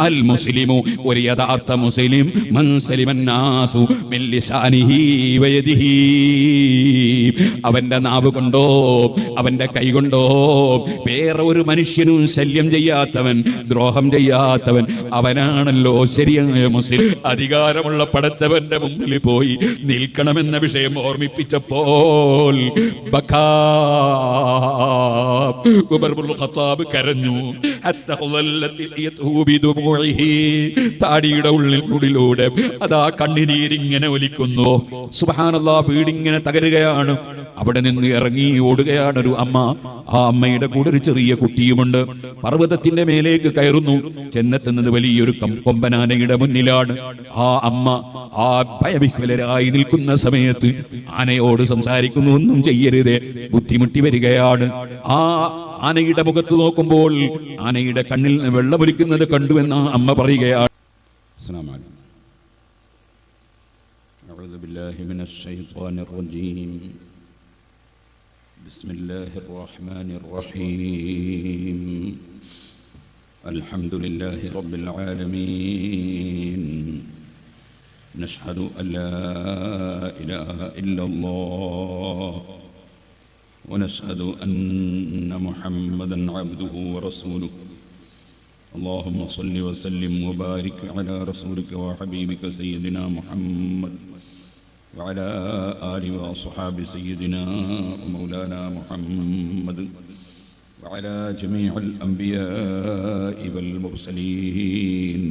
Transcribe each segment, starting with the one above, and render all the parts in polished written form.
അൽ മുസ്ലിമു, ഒരു യഥാർത്ഥ മുസ്ലിം, മൻ സലിമൻ നാസു മിൻ ലിസാനിഹി വയദിഹി, അവന്റെ നാവ് കൊണ്ടോ അവന്റെ കൈ കൊണ്ടോ വേറെ ഒരു മനുഷ്യനും ശല്യം ചെയ്യാത്തവൻ, ദ്രോഹം ചെയ്യാത്തവൻ, അവനാണല്ലോ ശരിയായ മുസ്ലിം. അധികാരമുള്ള പടച്ചവന്റെ മുമ്പിൽ പോയി നിൽക്കണമെന്ന വിഷയം ഓർമ്മിപ്പിച്ചപ്പോൾ കരഞ്ഞു. താടിയുടെ ഉള്ളിലൂടെ അതാ കണ്ണുനീരിങ്ങനെ ഒലിക്കുന്നു. സുബ്ഹാനല്ലാഹ്, വീടിങ്ങനെ തകരുകയാണ്. അവിടെ നിന്ന് ഇറങ്ങി ഓടുകയാണ് ഒരു അമ്മ. ആ അമ്മയുടെ കൂടെ ഒരു ചെറിയ കുട്ടിയുമുണ്ട്. പർവ്വതത്തിന്റെ മേലേക്ക് കയറുന്നു. ചെന്നെത്തുന്നത് വലിയൊരു കൊമ്പനാനയുടെ മുന്നിലാണ്. ആ അമ്മ ആ ഭയവിഹ്വലരായി നിൽക്കുന്ന സമയത്ത് ആനയോട് സംസാരിക്കുന്നു, ഒന്നും ചെയ്യരുതേ, ബുദ്ധിമുട്ടി വരികയാണ്. ആ ആനയുടെ മുഖത്ത് നോക്കുമ്പോൾ ആനയുടെ കണ്ണിൽ വെള്ളമൊലിക്കുന്നത് കണ്ടുവെന്ന് അമ്മ പറയുകയാണ്. ബിസ്മില്ലാഹിർ റഹ്മാനിർ റഹീം. അൽഹംദുലില്ലാഹി റബ്ബിൽ ആലമീൻ. നഷ്ഹദു അല്ലാ ഇലാഹ ഇല്ലല്ലാഹ് ونشهد أن محمدًا عبده ورسوله. اللهم صل وسلم وبارك على رسولك وحبيبك سيدنا محمد وعلى آله وأصحاب سيدنا ومولانا محمد وعلى جميع الأنبياء والمرسلين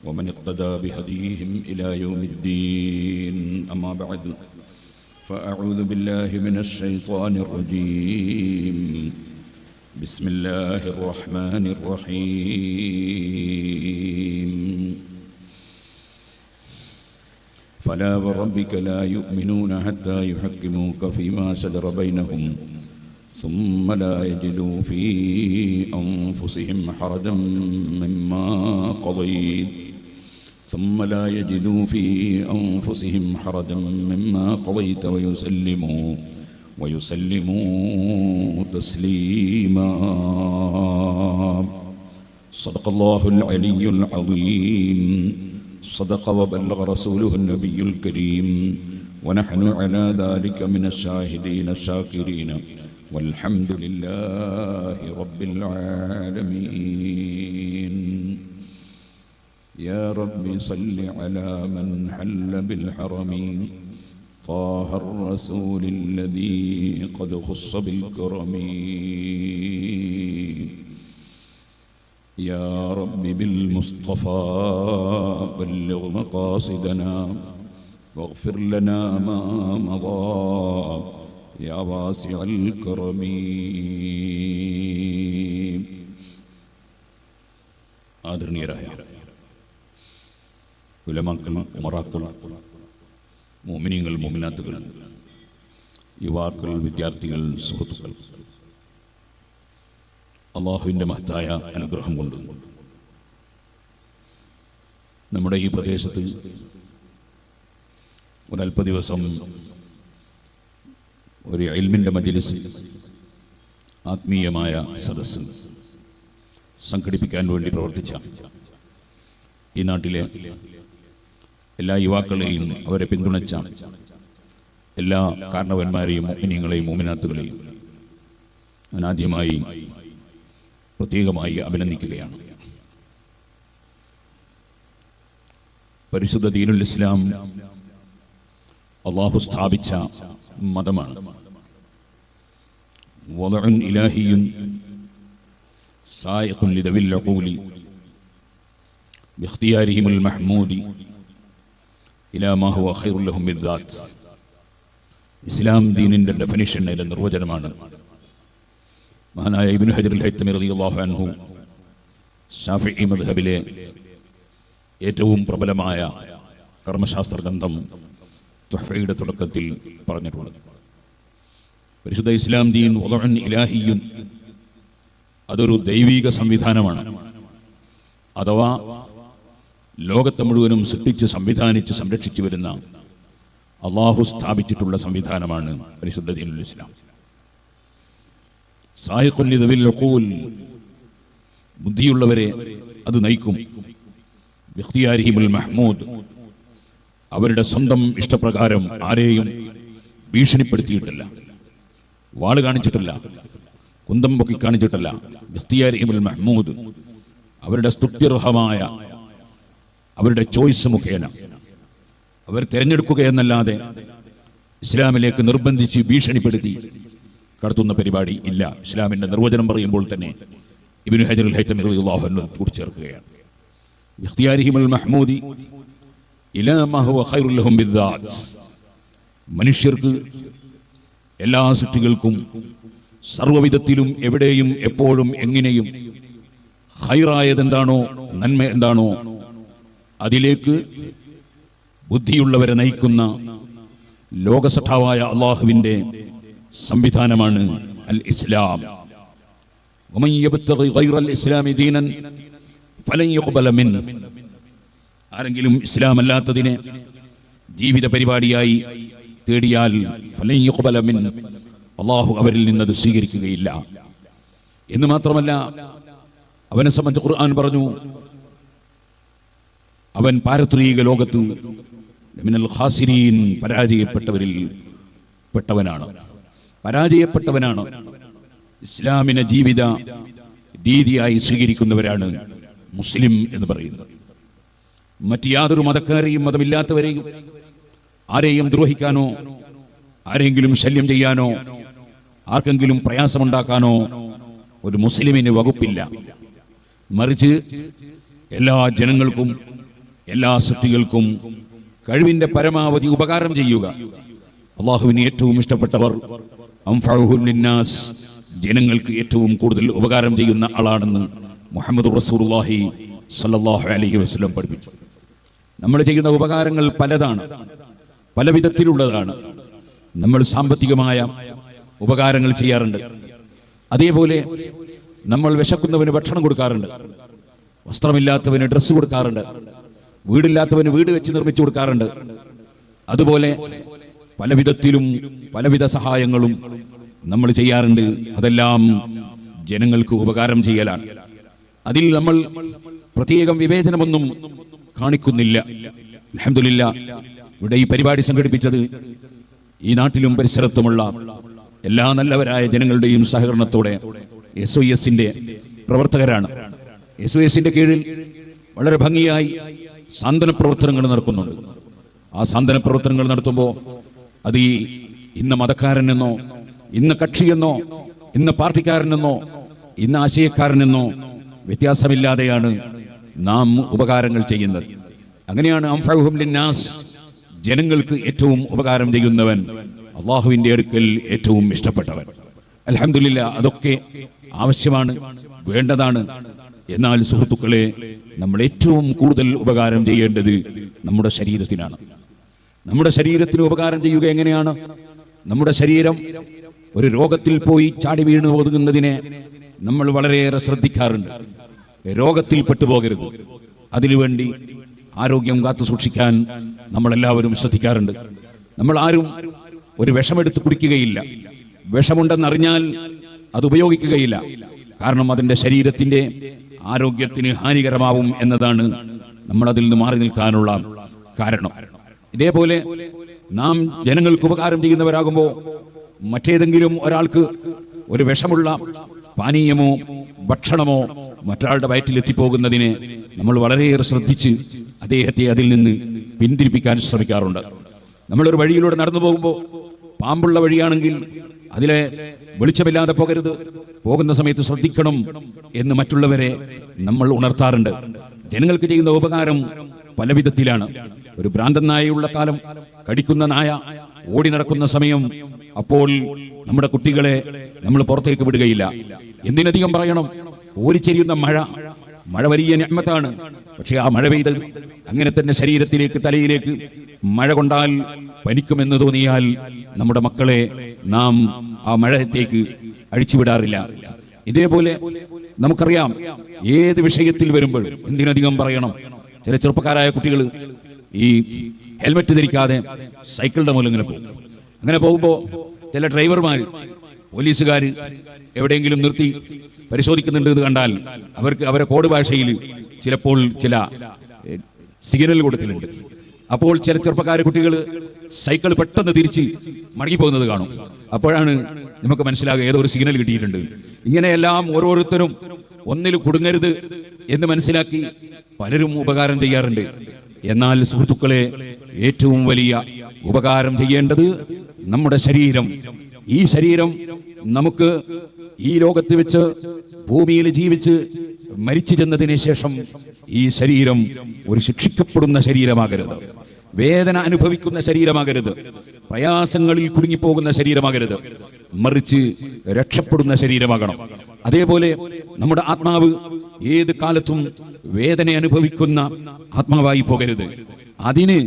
ومن اقتدى بهديهم إلى يوم الدين. أما بعد، فأعوذ بالله من الشيطان الرجيم. بسم الله الرحمن الرحيم. فلا وربك لا يؤمنون حتى يحكموك فيما شجر بينهم ثم لا يجدوا في أنفسهم حرجا مما قضيت ثم لا يجدوا في أنفسهم حرجا مما قضيت ويسلموا تسليما. صدق الله العلي العظيم. صدق وبلغ رسوله النبي الكريم. ونحن على ذلك من الشاهدين الشاكرين والحمد لله رب العالمين. يا رب صل على من حل بالحرمين طه الرسول الذي قد خص بالكرم. يا رب بالمصطفى بلغ مقاصدنا واغفر لنا ما مضى يا واسع الكرم. ആദരണീയരായ ഉലമാക്കൾ, ഉമറാക്കൾ, മുഅ്മിനീങ്ങൾ, മുഅ്മിനാത്തുകൾ, യുവാക്കൾ, വിദ്യാർത്ഥികൾ, സുഹൃത്തുക്കൾ, അല്ലാഹുവിൻ്റെ മഹത്തായ അനുഗ്രഹം കൊണ്ട് നമ്മുടെ ഈ പ്രദേശത്ത് ഒരൽപ്പ ദിവസം ഒരു ഇൽമിൻ്റെ മജ്ലിസ്, ആത്മീയമായ സദസ്സ് സംഘടിപ്പിക്കാൻ വേണ്ടി പ്രവർത്തിച്ച ഈ നാട്ടിലെ എല്ലാ യുവാക്കളെയും അവരെ പിന്തുണച്ച എല്ലാ കാരണവന്മാരെയും മുഅ്മിനീങ്ങളെയും മുഅ്മിനാത്തുകളെയും അനാദ്യമായി പ്രത്യേകമായി അഭിനന്ദിക്കുകയാണ്. പരിശുദ്ധ ദീനുൽ ഇസ്ലാം അല്ലാഹു സ്ഥാപിച്ച മതമാണ്. വദഉൻ ഇലാഹിയുൻ സായിഖുൻ ലിദവിൽ ഉഖൂലി ബിഖ്തിയാരിഹിമുൽ മഹ്മൂദി ഇലാ മാ ഹുവ ഖൈറുൽ ലഹും ബിദ്ദാത്ത്. ഇസ്ലാം ദീനിൻ്റെ ഡെഫിനിഷൻ, അതിൻ്റെ നിർവചനമാണ് മഹാനായ ഇബ്നു ഹജർ അൽ ഹൈതമി റളിയല്ലാഹു അൻഹു ശാഫിഈ മദ്ഹബിലെ ഏറ്റവും പ്രബലമായ കർമ്മശാസ്ത്ര ഗ്രന്ഥം തുഹ്ഫയുടെ തുടക്കത്തിൽ പറഞ്ഞിട്ടുള്ളത്. പരിശുദ്ധ ഇസ്ലാം ദീൻ വദഉൻ ഇലാഹിയുൻ, അതൊരു ദൈവിക സംവിധാനമാണ്. അഥവാ ലോകത്തെ മുഴുവനും സൃഷ്ടിച്ച് സംവിധാനിച്ച് സംരക്ഷിച്ചു വരുന്ന അള്ളാഹു സ്ഥാപിച്ചിട്ടുള്ള സംവിധാനമാണ് പരിശുദ്ധ ദീനുൽ ഇസ്ലാം. സായിഖുൻ ലിദവിൽ ഉഖൂൽ, ബുദ്ധിയുള്ളവരെ, അത് നയിക്കും. ഇഖ്തിയാരിഹിമുൽ മഹ്മൂദ്, അവരുടെ സ്വന്തം ഇഷ്ടപ്രകാരം ആരെയും ഭീഷണിപ്പെടുത്തിയിട്ടില്ല, വാള് കാണിച്ചിട്ടില്ല, കുന്തം പൊക്കി കാണിച്ചിട്ടില്ല. ഇഖ്തിയാരിഹിമുൽ മഹ്മൂദ്, അവരുടെ സ്തുത്യർഹമായ അവരുടെ ചോയ്സ് മുഖേന അവർ തിരഞ്ഞെടുക്കുക എന്നല്ലാതെ ഇസ്ലാമിലേക്ക് നിർബന്ധിച്ച് ഭീഷണിപ്പെടുത്തി കടത്തുന്ന പരിപാടി ഇല്ല. ഇസ്ലാമിന്റെ നിർവചനം പറയുമ്പോൾ തന്നെ ഇബ്നു ഹജറുൽ ഹൈതമി റളിയല്ലാഹു അൻഹു കൂട്ടിച്ചേർക്കുകയാണ്. ഇഖ്തിയാരിഹിമുൽ മഹ്മൂദി ഇലാ മാ ഹുവ ഖൈറുൽ ലഹും ബിദ്ദാത്ത്, മനുഷ്യർക്ക് എല്ലാ സൃഷ്ടികൾക്കും സർവ്വവിധത്തിലും എവിടെയും എപ്പോഴും എങ്ങനെയും ഖൈറായതെന്താണോ, നന്മ എന്താണോ, അതിലേക്ക് ബുദ്ധിയുള്ളവരെ നയിക്കുന്ന ലോകസഠാവായ അള്ളാഹുവിന്റെ സംവിധാനമാണ് അൽ ഇസ്ലാം. വമൻ യബ്തഗി ഗൈറൽ ഇസ്ലാമി ദീനൻ ഫലൻ യുഖ്ബല മിൻഹു, ആരെങ്കിലും ഇസ്ലാം അല്ലാത്തതിനെ ജീവിത പരിപാടിയായി തേടിയാൽ ഫലൻ യുഖ്ബല മിൻഹു, അള്ളാഹു അവരിൽ നിന്നത് സ്വീകരിക്കുകയില്ല. എന്ന് മാത്രമല്ല, അവനെ സംബന്ധിച്ച് ഖുർആൻ പറഞ്ഞു, അവൻ പാരത്രിക ലോകത്ത് മിനൽ ഖാസിരീൻ, പരാജയപ്പെട്ടവരിൽ പെട്ടവനാണ്, പരാജയപ്പെട്ടവനാണ്. ഇസ്ലാമിനെ ജീവിത രീതിയായി സ്വീകരിക്കുന്നവരാണ് മുസ്ലിം എന്ന് പറയുന്നത്. മറ്റ് യാതൊരു മതക്കാരെയും മതമില്ലാത്തവരെയും ആരെയും ദ്രോഹിക്കാനോ, ആരെങ്കിലും ശല്യം ചെയ്യാനോ, ആർക്കെങ്കിലും പ്രയാസമുണ്ടാക്കാനോ ഒരു മുസ്ലിമിന് വകുപ്പില്ല. മറിച്ച് എല്ലാ ജനങ്ങൾക്കും എല്ലാ സൃഷ്ടികൾക്കും കഴിവിന്റെ പരമാവധി ഉപകാരം ചെയ്യുക. അള്ളാഹുവിന് ഏറ്റവും ഇഷ്ടപ്പെട്ടവർ അൻഫഉഹും ലിന്നാസ്, ജനങ്ങൾക്ക് ഏറ്റവും കൂടുതൽ ഉപകാരം ചെയ്യുന്ന ആളാണെന്ന് മുഹമ്മദ് റസൂലുള്ളാഹി സ്വല്ലല്ലാഹു അലൈഹി വസല്ലം പഠിപ്പിച്ചു. നമ്മൾ ചെയ്യുന്ന ഉപകാരങ്ങൾ പലതാണ്, പല വിധത്തിലുള്ളതാണ്. നമ്മൾ സാമ്പത്തികമായ ഉപകാരങ്ങൾ ചെയ്യാറുണ്ട്. അതേപോലെ നമ്മൾ വിശക്കുന്നവന് ഭക്ഷണം കൊടുക്കാറുണ്ട്, വസ്ത്രമില്ലാത്തവന് ഡ്രസ്സ് കൊടുക്കാറുണ്ട്, വീടില്ലാത്തവന് വീട് വെച്ച് നിർമ്മിച്ചു കൊടുക്കാറുണ്ട്. അതുപോലെ പല വിധത്തിലും പലവിധ സഹായങ്ങളും നമ്മൾ ചെയ്യാറുണ്ട്. അതെല്ലാം ജനങ്ങൾക്ക് ഉപകാരം ചെയ്യലാണ്. അതിൽ നമ്മൾ പ്രത്യേകം വിവേചനമൊന്നും കാണിക്കുന്നില്ല. അൽഹംദുലില്ലാഹ്, ഇവിടെ ഈ പരിപാടി സംഘടിപ്പിച്ചത് ഈ നാട്ടിലും പരിസരത്തുമുള്ള എല്ലാ നല്ലവരായ ജനങ്ങളുടെയും സഹകരണത്തോടെ SOSന്റെ പ്രവർത്തകരാണ്. SOSന്റെ കീഴിൽ വളരെ ഭംഗിയായി സാന്ത്വന പ്രവർത്തനങ്ങൾ നടക്കുന്നുണ്ട്. ആ സാന്ത്വന പ്രവർത്തനങ്ങൾ നടത്തുമ്പോൾ അത് ഈ ഇന്ന മതക്കാരനെന്നോ, ഇന്ന കക്ഷിയെന്നോ, ഇന്ന പാർട്ടിക്കാരനെന്നോ, ഇന്ന ആശയക്കാരനെന്നോ വ്യത്യാസമില്ലാതെയാണ് നാം ഉപകാരങ്ങൾ ചെയ്യുന്നത്. അങ്ങനെയാണ് അൻഫഉഹും ലിന്നാസ്, ജനങ്ങൾക്ക് ഏറ്റവും ഉപകാരം ചെയ്യുന്നവൻ അള്ളാഹുവിന്റെ അടുക്കൽ ഏറ്റവും ഇഷ്ടപ്പെട്ടവൻ. അൽഹംദുലില്ലാഹ്, അതൊക്കെ ആവശ്യമാണ്, വേണ്ടതാണ്. എന്നാൽ സുഹൃത്തുക്കളെ, നമ്മൾ ഏറ്റവും കൂടുതൽ ഉപകാരം ചെയ്യേണ്ടത് നമ്മുടെ ശരീരത്തിനാണ്. നമ്മുടെ ശരീരത്തിന് ഉപകാരം ചെയ്യുക എങ്ങനെയാണ്? നമ്മുടെ ശരീരം ഒരു രോഗത്തിൽ പോയി ചാടി വീണ് ഒതുങ്ങുന്നതിനെ നമ്മൾ വളരെയേറെ ശ്രദ്ധിക്കാറുണ്ട്. രോഗത്തിൽ പെട്ടുപോകരുത്, അതിനുവേണ്ടി ആരോഗ്യം കാത്തു സൂക്ഷിക്കാൻ നമ്മളെല്ലാവരും ശ്രദ്ധിക്കാറുണ്ട്. നമ്മൾ ആരും ഒരു വിഷമെടുത്ത് കുടിക്കുകയില്ല. വിഷമുണ്ടെന്നറിഞ്ഞാൽ അത് ഉപയോഗിക്കുകയില്ല. കാരണം അതിൻ്റെ ശരീരത്തിൻ്റെ ആരോഗ്യത്തിന് ഹാനികരമാവും എന്നതാണ് നമ്മൾ അതിൽ നിന്ന് മാറി നിൽക്കാനുള്ള കാരണം. ഇതേപോലെ നാം ജനങ്ങൾക്ക് ഉപകാരം ചെയ്യുന്നവരാകുമ്പോൾ മറ്റേതെങ്കിലും ഒരാൾക്ക് ഒരു വിഷമുള്ള പാനീയമോ ഭക്ഷണമോ മറ്റൊരാളുടെ വയറ്റിലെത്തിപ്പോകുന്നതിനെ നമ്മൾ വളരെയേറെ ശ്രദ്ധിച്ച് അദ്ദേഹത്തെ അതിൽ നിന്ന് പിന്തിരിപ്പിക്കാൻ ശ്രമിക്കാറുണ്ട്. നമ്മളൊരു വഴിയിലൂടെ നടന്നു പോകുമ്പോൾ പാമ്പുള്ള വഴിയാണെങ്കിൽ അതിലെ വെളിച്ചമില്ലാതെ പോകരുത്, പോകുന്ന സമയത്ത് ശ്രദ്ധിക്കണം എന്ന് മറ്റുള്ളവരെ നമ്മൾ ഉണർത്താറുണ്ട്. ജനങ്ങൾക്ക് ചെയ്യുന്ന ഉപകാരം പല വിധത്തിലാണ്. ഒരു ഭ്രാന്തൻ നായയുള്ള കാലം, കടിക്കുന്ന നായ ഓടി നടക്കുന്ന സമയം, അപ്പോൾ നമ്മുടെ കുട്ടികളെ നമ്മൾ പുറത്തേക്ക് വിടുകയില്ല. എന്തിനധികം പറയണം, ഓരിച്ചെരിയുന്ന മഴ വലിയ നിഅ്മത്താണ്. പക്ഷെ ആ മഴ പെയ്ത് അങ്ങനെ തന്നെ ശരീരത്തിലേക്ക്, തലയിലേക്ക് മഴ കൊണ്ടാൽ പനിക്കുമെന്ന് തോന്നിയാൽ നമ്മുടെ മക്കളെ നാം ആ മഴയത്തേക്ക് അഴിച്ചുവിടാറില്ല. ഇതേപോലെ നമുക്കറിയാം, ഏത് വിഷയത്തിൽ വരുമ്പോഴും എന്തിനധികം പറയണം, ചില ചെറുപ്പക്കാരായ കുട്ടികൾ ഈ ഹെൽമെറ്റ് ധരിക്കാതെ സൈക്കിളിന്റെ മൂലം ഇങ്ങനെ പോകും. അങ്ങനെ പോകുമ്പോൾ ചില ഡ്രൈവർമാർ, പോലീസുകാർ എവിടെയെങ്കിലും നിർത്തി പരിശോധിക്കുന്നുണ്ട് എന്ന് കണ്ടാൽ അവർക്ക് അവരെ കോഡ് ഭാഷയിൽ ചിലപ്പോൾ ചില സിഗ്നൽ കൊടുക്കലുണ്ട്. അപ്പോൾ ചില ചെറുപ്പക്കാരെ കുട്ടികൾ സൈക്കിൾ പെട്ടെന്ന് തിരിച്ച് മടങ്ങിപ്പോകുന്നത് കാണും. അപ്പോഴാണ് നമുക്ക് മനസ്സിലാകുക ഏതോ ഒരു സിഗ്നൽ കിട്ടിയിട്ടുണ്ട്. ഇങ്ങനെയെല്ലാം ഓരോരുത്തരും ഒന്നിൽ കുടുങ്ങരുത് എന്ന് മനസ്സിലാക്കി പലരും ഉപകാരം ചെയ്യാറുണ്ട്. എന്നാൽ സുഹൃത്തുക്കളെ, ഏറ്റവും വലിയ ഉപകാരം ചെയ്യേണ്ടത് നമ്മുടെ ശരീരം. ഈ ശരീരം നമുക്ക് ഈ ലോകത്ത് വെച്ച് ഭൂമിയിൽ ജീവിച്ച് മരിച്ചു ചെന്നതിന് ശേഷം ഈ ശരീരം ഒരു ശിക്ഷിക്കപ്പെടുന്ന ശരീരമാകരുത്, വേദന അനുഭവിക്കുന്ന ശരീരമാകരുത്, പ്രയാസങ്ങളിൽ കുടുങ്ങിപ്പോകുന്ന ശരീരമാകരുത്, മറിച്ച് രക്ഷപ്പെടുന്ന ശരീരമാകണം. അതേപോലെ നമ്മുടെ ആത്മാവ് ഏത് കാലത്തും വേദന അനുഭവിക്കുന്ന ആത്മാവായി പോകരുത്. അതിന്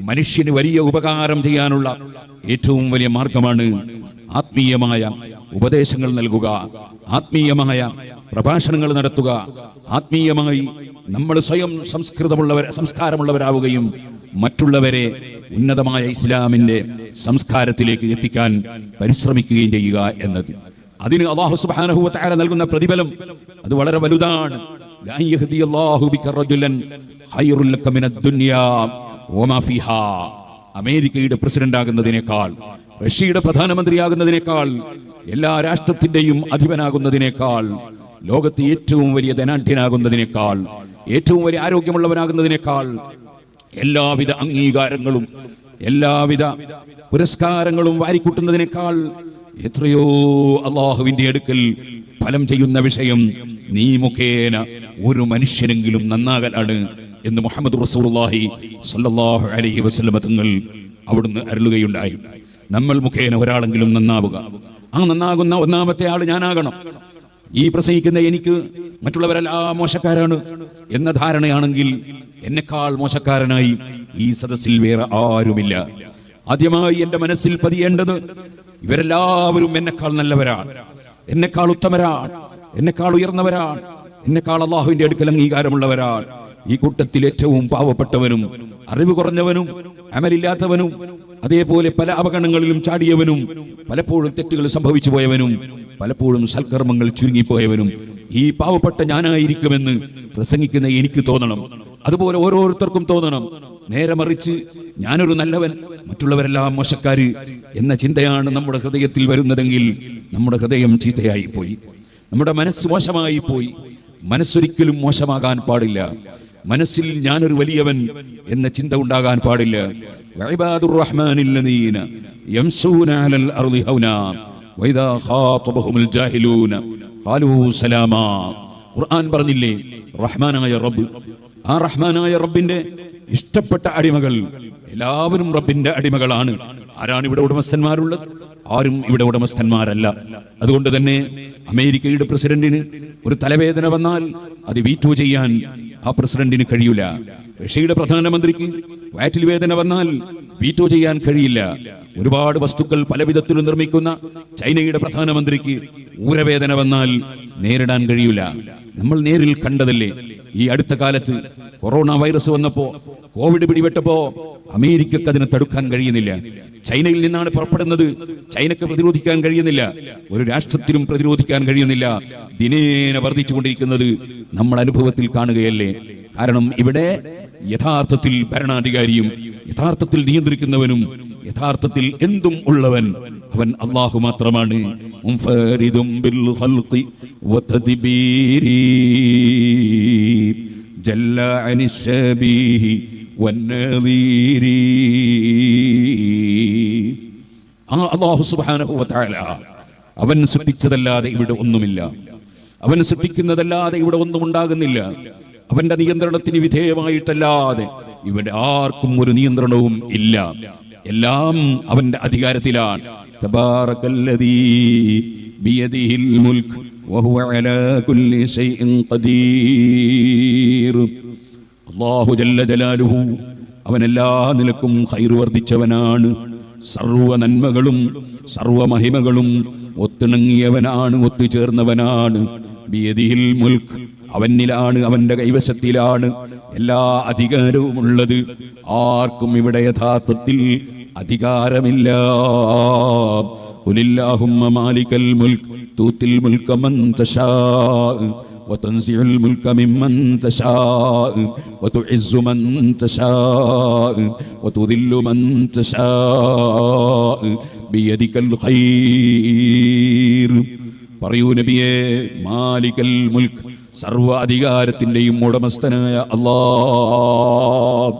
മനുഷ്യന് വലിയ ഉപകാരം ചെയ്യാനുള്ള ഏറ്റവും വലിയ മാർഗമാണ് ആത്മീയമായ ഉപദേശങ്ങൾ നൽകുക, ആത്മീയമായ പ്രഭാഷണങ്ങൾ നടത്തുക, ആത്മീയമായി നമ്മൾ സ്വയം സംസ്കാരമുള്ളവരാവുകയും മറ്റുള്ളവരെ ഉന്നതമായ ഇസ്ലാമിന്റെ സംസ്കാരത്തിലേക്ക് എത്തിക്കാൻ പരിശ്രമിക്കുകയും ചെയ്യുക എന്നത്. അതിന് അല്ലാഹു സുബ്ഹാനഹു വ തആല നൽകുന്ന പ്രതിഫലം അത് വളരെ വലുതാണ്. ലാ യഹ്ദിയല്ലാഹു ബിക റജുലൻ ഖൈറുൽ ലക മിനദ് ദുനിയാ വമാ ഫീഹാ. അമേരിക്കയുടെ പ്രസിഡന്റ് ആകുന്നതിനേക്കാൾ, റഷ്യയുടെ പ്രധാനമന്ത്രിയാകുന്നതിനേക്കാൾ, എല്ലാ രാഷ്ട്രത്തിന്റെയും അധിപനാകുന്നതിനേക്കാൾ, ലോകത്തെ ഏറ്റവും വലിയ ധനാഢ്യനാകുന്നതിനേക്കാൾ, ഏറ്റവും വലിയ ആരോഗ്യമുള്ളവനാകുന്നതിനേക്കാൾ, എല്ലാവിധ അംഗീകാരങ്ങളും എല്ലാവിധ പുരസ്കാരങ്ങളും വാരിക്കൂട്ടുന്നതിനേക്കാൾ എത്രയോ അള്ളാഹുവിന്റെ അടുക്കൽ ഫലം ചെയ്യുന്ന വിഷയം നീ മുഖേന ഒരു മനുഷ്യനെങ്കിലും നന്നാകലാണ് എന്ന് മുഹമ്മദ് റസൂലുള്ളാഹി സ്വല്ലല്ലാഹു അലൈഹി വസല്ലം തങ്ങൾ അവിടുന്ന് അരുളുകയുണ്ടായി. നമ്മൾ മുഖേന ഒരാളെങ്കിലും നന്നാവുക. ആ നന്നാകുന്ന ഒന്നാമത്തെ ആൾ ഞാനാകണം. ഈ പ്രസംഗിക്കുന്ന എനിക്ക് മറ്റുള്ളവരെല്ലാം മോശക്കാരാണ് എന്ന ധാരണയാണെങ്കിൽ എന്നെക്കാൾ മോശക്കാരനായി ഈ സദസ്സിൽ വേറെ ആരുമില്ല. ആദ്യമായി എന്റെ മനസ്സിൽ പതിയേണ്ടത് ഇവരെല്ലാവരും എന്നെക്കാൾ നല്ലവരാണ്, എന്നെക്കാൾ ഉത്തമരാണ്, എന്നെക്കാൾ ഉയർന്നവരാണ്, എന്നെക്കാൾ അള്ളാഹുവിന്റെ അടുക്കൽ അംഗീകാരമുള്ളവരാണ്. ഈ കൂട്ടത്തിൽ ഏറ്റവും പാവപ്പെട്ടവനും അറിവ് കുറഞ്ഞവനും അമലില്ലാത്തവനും അതേപോലെ പല അപകടങ്ങളിലും ചാടിയവനും പലപ്പോഴും തെറ്റുകൾ സംഭവിച്ചു പോയവനും പലപ്പോഴും സൽക്കർമ്മങ്ങൾ ചുരുങ്ങിപ്പോയവനും ഈ പാവപ്പെട്ട ഞാനായിരിക്കുമെന്ന് പ്രസംഗിക്കുന്ന എനിക്ക് തോന്നണം. അതുപോലെ ഓരോരുത്തർക്കും തോന്നണം. നേരെ മറിച്ച് ഞാനൊരു നല്ലവൻ, മറ്റുള്ളവരെല്ലാം മോശക്കാര് എന്ന ചിന്തയാണ് നമ്മുടെ ഹൃദയത്തിൽ വരുന്നതെങ്കിൽ നമ്മുടെ ഹൃദയം ചീത്തയായി പോയി, നമ്മുടെ മനസ്സ് മോശമായി പോയി. മനസ്സൊരിക്കലും മോശമാകാൻ പാടില്ല. മനസ്സിൽ ഞാനൊരു വലിയവൻ എന്ന ചിന്ത ഉണ്ടാകാൻ പാടില്ല. വഇബാദുർ റഹ്മാനില്ലദീന യംശൂന അലൽ അർളി ഹൗനാ വഇദാ ഖാതബഹുൽ ജാഹിലൂന ഖാലൂ സലാമാ. ഖുർആൻ പറഞ്ഞില്ലേ, റഹ്മാനായ റബ്ബ്, ആ റഹ്മാനായ റബ്ബിന്റെ ഇഷ്ടപ്പെട്ട അടിമകൾ എല്ലാവരും റബ്ബിന്റെ അടിമകളാണ്. ആരാണ് ഇവിടെ ഉടമസ്ഥന്മാരുള്ളത്? ആരും ഇവിടെ ഉടമസ്ഥന്മാരല്ല. അതുകൊണ്ട് തന്നെ അമേരിക്കയുടെ പ്രസിഡന്റിന് ഒരു തലവേദന വന്നാൽ അത് വീറ്റോ ചെയ്യാൻ ആ പ്രസിഡന്റിന് കഴിയില്ല. റഷ്യയുടെ പ്രധാനമന്ത്രിക്ക് വയറ്റിൽ വേദന വന്നാൽ വീറ്റോ ചെയ്യാൻ കഴിയില്ല. ഒരുപാട് വസ്തുക്കൾ പല വിധത്തിലും നിർമ്മിക്കുന്ന ചൈനയുടെ പ്രധാനമന്ത്രിക്ക് ഊരവേദന വന്നാൽ നേരിടാൻ കഴിയില്ല. നമ്മൾ നേരിൽ കണ്ടതല്ലേ ഈ അടുത്ത കാലത്ത് കൊറോണ വൈറസ് വന്നപ്പോ, കോവിഡ് പിടിപെട്ടപ്പോ അമേരിക്കക്ക് അതിനെ തടുക്കാൻ കഴിയുന്നില്ല. ചൈനയിൽ നിന്നാണ് പുറപ്പെടുന്നത്, ചൈനക്ക് പ്രതിരോധിക്കാൻ കഴിയുന്നില്ല. ഒരു രാഷ്ട്രത്തിനും പ്രതിരോധിക്കാൻ കഴിയുന്നില്ല. ദിനേന വർദ്ധിച്ചുകൊണ്ടിരിക്കുന്നത് നമ്മൾ അനുഭവത്തിൽ കാണുകയല്ലേ. കാരണം ഇവിടെ യഥാർത്ഥത്തിൽ ഭരണാധികാരിയും യഥാർത്ഥത്തിൽ നിയന്ത്രിക്കുന്നവനും യഥാർത്ഥത്തിൽ എന്തും ഉള്ളവൻ അവൻ അല്ലാഹു മാത്രമാണ്. മുൻഫരിദും ബിൽ ഖൽഖി വതദ്ബീരി ജല്ല അനിശ്ശബീഹി വന്നദീരി. ആ അല്ലാഹു സുബ്ഹാനഹു വ തആല അവൻ സൃഷ്ടിച്ചതല്ലാതെ ഇവിടെ ഒന്നുമില്ല, അവൻ സൃഷ്ടിക്കുന്നതല്ലാതെ ഇവിടെ ഒന്നും ഉണ്ടാകുന്നില്ല. അവന്റെ നിയന്ത്രണത്തിന് വിധേയമായിട്ടല്ലാതെ ഇവിടെ ആർക്കും ഒരു നിയന്ത്രണവും ഇല്ല. എല്ലാം അവന്റെ അധികാരത്തിലാണ്. തബാറകല്ലദീ ബിയദിഹിൽ മുൽക്ക് വഹുവ അലാ കുല്ലി ശൈഇൻ ഖദീർ. അല്ലാഹു ജല്ല ജലാലുഹു അവൻ എല്ലാ നിലക്കും ഖൈർ വർദ്ധിച്ചവനാണ്. സർവ നന്മകളും സർവ മഹിമകളും ഒത്തിണങ്ങിയവനാണ്, ഒത്തുചേർന്നവനാണ്. ബിയദിഹിൽ മുൽക്ക് അവനിലാണ്, അവന്റെ കൈവശത്തിലാണ് എല്ലാ അധികാരവും ഉള്ളത്. ആർക്കും ഇവിടെ യഥാർത്ഥത്തിൽ അധികാരമില്ല. ഖുലില്ലാഹുമ്മ മാലികൽ മുൽക്ക് തൂത്തിൽ മുൽക മൻ തശാ وتنزع الملك ممن تشاء وتعز من تشاء وتذل من تشاء بيدك الخير. പറയൂ നബിയേ, മാലികൽ മുൽക്ക്, സർവ്വ അധികാരത്തിന്റെയും ഉടമസ്ഥനായ അല്ലാഹ്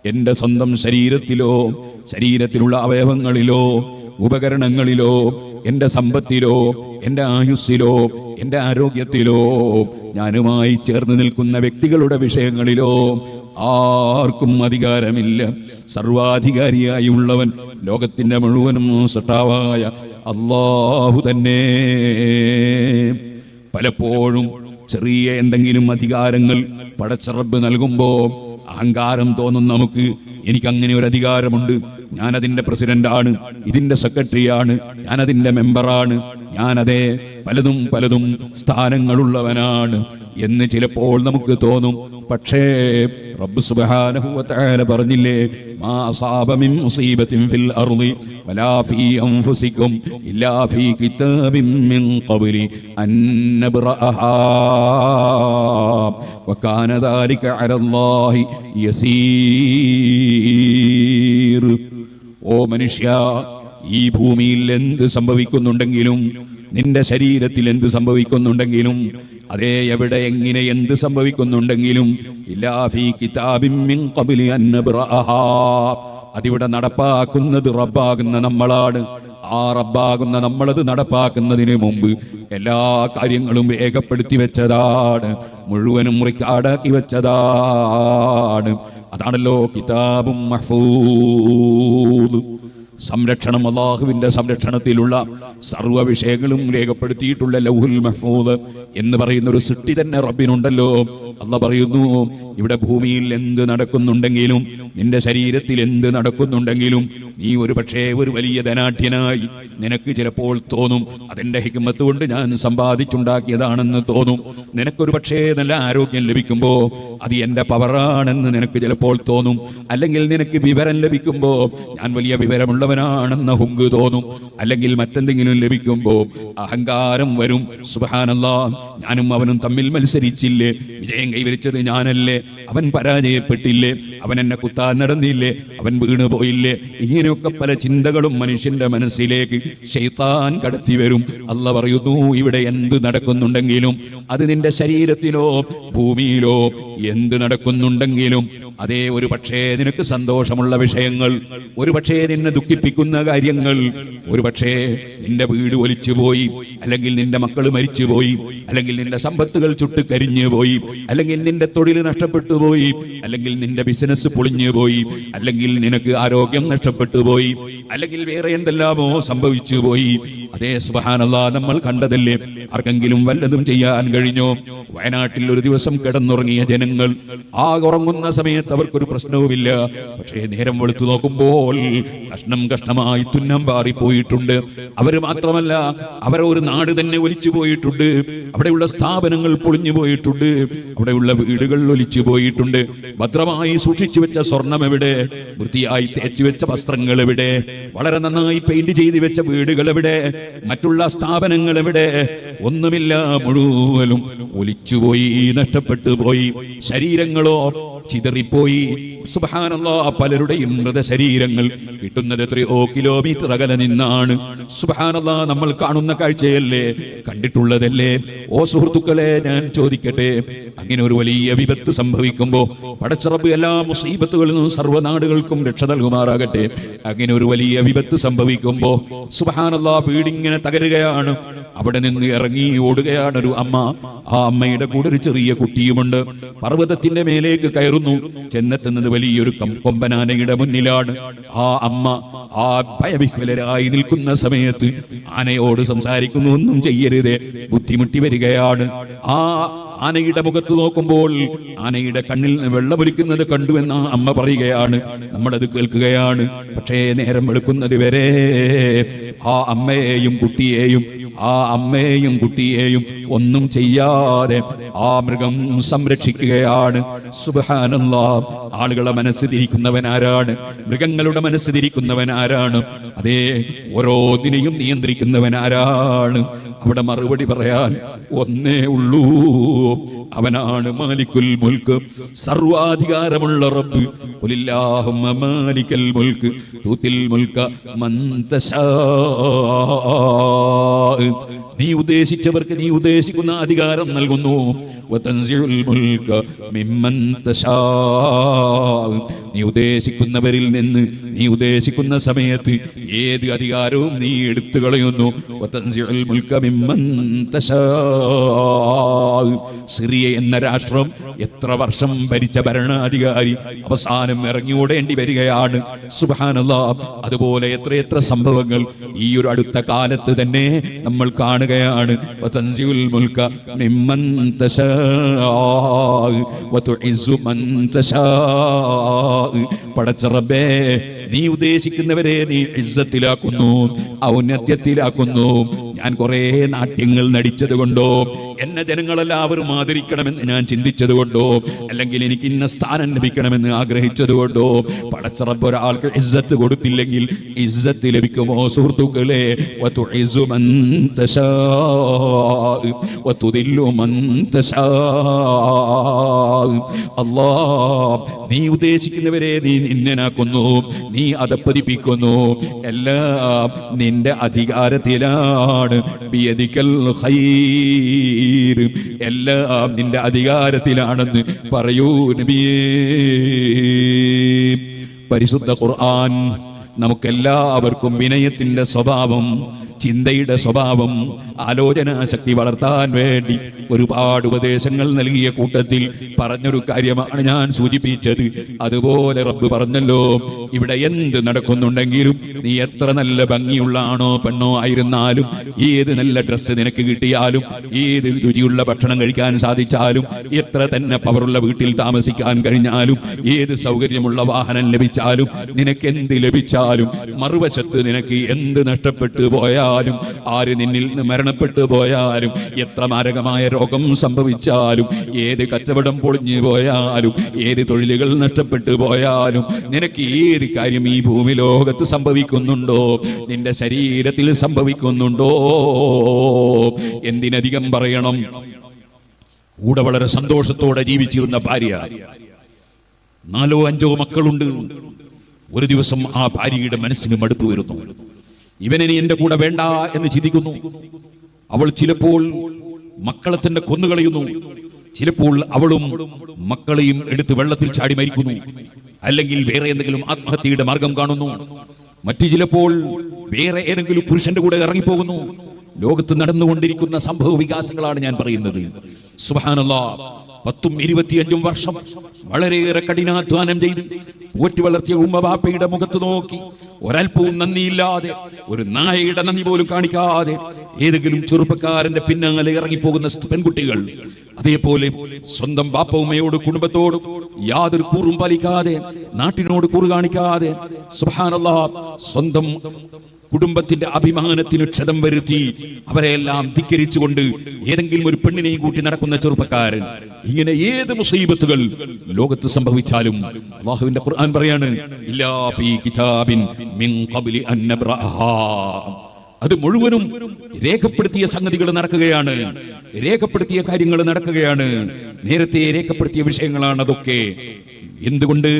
എന്റെ സ്വന്തം ശരീരത്തിലോ ശരീരത്തിലുള്ള അവയവങ്ങളിലോ ഉപകരണങ്ങളിലോ എന്റെ സമ്പത്തിലോ എന്റെ ആയുസ്സിലോ എന്റെ ആരോഗ്യത്തിലോ ഞാനുമായി ചേർന്ന് നിൽക്കുന്ന വ്യക്തികളുടെ വിഷയങ്ങളിലോ ആർക്കും അധികാരമില്ല. സർവാധികാരിയായി ഉള്ളവൻ ലോകത്തിന്റെ മുഴുവനും സൃഷ്ടാവായ അല്ലാഹു തന്നെ. പലപ്പോഴും ചെറിയ എന്തെങ്കിലും അധികാരങ്ങൾ പടച്ച റബ്ബ് നൽകുമ്പോൾ അഹങ്കാരം തോന്നും നമുക്ക്. എനിക്കങ്ങനെ ഒരു അധികാരമുണ്ട്, ഞാനതിൻ്റെ പ്രസിഡന്റാണ്, ഇതിൻ്റെ സെക്രട്ടറിയാണ്, ഞാനതിൻ്റെ മെമ്പറാണ്, ഞാനതേ പലതും സ്ഥാനങ്ങളുള്ളവനാണ് എന്ന് ചിലപ്പോൾ നമുക്ക് തോന്നും. പക്ഷേ റബ്ബ് സുബ്ഹാനഹു വ തആല പറഞ്ഞില്ലേ, മാ അസാബ മിൻ മുസീബത്തിൻ ഫിൽ അർളി വലാ ഫീ അൻഫുസികും ഇല്ലാ ഫീ കിതാബിൻ മിൻ ഖബ്ലി അൻ നബ്റഅഹാ വകാന ദാലിക അലല്ലാഹി യസീർ. ഓ മനുഷ്യ, ഈ ഭൂമിയിൽ എന്ത് സംഭവിക്കുന്നുണ്ടെങ്കിലും, നിന്റെ ശരീരത്തിൽ എന്ത് സംഭവിക്കുന്നുണ്ടെങ്കിലും, അതേ എവിടെ എങ്ങനെ എന്ത് സംഭവിക്കുന്നുണ്ടെങ്കിലും, ഇല്ലാ ഫീ കിതാബിൻ മിൻ ഖബ്ലി അൻ നബ്റഅഹാ, അതിവിടെ നടപ്പാക്കുന്നത് റബ്ബാകുന്ന നമ്മളാണ്. ആ റബ്ബാകുന്ന നമ്മളത് നടപ്പാക്കുന്നതിന് മുമ്പ് എല്ലാ കാര്യങ്ങളും രേഖപ്പെടുത്തി വെച്ചതാണ്, മുഴുവനും റെക്കോർഡാക്കി വെച്ചതാണ്. അതാണല്ലോ കിതാബും മഹ്ഫൂദ്. സംരക്ഷണം, അല്ലാഹുവിന്റെ സംരക്ഷണത്തിലുള്ള സർവ്വ വിഷയങ്ങളും രേഖപ്പെടുത്തിയിട്ടുള്ള ലൗഹുൽ മഹ്ഫൂദ് എന്ന് പറയുന്ന ഒരു സൃഷ്ടി തന്നെ റബ്ബിനുണ്ടല്ലോ. അല്ലാഹ് പറയുന്നു, ഇവിടെ ഭൂമിയിൽ എന്ത് നടക്കുന്നുണ്ടെങ്കിലും, നിന്റെ ശരീരത്തിൽ എന്ത് നടക്കുന്നുണ്ടെങ്കിലും, നീ ഒരു പക്ഷേ ഒരു വലിയ ധനാഢ്യനായി നിനക്ക് ചിലപ്പോൾ തോന്നും. അതിൻ്റെ ഹിക്മത്ത് കൊണ്ട് ഞാൻ സമ്പാദിച്ചുണ്ടാക്കിയതാണെന്ന് തോന്നും. നിനക്കൊരു പക്ഷേ നല്ല ആരോഗ്യം ലഭിക്കുമ്പോൾ അത് എൻ്റെ പവറാണെന്ന് നിനക്ക് ചിലപ്പോൾ തോന്നും. അല്ലെങ്കിൽ നിനക്ക് വിവരം ലഭിക്കുമ്പോൾ ഞാൻ വലിയ വിവരമുള്ളവനാണെന്ന് ഹുങ്ക് തോന്നും. അല്ലെങ്കിൽ മറ്റെന്തെങ്കിലും ലഭിക്കുമ്പോൾ അഹങ്കാരം വരും. സുബ്ഹാനല്ലാഹ്, ഞാനും അവനും തമ്മിൽ മത്സരിച്ചില്ലേ, വിജയം കൈവരിച്ചത് ഞാനല്ലേ, അവൻ പരാജയപ്പെട്ടില്ലേ, അവൻ എന്നെ കുത്താൻ നടന്നില്ലേ, അവൻ വീണു പോയില്ലേ. ഇങ്ങനെയൊക്കെ പല ചിന്തകളും മനുഷ്യന്റെ മനസ്സിലേക്ക് ശൈത്താൻ കടത്തി വരും. അല്ലാഹ് പറയുന്നു, ഇവിടെ എന്ത് നടക്കുന്നുണ്ടെങ്കിലും, അത് നിന്റെ ശരീരത്തിലോ ഭൂമിയിലോ എന്ത് നടക്കുന്നുണ്ടെങ്കിലും, അതേ ഒരു പക്ഷേ നിനക്ക് സന്തോഷമുള്ള വിഷയങ്ങൾ, ഒരു പക്ഷേ നിന്നെ ദുഃഖിപ്പിക്കുന്ന കാര്യങ്ങൾ, ഒരു പക്ഷേ നിന്റെ വീട് ഒലിച്ചുപോയി, അല്ലെങ്കിൽ നിന്റെ മക്കൾ മരിച്ചുപോയി, അല്ലെങ്കിൽ നിന്റെ സമ്പത്തുകൾ ചുട്ടുകരിഞ്ഞു പോയി, അല്ലെങ്കിൽ നിന്റെ തൊഴിൽ നഷ്ടപ്പെട്ടു പോയി, അല്ലെങ്കിൽ നിന്റെ ബിസിനസ് പൊളിഞ്ഞു പോയി, അല്ലെങ്കിൽ നിനക്ക് ആരോഗ്യം നഷ്ടപ്പെട്ടു പോയി, അല്ലെങ്കിൽ വേറെ എന്തെല്ലാമോ സംഭവിച്ചു പോയി. അതേ സുബ്ഹാനല്ലാഹ്, നമ്മൾ കണ്ടതല്ലേ. ആർക്കെങ്കിലും വല്ലതും ചെയ്യാൻ കഴിഞ്ഞോ? വയനാട്ടിൽ ഒരു ദിവസം കിടന്നുറങ്ങിയ ജനങ്ങൾ, ആ ഉറങ്ങുന്ന സമയത്ത് അവർക്കൊരു പ്രശ്നവുമില്ല. പക്ഷേ നേരം വെളുത്തു നോക്കുമ്പോൾ കഷ്ണമായി തുന്നം പാറിപ്പോയിട്ടുണ്ട്. അവർ മാത്രമല്ല, അവരൊരു നാട് തന്നെ ഒലിച്ചു പോയിട്ടുണ്ട്. അവിടെയുള്ള സ്ഥാപനങ്ങൾ പൊളിഞ്ഞു പോയിട്ടുണ്ട്. അവിടെയുള്ള വീടുകൾ ഒലിച്ചു പോയിട്ടുണ്ട്. ഭദ്രമായി സൂക്ഷിച്ചു വെച്ച സ്വർണം എവിടെ? വൃത്തിയായി തേച്ചു വെച്ച വസ്ത്രങ്ങൾ എവിടെ? വളരെ നന്നായി പെയിന്റ് ചെയ്ത് വെച്ച വീടുകൾ എവിടെ? മറ്റുള്ള സ്ഥാപനങ്ങൾ എവിടെ? ഒന്നുമില്ല, മുഴുവനും ഒലിച്ചുപോയി, നഷ്ടപ്പെട്ടു പോയി. ശരീരങ്ങളോ ചിതറിപ്പോയി. സുബ്ഹാനല്ലാഹ്, പലരുടെയും മൃതശരീരങ്ങൾ കിട്ടുന്നത് എത്രയോ കിലോമീറ്റർ അകലെ നിന്നാണ്. സുബ്ഹാനല്ലാഹ്, നമ്മൾ കാണുന്ന കാഴ്ചയല്ലേ, കണ്ടിട്ടുള്ളതല്ലേ. ഓ സുഹൃത്തുക്കളെ, ഞാൻ ചോദിക്കട്ടെ, അങ്ങനെ ഒരു വലിയ വിപത്ത് സംഭവിക്കുമ്പോൾ പടച്ച റബ്ബ് എല്ലാ മുസീബത്തുകളിൽ നിന്നും സർവ്വനാടുകൾക്കും രക്ഷ നൽകുമാറാകട്ടെ. അങ്ങനെ ഒരു വലിയ വിപത്ത് സംഭവിക്കുമ്പോൾ സുബ്ഹാനല്ലാഹ്, വീടിങ്ങനെ തകരുകയാണ്. അവിടെ നിന്ന് ഇറങ്ങി ഓടുകയാണ് ഒരു അമ്മ. ആ അമ്മയുടെ കൂടെ ഒരു ചെറിയ കുട്ടിയുമുണ്ട്. പർവ്വതത്തിന്റെ മേലേക്ക് കയറുന്നു. ചെന്നെത്തുന്നത് വലിയൊരു കൊമ്പനാനയുടെ മുന്നിലാണ്. ആ അമ്മ ആ ഭയവിഹ്വലരായി നിൽക്കുന്ന സമയത്ത് ആനയോട് സംസാരിക്കുന്നു, ഒന്നും ചെയ്യരുതേ, ബുദ്ധിമുട്ടി വരികയാണ്. ആ ആനയുടെ മുഖത്ത് നോക്കുമ്പോൾ ആനയുടെ കണ്ണിൽ നിന്ന് വെള്ളമൊലിക്കുന്നത് കണ്ടുവെന്ന് അമ്മ പറയുകയാണ്. നമ്മളത് കേൾക്കുകയാണ്. പക്ഷേ നേരം വെളുക്കുന്നത് വരെ ആ അമ്മയെയും കുട്ടിയെയും ആ അമ്മയെയും കുട്ടിയെയും ഒന്നും ചെയ്യാതെ ആ മൃഗം സംരക്ഷിക്കുകയാണ്. സുബ്ഹാനല്ലാഹ്. ആളുകളുടെ മനസ്സ് തിരിക്കുന്നവൻ ആരാണ്? മൃഗങ്ങളുടെ മനസ്സ് തിരിക്കുന്നവൻ ആരാണ്? അതേ, ഓരോന്നിനെയും നിയന്ത്രിക്കുന്നവൻ ആരാണ്? അവിടെ മറുപടി പറയാൻ ഒന്നേ ഉള്ളൂ, അവനാണ് മാലിക്കുൽ മുൽക്ക്, സർവാധികാരമുള്ള റബ്ബ്. ഖുലില്ലാഹുമ്മ മാലിക്കൽ മുൽക്ക് തൂത്തിൽ മുൽക മൻ തശാ. നീ ഉദ്ദേശിച്ചവർക്ക് നീ ഉദ്ദേശിക്കുന്ന അധികാരം നൽകുന്നു. വതൻസിഉൽ മുൽക മിമ്മൻ തശാ. നീ ഉദ്ദേശിക്കുന്നവരിൽ നിന്ന് നീ ഉദ്ദേശിക്കുന്ന സമയത്ത് ഏത് അധികാരവും നീ എടുത്തു കളയുന്നു. വതൻസിഉൽ മുൽക മിമ്മൻ തശാ. സിറിയ എന്ന രാഷ്ട്രം എത്ര വർഷം ഭരിച്ച ഭരണാധികാരി അവസാനം ഇറങ്ങി ഓടേണ്ടി വരികയാണ്. സുബ്ഹാനല്ലാഹ്. അതുപോലെ എത്രയെത്ര സംഭവങ്ങൾ ഈ ഒരു അടുത്ത കാലത്ത് തന്നെ നമ്മൾ കാണുകയാണ്. വതൻസിഉൽ മുൽക മിമ്മൻ തശാ വതുഇസ്സു മൻ തശാ. പടച്ച റബ്ബേ, നീ ഉദ്ദേശിക്കുന്നവരെ നീ ഇസ്സത്തിലാക്കുന്നു, ഔന്നത്യത്തിലാക്കുന്നു. ഞാൻ കുറെ നാട്യങ്ങൾ നടിച്ചത് കൊണ്ടോ, എന്നെ ജനങ്ങളെല്ലാവരും ആദരിക്കണമെന്ന് ഞാൻ ചിന്തിച്ചത് കൊണ്ടോ, അല്ലെങ്കിൽ എനിക്ക് ഇന്ന സ്ഥാനം ലഭിക്കണമെന്ന് ആഗ്രഹിച്ചത് കൊണ്ടോ പടച്ച റബ്ബ് ഒരാൾക്ക് ഇസ്സത്ത് കൊടുത്തില്ലെങ്കിൽ ഇസ്സത്ത് ലഭിക്കുമോ സുഹൃത്തുക്കളെ? വതുഇസ്സു മൻ തശാ വതുദില്ലു മൻ തശാ. അല്ലാഹ്, നീ ഉദ്ദേശിക്കുന്നവരെ നീ നിന്ദനാക്കുന്നു, നീ അധപ്പതിപ്പിക്കുന്നു. എല്ലാം നിന്റെ അധികാരത്തിലാണ്. ബിയദിക്കൽ ഖൈർ. എല്ലാം നിന്റെ അധികാരത്തിലാണെന്ന് പറയൂ നബിയേ. പരിശുദ്ധ ഖുർആൻ നമുക്കെല്ലാവർക്കും വിനയത്തിന്റെ സ്വഭാവം, ചിന്തയുടെ സ്വഭാവം, ആലോചനാശക്തി വളർത്താൻ വേണ്ടി ഒരുപാട് ഉപദേശങ്ങൾ നൽകിയ കൂട്ടത്തിൽ പറഞ്ഞൊരു കാര്യമാണ് ഞാൻ സൂചിപ്പിച്ചത്. അതുപോലെ റബ്ബ് പറഞ്ഞല്ലോ, ഇവിടെ എന്ത് നടക്കുന്നുണ്ടെങ്കിലും നീ എത്ര നല്ല ഭംഗിയുള്ള ആണോ പെണ്ണോ ആയിരുന്നാലും, ഏത് നല്ല ഡ്രസ്സ് നിനക്ക് കിട്ടിയാലും, ഏത് രുചിയുള്ള ഭക്ഷണം കഴിക്കാൻ സാധിച്ചാലും, എത്ര തന്നെ പവറുള്ള വീട്ടിൽ താമസിക്കാൻ കഴിഞ്ഞാലും, ഏത് സൗകര്യമുള്ള വാഹനം ലഭിച്ചാലും, നിനക്ക് എന്ത് ലഭിച്ചാലും, മറുവശത്ത് നിനക്ക് എന്ത് നഷ്ടപ്പെട്ടു പോയാലും, ആര് നിന്നിൽ നിന്ന് മരണപ്പെട്ടു പോയാലും, എത്ര മാരകമായ രോഗം സംഭവിച്ചാലും, ഏത് കച്ചവടം പൊളിഞ്ഞു പോയാലും, ഏത് തൊഴിലുകൾ നഷ്ടപ്പെട്ടു പോയാലും, നിനക്ക് ഏത് കാര്യം ഈ ഭൂമി ലോകത്ത് സംഭവിക്കുന്നുണ്ടോ, നിന്റെ ശരീരത്തിൽ സംഭവിക്കുന്നുണ്ടോ, എന്തിനധികം പറയണം? കൂടെ വളരെ സന്തോഷത്തോടെ ജീവിച്ചിരുന്ന ഭാര്യ, 4 or 5 മക്കളുണ്ട്. ഒരു ദിവസം ആ ഭാര്യയുടെ മനസ്സിന് മടുപ്പ് വരുന്നു. ഇവനെ എന്റെ കൂടെ വേണ്ട എന്ന് ചിന്തിക്കുന്നു. അവൾ ചിലപ്പോൾ മക്കളെ തന്നെ കൊന്നുകളയുന്നു, ചിലപ്പോൾ അവളും മക്കളെയും എടുത്ത് വെള്ളത്തിൽ ചാടി മരിക്കുന്നു, അല്ലെങ്കിൽ വേറെ എന്തെങ്കിലും ആത്മഹത്യയുടെ മാർഗം കാണുന്നു. മറ്റു ചിലപ്പോൾ വേറെ ഏതെങ്കിലും പുരുഷന്റെ കൂടെ ഇറങ്ങിപ്പോകുന്നു. ലോകത്ത് നടന്നുകൊണ്ടിരിക്കുന്ന സംഭവ വികാസങ്ങളാണ് ഞാൻ പറയുന്നത്. സുബ്ഹാനല്ലാഹ്. 10ഉം 25ഉം വർഷം വളരെയേറെ കഠിനാധ്വാനം ചെയ്ത് പോറ്റി വളർത്തിയ ഉമ്മ ബാപ്പയുടെ മുഖത്ത് നോക്കി ഒരൽപ്പവും നന്ദിയില്ലാതെ, ഒരു നായയുടെ നന്ദി പോലും കാണിക്കാതെ ഏതെങ്കിലും ചെറുപ്പക്കാരന്റെ പിന്നാലെ ഇറങ്ങിപ്പോകുന്ന പെൺകുട്ടികൾ, അതേപോലെ സ്വന്തം ബാപ്പ ഉമ്മയോട് കുടുംബത്തോടും യാതൊരു കൂറും പാലിക്കാതെ, നാട്ടിനോട് കൂറ് കാണിക്കാതെ, സുബ്ഹാനല്ലാഹ്, സ്വന്തം കുടുംബത്തിന്റെ അഭിമാനത്തിന് ക്ഷതം വരുത്തി അവരെല്ലാം ധിക്കരിച്ചുകൊണ്ട് ഏതെങ്കിലും ഒരു പെണ്ണിനെയും കൂട്ടി നടക്കുന്ന ചെറുപ്പക്കാരൻ, ഇങ്ങനെ ഏത് മുസീബത്തുകൾ ലോകത്ത് സംഭവിച്ചാലും അല്ലാഹുവിന്റെ ഖുർആൻ പറയാണ്, ഇല്ലാ ഫീ കിതാബിൻ മിൻ ഖബ്ലി അൻ നബ്റഅഹാ. അത് മുഴുവനും രേഖപ്പെടുത്തിയ സംഗതികൾ നടക്കുകയാണ്, രേഖപ്പെടുത്തിയ കാര്യങ്ങൾ നടക്കുകയാണ്, നേരത്തെ രേഖപ്പെടുത്തിയ വിഷയങ്ങളാണ് അതൊക്കെ. എന്തുകൊണ്ട്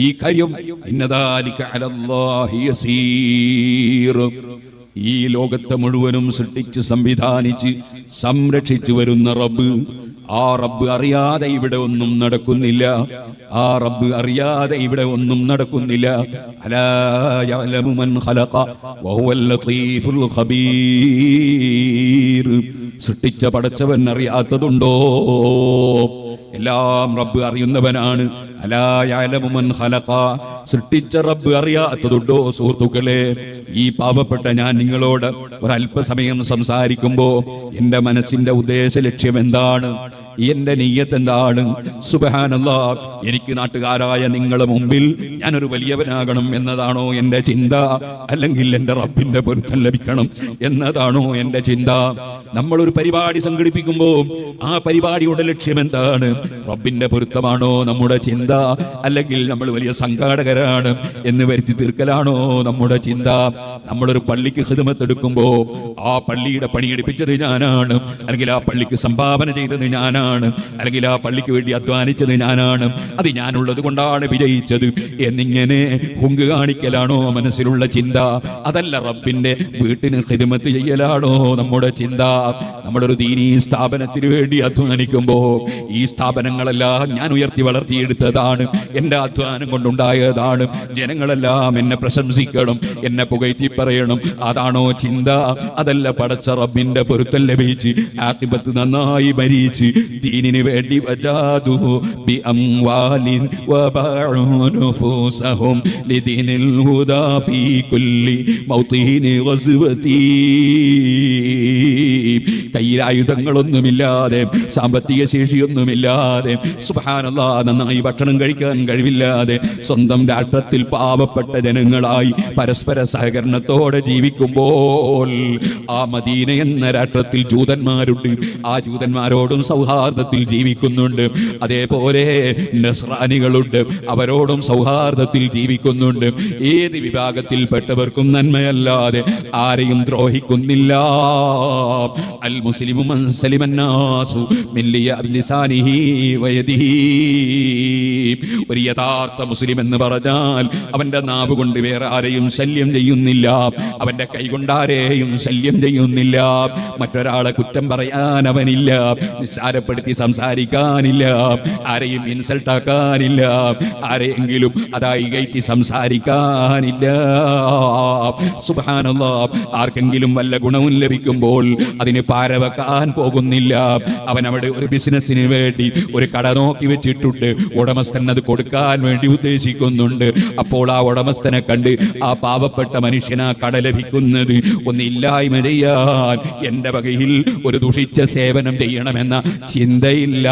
ഈ കാര്യം? ഇന്നദാലിക അലല്ലാഹി യസീർ. ഈ ലോകത്തെ മുഴുവനും സൃഷ്ടിച്ച് സംവിധാനിച്ച് സംരക്ഷിച്ചു വരുന്ന റബ്ബ്, ആ റബ്ബ് അറിയാതെ ഇവിടെ ഒന്നും നടക്കുന്നില്ല. ആ റബ്ബ് അറിയാതെ ഇവിടെ ഒന്നും നടക്കുന്നില്ല. അലാ യഅലമു മൻ ഖലഖ വഹുവൽ ലതീഫുൽ ഖബീർ. സൃഷ്ടിച്ച പടച്ചവൻ അറിയാത്തതുണ്ടോ? എല്ലാം റബ്ബ് അറിയുന്നവനാണ്. അലാ യഅലമു മൻ ഖലഖ. സൃഷ്ടിച്ച റബ്ബ് അറിയാത്തതുണ്ടോ? സുഹൃത്തുക്കളെ, ഈ പാവപ്പെട്ട ഞാൻ നിങ്ങളോട് ഒരല്പസമയം സംസാരിക്കുമ്പോ എന്റെ മനസ്സിന്റെ ഉദ്ദേശ ലക്ഷ്യം എന്താണ്? എന്റെ നിയ്യത്ത് എന്താണ്? സുബ്ഹാനല്ലാഹ്, എനിക്ക് നാട്ടുകാരായ നിങ്ങളുടെ മുമ്പിൽ ഞാനൊരു വലിയവനാകണം എന്നതാണോ എന്റെ ചിന്ത? അല്ലെങ്കിൽ എന്റെ റബ്ബിന്റെ പൊരുത്തം ലഭിക്കണം എന്നതാണോ എന്റെ ചിന്ത? നമ്മളൊരു പരിപാടി സംഘടിപ്പിക്കുമ്പോൾ ആ പരിപാടിയുടെ ലക്ഷ്യം എന്താണ്? റബ്ബിന്റെ പൊരുത്തമാണോ നമ്മുടെ ചിന്ത? അല്ലെങ്കിൽ നമ്മൾ വലിയ സംഘാടകരാണ് എന്ന് വരുത്തി തീർക്കലാണോ നമ്മുടെ ചിന്ത? നമ്മളൊരു പള്ളിക്ക് ഖിദ്മത്ത് എടുക്കുമ്പോൾ ആ പള്ളിയുടെ പണിയെടുപ്പിച്ചത് ഞാനാണ്, അല്ലെങ്കിൽ ആ പള്ളിക്ക് സംഭാവന ചെയ്തത് ഞാനാണ്, അല്ലെങ്കിൽ ആ പള്ളിക്ക് വേണ്ടി അധ്വാനിച്ചത് ഞാനാണ്, അത് ഞാനുള്ളത് കൊണ്ടാണ് വിജയിച്ചത് എന്നിങ്ങനെ ഹുങ്ക് കാണിക്കലാണോ മനസ്സിലുള്ള ചിന്ത? അതല്ല റബ്ബിന്റെ വീട്ടിന് ഖിദ്മത്ത് ചെയ്യലാണോ നമ്മുടെ ചിന്ത? നമ്മളൊരു ദീനീ സ്ഥാപനത്തിന് വേണ്ടി അധ്വാനിക്കുമ്പോൾ ഈ സ്ഥാപനങ്ങളെല്ലാം ഞാൻ ഉയർത്തി വളർത്തിയെടുത്തതാണ്, എന്റെ അധ്വാനം കൊണ്ടുണ്ടായതാണ്. ജനങ്ങളെല്ലാം എന്നെ പ്രശംസിക്കണം, എന്നെ പുകഴ്ത്തി പറയണം, അതാണോ ചിന്ത? അതല്ല പടച്ച റബ്ബിന്റെ പൊരുത്തം ലഭിച്ച് ആഖിബത്ത് നന്നായി മരിച്ച് ദീനിന് വേണ്ടി വജാദു ബി അംവാലിൻ വബഅു നുഫൂസഹും ലിദീനിൽ ഹുദാ ഫീ കുല്ലി മൗതിനി ഗസ്വതി. കയ്യിലായുധങ്ങളൊന്നുമില്ലാതെ, സാമ്പത്തിക ശേഷിയൊന്നുമില്ലാതെ, സുബ്ഹാനല്ലാഹ്, നന്നായി ഭക്ഷണം കഴിക്കാൻ കഴിവില്ലാതെ, സ്വന്തം രാഷ്ട്രത്തിൽ പാവപ്പെട്ട ജനങ്ങളായി പരസ്പര സഹകരണത്തോടെ ജീവിക്കുമ്പോൾ ആ മദീന എന്ന രാഷ്ട്രത്തിൽ ജൂതന്മാരുണ്ട്, ആ ജൂതന്മാരോടും സൗഹാർദ്ദത്തിൽ ജീവിക്കുന്നുണ്ട്. അതേപോലെ നസ്രാനികളുണ്ട്, അവരോടും സൗഹാർദ്ദത്തിൽ ജീവിക്കുന്നുണ്ട്. ഏത് വിഭാഗത്തിൽപ്പെട്ടവർക്കും നന്മയല്ലാതെ ആരെയും ദ്രോഹിക്കുന്നില്ല. അൽ മുസ്ലിമു മൻ സലിമന്നാസു മിൻ ലിസാനിഹി വയദിഹി. ഒരു യഥാർത്ഥ മുസ്ലിം എന്ന് പറഞ്ഞാൽ അവന്റെ നാവ് കൊണ്ട് വേറെ ആരെയും ശല്യം ചെയ്യുന്നില്ല, അവന്റെ കൈകൊണ്ട് ആരെയും ശല്യം ചെയ്യുന്നില്ല, മറ്റൊരാളെ കുറ്റം പറയാൻ അവനില്ല, നിസ്സാരപ്പെടുത്തി സംസാരിക്കാനില്ല, ആരെയും ഇൻസൾട്ട് ആക്കാനില്ല, ആരെയെങ്കിലും അതായി കയറ്റി സംസാരിക്കാനില്ല. സുബ്ഹാനല്ലാഹ്, ആർക്കെങ്കിലും വല്ല ഗുണവും ലഭിക്കുമ്പോൾ അതിന് പാരവെക്കാൻ പോകുന്നില്ല. അവൻ അവിടെ ഒരു ബിസിനസ്സിന് വേണ്ടി ഒരു കട നോക്കി വെച്ചിട്ടുണ്ട്, ഉടമസ്ഥൻ അത് കൊടുക്കാൻ വേണ്ടി ഉദ്ദേശിക്കുന്നുണ്ട്. അപ്പോൾ ആ ഉടമസ്ഥനെ കണ്ട് ആ പാവപ്പെട്ട മനുഷ്യന് ആ കട ലഭിക്കുന്നത് ഒന്നില്ലായ്മ ചെയ്യാൻ, എന്റെ വകയിൽ ഒരു ദുഷിച്ച സേവനം ചെയ്യണമെന്ന ചിന്തയില്ല.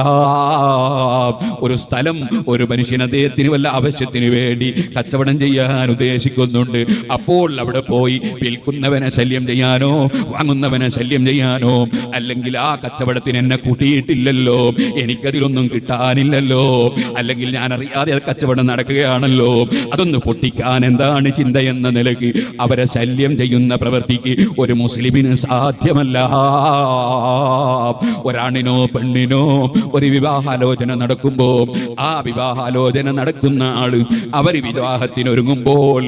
ഒരു സ്ഥലം ഒരു മനുഷ്യൻ അദ്ദേഹത്തിന് വല്ല ആവശ്യത്തിന് വേണ്ടി കച്ചവടം ചെയ്യാൻ ഉദ്ദേശിക്കുന്നുണ്ട്. അപ്പോൾ അവിടെ പോയി വിൽക്കുന്നവനെ ശല്യം ചെയ്യാനോ വാങ്ങുന്നവനെ ശല്യം ചെയ്യാനോ, അല്ലെങ്കിൽ ആ കച്ചവടത്തിന് എന്നെ കൂട്ടിയിട്ടില്ലല്ലോ, എനിക്കതിലൊന്നും കിട്ടാനില്ലല്ലോ, അല്ലെങ്കിൽ ഞാൻ അറിയാതെ കച്ചവടം നടക്കുകയാണല്ലോ, അതൊന്ന് പൊട്ടിക്കാൻ എന്താണ് ചിന്ത എന്ന നിലയ്ക്ക് അവരെ ശല്യം ചെയ്യുന്ന പ്രവൃത്തിക്ക് ഒരു മുസ്ലിമിന് സാധ്യമല്ല. ഒരാണിനോ പെണ്ണിനോ ഒരു വിവാഹാലോചന നടക്കുമ്പോൾ ആ വിവാഹാലോചന നടക്കുന്ന ആള് അവര് വിവാഹത്തിനൊരുങ്ങുമ്പോൾ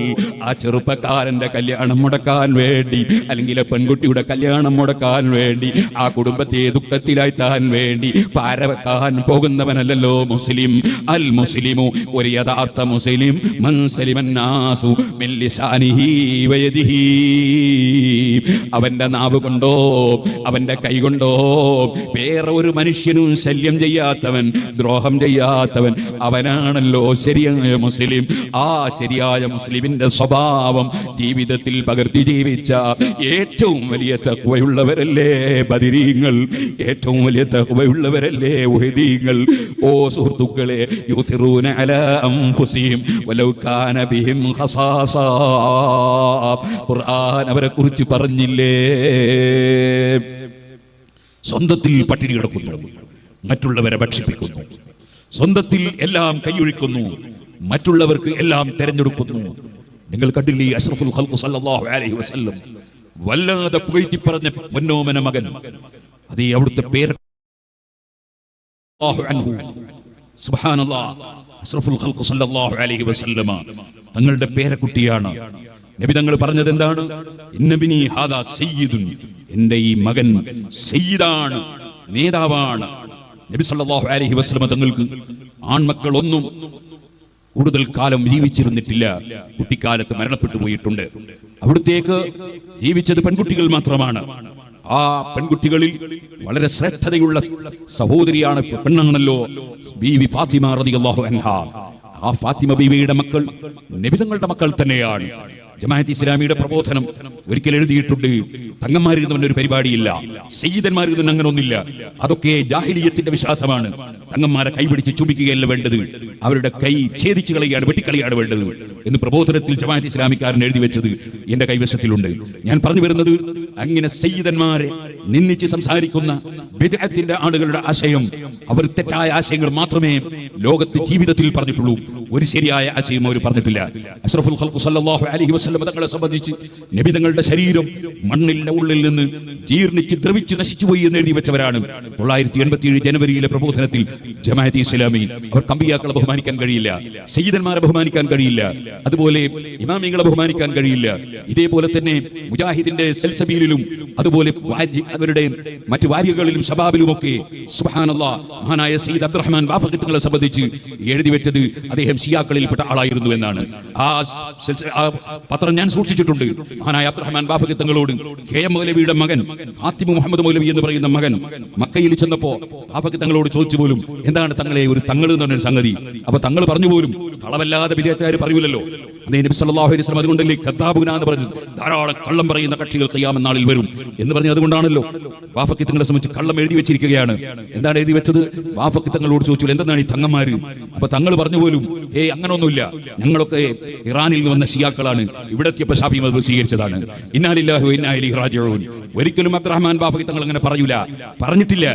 ആ ചെറുപ്പക്കാരന്റെ കല്യാണം മുടക്കാൻ വേണ്ടി, അല്ലെങ്കിൽ പെൺകുട്ടിയുടെ കല്യാണം മുടക്കാൻ വേണ്ടി, ആ കുടുംബത്തെ ദുഃഖത്തിലാഴ്ത്താൻ വേണ്ടി പാരവെക്കാൻ പോകുന്നവനല്ലല്ലോ മുസ്ലിം. അൽ മുസ്ലിമു, ഒരു യഥാർത്ഥ മുസ്ലിം, മൻ സലിമന്നാസു മിൻ ലിസാനിഹി വയദിഹി. അവന്റെ നാവ് കൊണ്ടോ അവന്റെ കൈ കൊണ്ടോ വേറെ ഒരു മനുഷ്യനും ശല്യം ചെയ്യാത്തവൻ, ദ്രോഹം ചെയ്യാത്തവൻ, അവനാണല്ലോ ശരിയായ മുസ്ലിം. ആ ശരിയായ മുസ്ലിമിന്റെ സ്വഭാവം ജീവിതത്തിൽ പകർത്തി ജീവിച്ച ഏറ്റവും വലിയ തഖ്വയുള്ളവരല്ലേ ബദരീങ്ങൾ, ഏറ്റവും വലിയ തഖ്വയുള്ളവരല്ലേ ഉഹദീങ്ങൾ. ഓ സുഹൃത്തുക്കളെ, യുസിറൂന അലാ അൻഫുസിഹിം വലൗ കാന ബിഹിം ഖസാസ. ഖുർആൻ അവരെ കുറിച്ച് പറഞ്ഞില്ലേ, സ്വന്തത്തിൽ പട്ടിണി കിടക്കുന്നു, മറ്റുള്ളവരെ ഭക്ഷിപ്പിക്കുന്നു, സ്വന്തത്തിൽ എല്ലാം കൈയൊഴിക്കുന്നു, മറ്റുള്ളവർക്ക് എല്ലാം തെരഞ്ഞെടുക്കുന്നു. നിങ്ങൾ കണ്ടില്ലേ അഷ്റഫുൽ ഖൽഖ് സല്ലല്ലാഹു അലൈഹി വസല്ലം വല്ലാതെ പുകഴ്ത്തി പറഞ്ഞ പൊന്നോമന മകൻ, അതേ അവിടുത്തെ പേര് സുബ്ഹാനല്ലാഹ്, അഷ്റഫുൽ ഖൽഖ് സല്ലല്ലാഹു അലൈഹി വസല്ലമ തങ്ങളുടെ പേരക്കുട്ടിയാണ്. നബി തങ്ങൾ പറഞ്ഞത് എന്താണ്? ഇന്നബിനി ഹാദാ സയ്യിദുൻ, എന്റെ ഈ മകൻ സയ്യിദാണ്, നേതാവാണ്. നബി സല്ലല്ലാഹു അലൈഹി വസല്ലമ തങ്ങൾക്ക് ആൺമക്കളൊന്നും കൂടുതൽ കാലം ജീവിച്ചിരുന്നിട്ടില്ല, കുട്ടിക്കാലത്ത് മരണപ്പെട്ടു പോയിട്ടുണ്ട്. അവിടുത്തേക്ക് ജീവിച്ചത് പെൺകുട്ടികൾ മാത്രമാണ്. ആ പെൺകുട്ടികളിൽ വളരെ ശ്രേഷ്ഠതയുള്ള സഹോദരിയാണ്, പെണ്ണാണല്ലോ ബീവി ഫാത്തിമ റളിയല്ലാഹു അൻഹാ. ആ ഫാത്തിമ ബീവിയുടെ മക്കൾ നബി തങ്ങളുടെ മക്കൾ തന്നെയാണ്. ജമാഅത്ത് ഇസ്ലാമിയുടെ പ്രബോധനം ഒരിക്കൽ എഴുതിയിട്ടുണ്ട്, തങ്ങന്മാരിൽ നിന്ന് ഒരു പരിപാടിയില്ല, സയ്യിദന്മാരിൽ നിന്ന് അങ്ങനെ ഒന്നില്ല. അതൊക്കെ ജാഹിലിയത്തിന്റെ വിശ്വാസമാണ്. തങ്ങന്മാരെ കൈപിടിച്ച് ചുംബിക്കുകയല്ല വേണ്ടത്, അവരുടെ കൈ ഛേദിച്ചു കളയാണ്, വെട്ടിക്കളിയാണ് വേണ്ടത് എന്ന് പ്രബോധനത്തിൽ ജമാഅത്ത് ഇസ്ലാമിക്കാരൻ എഴുതി വെച്ചത് എന്റെ കൈവശത്തിലുണ്ട്. ഞാൻ പറഞ്ഞു വരുന്നത്, അങ്ങനെ സയ്യിദന്മാരെ നിന്ദിച്ച് സംസാരിക്കുന്ന ബിദ്അത്തിന്റെ ആളുകളുടെ ആശയം, അവർ തെറ്റായ ആശയങ്ങൾ മാത്രമേ ലോകത്ത് ജീവിതത്തിൽ പറഞ്ഞിട്ടുള്ളൂ, ഒരു ശരിയായ ആശയം അവർ പറഞ്ഞിട്ടില്ല. അഷ്റഫുൽ ഖൽഖ് സല്ലല്ലാഹു അലൈഹി വസല്ലം തങ്ങളെ സംബന്ധിച്ച് നബി തങ്ങളുടെ ശരീരം മണ്ണിന്റെ ഉള്ളിൽ നിന്ന് ജീർണിച്ച് ദ്രവിച്ച് നശിച്ചുപോയി എന്ന് എഴുതി വെച്ചവരാണ്. 1987 ജനുവരിയിലെ പ്രബോധനത്തിൽ ജമാഅത്ത് ഇസ്ലാമി അവർക്ക് അമ്പിയാക്കളെ ബഹുമാനിക്കാൻ കഴിയില്ല, സയ്യിദന്മാരെ ബഹുമാനിക്കാൻ കഴിയില്ല, അതുപോലെ ഇമാമിങ്ങളെ ബഹുമാനിക്കാൻ കഴിയില്ല. ഇതേപോലെ തന്നെ മുജാഹിദിന്റെ സൽസബീലിലും അതുപോലെ അവരുടെ മറ്റു വാരികകളിലും ശബാബിലുമൊക്കെ സുബ്ഹാനല്ലാഹ് മഹാനായ സയ്യിദ് അബ്ദുറഹ്മാൻ ബാഫഖി തങ്ങളെ സംബന്ധിച്ച് എഴുതി വെച്ചത് അദ്ദേഹം ഷിയാക്കളിൽപ്പെട്ട ആളായിരുന്നു എന്നാണ്. ആ പത്രം ഞാൻ സൂക്ഷിച്ചിട്ടുണ്ട്. മഹാനായ അബ്ദുറഹ്മാൻ ബാഫഖി തങ്ങളോട് കെ.എം. മൗലവിയുടെ മകൻ ഹാത്തിമു മുഹമ്മദ് മൗലവി എന്ന് പറയുന്ന മകൻ മക്കയിൽ ചെന്നപ്പോ ബാഫഖി തങ്ങളോട് ചോദിച്ചു പോലും, എന്താണ് തങ്ങളെ ഒരു തങ്ങൾ എന്ന് പറഞ്ഞൊരു സംഗതി? അപ്പൊ തങ്ങൾ പറഞ്ഞു പോലും, കളവല്ലാതെ വിദ്യാർത്ഥിക്കാർ പറയൂലല്ലോ. അതേ നബി സല്ലല്ലാഹു അലൈഹി വസല്ലം അതുകൊണ്ടല്ലേ ഖദ്ദാബുന എന്ന് പറഞ്ഞത്, ധാരാളം കള്ളം പറയുന്ന കക്ഷികൾ ഖിയാമത്ത് നാളിൽ വരും എന്ന് പറഞ്ഞത് അതുകൊണ്ടാണല്ലോ. ബാഫഖി തങ്ങളെ സംബന്ധിച്ച് കള്ളം എഴുതി വെച്ചിരിക്കുകയാണ്. എന്താണ് എഴുതി വെച്ചത്? ബാഫഖി തങ്ങളോട് ചോദിച്ചു, എന്താണ് ഈ തങ്ങന്മാര്? അപ്പൊ തങ്ങൾ പറഞ്ഞു പോലും, അങ്ങനൊന്നുമില്ല, ഞങ്ങളൊക്കെ ഇറാനിൽ നിന്ന് വന്ന ഷിയാക്കളാണ്, ഇവിടെ എത്തിയപ്പോൾ ഷാഫി മദ്ഹബ് സ്വീകരിച്ചതാണ്. ഇന്നാ ലില്ലാഹി വ ഇന്നാ ഇലൈഹി റാജിഊൻ. ഒരിക്കലും അബ്ദുറഹ്മാൻ ബാഫഖി തങ്ങൾ അങ്ങനെ പറഞ്ഞിട്ടില്ല.